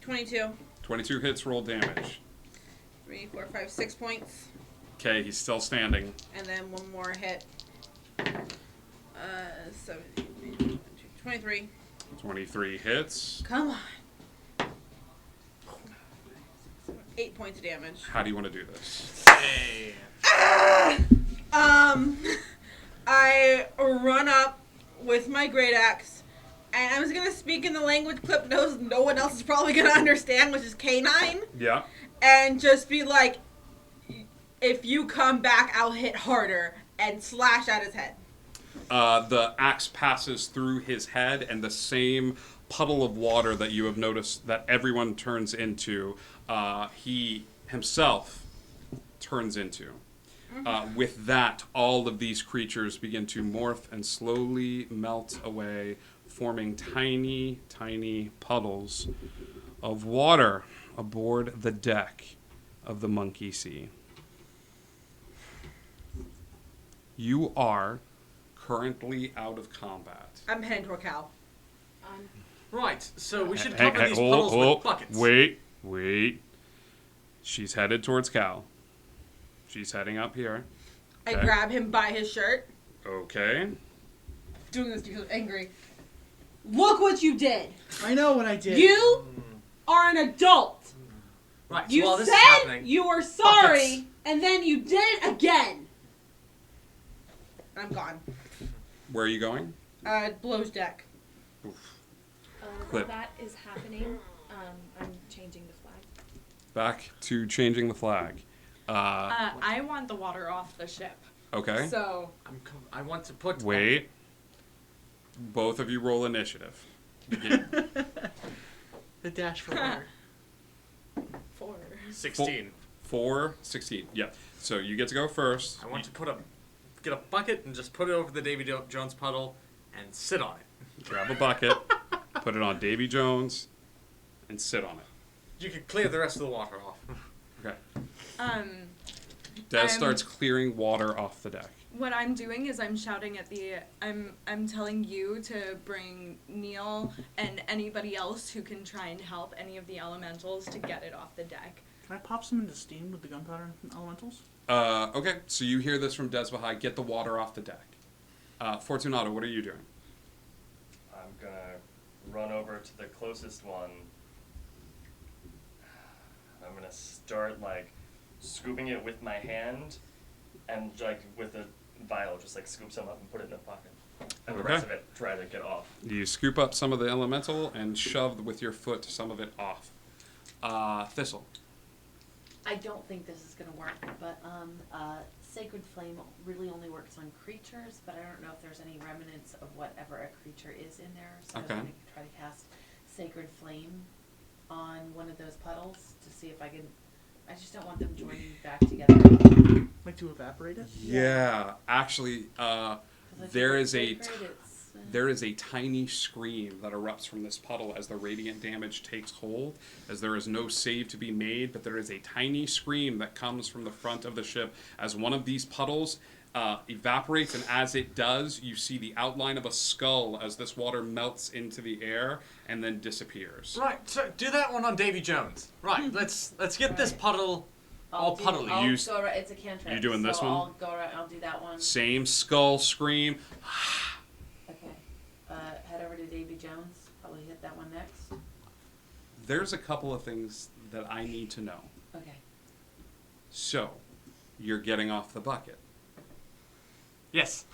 22. 22 hits, roll damage. 3, 4, 5, 6 points. Okay, he's still standing. And then one more hit. 17, 23. 23 hits. Come on. 8 points of damage. How do you want to do this? I run up with my great axe, and I was gonna speak in the language Clip knows no one else is probably gonna understand, which is canine, Yeah. and just be like, if you come back, I'll hit harder, and slash at his head. The axe passes through his head, and the same puddle of water that you have noticed that everyone turns into, he himself turns into. With that, all of these creatures begin to morph and slowly melt away, forming tiny, tiny puddles of water aboard the deck of the Monkey Sea. You are currently out of combat. I'm heading toward Cal. Right, so we should cover these puddles with buckets. Wait. She's headed towards Cal. She's heading up here. I Okay. grab him by his shirt, Okay. doing this because I'm angry. Look what you did! I know what I did. You are an adult! Right, You so while this is said happening, you were sorry, buckets. and then you did it again! I'm gone. Where are you going? Blow's deck. While Clip. that is happening, I'm changing the flag. Back to changing the flag. I want the water off the ship. Okay. So I want to put. Wait. Both of you roll initiative. Begin. The dash for water. 4. 16. 4, 16. Yeah. So you get to go first. I want to get a bucket and just put it over the Davy Jones puddle and sit on it. Grab a bucket, put it on Davy Jones, and sit on it. You can clear the rest of the water off. Okay. I'm- starts clearing water off the deck. What I'm doing is I'm shouting at I'm telling you to bring Neil and anybody else who can try and help any of the elementals to get it off the deck. Can I pop some into steam with the gunpowder elementals? Okay, so you hear this from Desvahai. Get the water off the deck. Fortunato, what are you doing? I'm gonna run over to the closest one. I'm gonna start like scooping it with my hand, and like with a vial, just like scoop some up and put it in the pocket, and the rest of it try to get off. You scoop up some of the elemental and shove with your foot some of it off. Thistle. I don't think this is going to work, but Sacred Flame really only works on creatures, but I don't know if there's any remnants of whatever a creature is in there, so Okay. I'm going to try to cast Sacred Flame on one of those puddles to see if I can... I just don't want them joining back together. Like to evaporate it? Yeah, actually, there is a sacred, there is a tiny scream that erupts from this puddle as the radiant damage takes hold, as there is no save to be made, but there is a tiny scream that comes from the front of the ship as one of these puddles evaporates, and as it does, you see the outline of a skull as this water melts into the air and then disappears. Right, so do that one on Davy Jones. Right, let's get this puddle All puddly. I'll You- go right. It's a cantrip. you doing this so one? I'll go right. I'll do that one. Same skull scream. Okay. Head over to Davy Jones. Probably hit that one next. There's a couple of things that I need to know. Okay. So, you're getting off the bucket. Yes.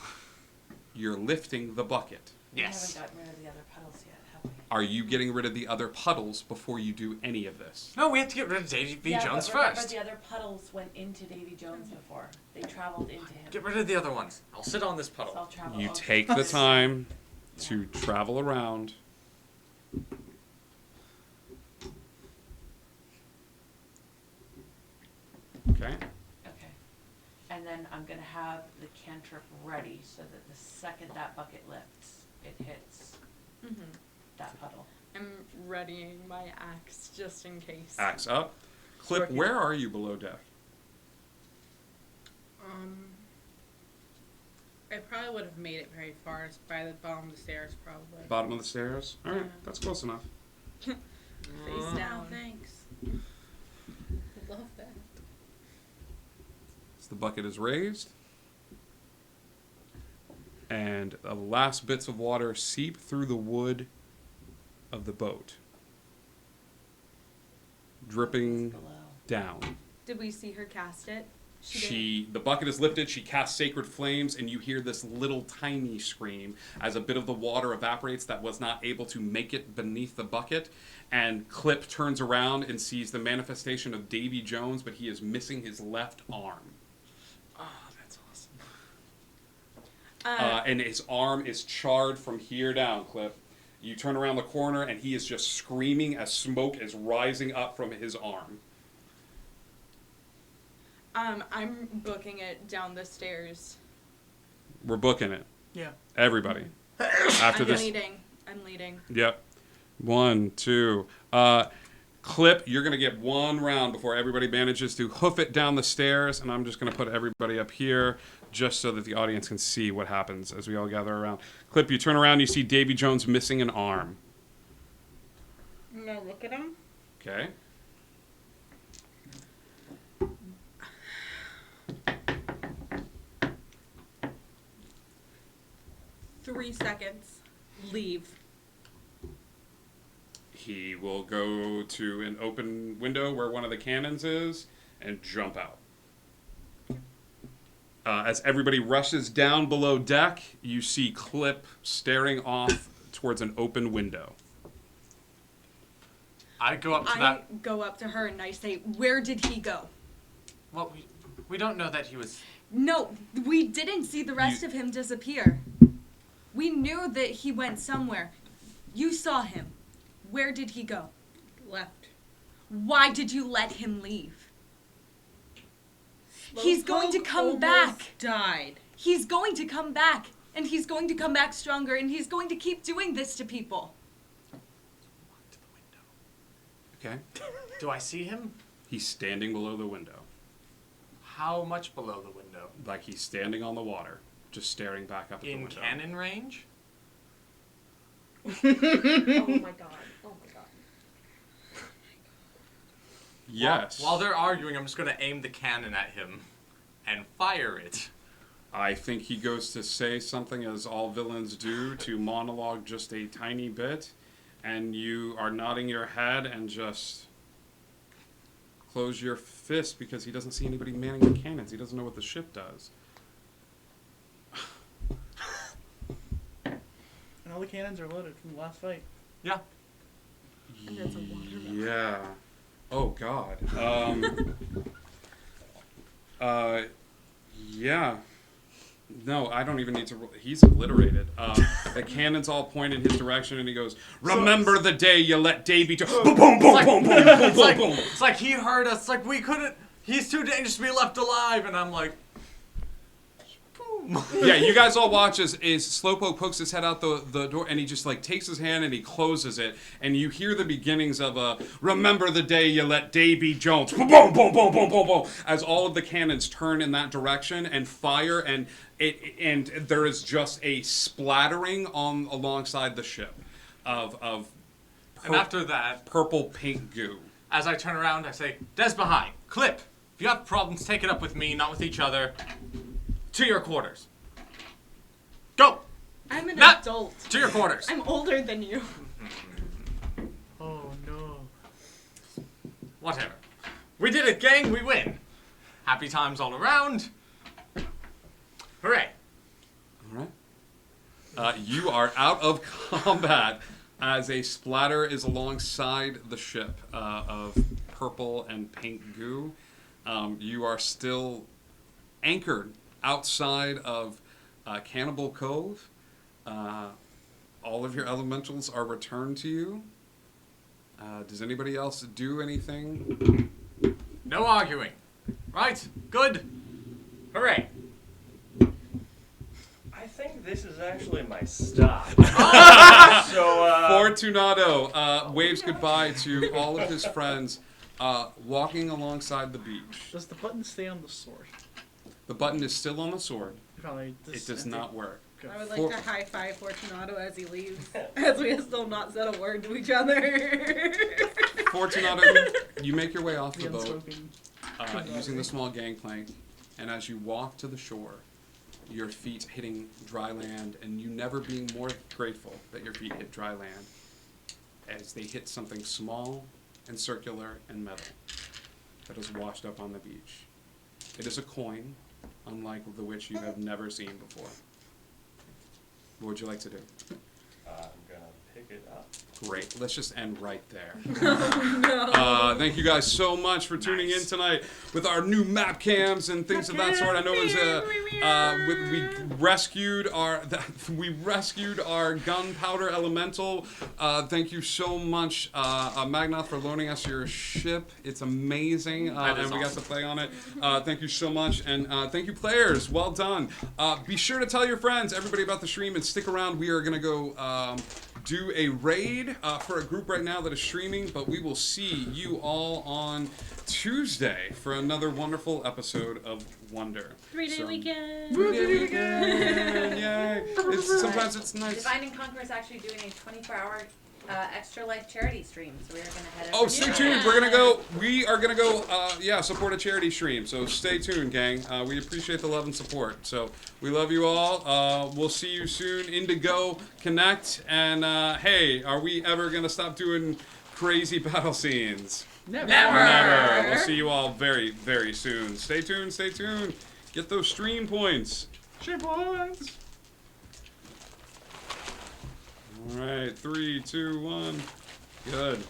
You're lifting the bucket. Yes. We haven't gotten rid of the other puddles yet, have we? Are you getting rid of the other puddles before you do any of this? No, we have to get rid of Davy Jones but remember first. the other puddles went into Davy Jones before. They traveled into him. Get rid of the other ones. I'll sit on this So puddle. I'll travel. You I'll take travel. the time to travel around. Okay. Okay. And then I'm gonna have the cantrip ready so that the second that bucket lifts, it hits that puddle. I'm readying my axe just in case. Axe up. Clip, where are you below deck? I probably would have made it very far. It's by the bottom of the stairs, probably. Bottom of the stairs? Alright, that's close enough. Face down, thanks. Love that. So the bucket is raised. And the last bits of water seep through the wood of the boat, dripping down. Did we see her cast it? The bucket is lifted, she casts sacred flames, and you hear this little tiny scream as a bit of the water evaporates that was not able to make it beneath the bucket. And Clip turns around and sees the manifestation of Davy Jones, but he is missing his left arm. Oh, that's awesome. And his arm is charred from here down, Clip. You turn around the corner, and he is just screaming as smoke is rising up from his arm. I'm booking it down the stairs. We're booking it. Yeah. Everybody. After I'm this. I'm leading. Yep. 1, 2. Clip, you're going to get one round before everybody manages to hoof it down the stairs, and I'm just going to put everybody up here just so that the audience can see what happens as we all gather around. Clip, you turn around, you see Davy Jones missing an arm. I'm gonna look at him. Okay. Three seconds. Leave. He will go to an open window where one of the cannons is and jump out. As everybody rushes down below deck, you see Clip staring off towards an open window. I go up to I that. go up to her and I say, "Where did he go?" Well, we don't know that he was. No, we didn't see the rest of him disappear. We knew that he went somewhere. You saw him. Where did he go? Left. Why did you let him leave? He's going to come back. Died. He's going to come back. And he's going to come back stronger. And he's going to keep doing this to people. Okay. Do I see him? He's standing below the window. How much below the window? Like he's standing on the water, just staring back up at the In window. cannon range? Oh my god. Oh my god. Yes. While they're arguing, I'm just going to aim the cannon at him and fire it. I think he goes to say something, as all villains do, to monologue just a tiny bit, and you are nodding your head and just close your fist because he doesn't see anybody manning the cannons. He doesn't know what the ship does. And all the cannons are loaded from the last fight. Yeah. And it's a water Yeah. Oh, God. Yeah. No, I don't even need to. He's obliterated. The cannons all point in his direction, and he goes, "Remember the day you let Davy to boom, boom, boom, boom, boom, boom, It's like, boom." it's like he heard us. Like we couldn't. He's too dangerous to be left alive. And I'm like, boom. Yeah, you guys all watch as Slowpoke pokes his head out the door, and he just like takes his hand and he closes it, and you hear the beginnings of a "Remember the day you let Davy Jones boom, boom, boom, boom, boom, boom, boom," as all of the cannons turn in that direction and fire, and there is just a splattering on alongside the ship of And after that, purple pink goo. as I turn around, I say, Desbehind, Clip, If you have problems, take it up with me, not with each other. To your quarters. Go! I'm an Not adult. to your quarters. I'm older than you. Oh no. Whatever. We did it, gang. We win. Happy times all around. Hooray. All right. You are out of combat as a splatter is alongside the ship of purple and pink goo. You are still anchored outside of Cannibal Cove. All of your elementals are returned to you. Does anybody else do anything? No arguing. Right? Good. Hooray. I think this is actually my stop. Fortunato waves goodbye to all of his friends, walking alongside the beach. Does the button stay on the sword? The button is still on the sword. Probably It does not work. I would like to high five Fortunato as he leaves, as we have still not said a word to each other. Fortunato, you make your way off the boat using the small gangplank, and as you walk to the shore, your feet hitting dry land, and you never being more grateful that your feet hit dry land, as they hit something small and circular and metal that is washed up on the beach. It is a coin, unlike the which you have never seen before. What would you like to do? I'm gonna pick it up. Great. Let's just end right there. No. Thank you guys so much for tuning in tonight with our new map cams and things of that sort. I know it was we rescued our gunpowder elemental. Thank you so much, Magnoth, for loaning us your ship. It's amazing, and we got to play on it. Thank you so much, and thank you, players. Well done. Be sure to tell your friends, everybody, about the stream, and stick around. We are gonna go do a raid for a group right now that is streaming, but we will see you all on Tuesday for another wonderful episode of Wonder. 3-day weekend. 3-day weekend, yay! Sometimes it's nice. Divine and Conquer is actually doing a 24-hour Extra Life charity stream, so we're gonna head over. Oh, stay tuned. We are gonna go. Support a charity stream. So stay tuned, gang. We appreciate the love and support. So we love you all. We'll see you soon. Indigo Connect. And hey, are we ever gonna stop doing crazy battle scenes? Never. Never. We'll see you all very, very soon. Stay tuned. Stay tuned. Get those stream points. Stream points. All right, 3, 2, 1. Good.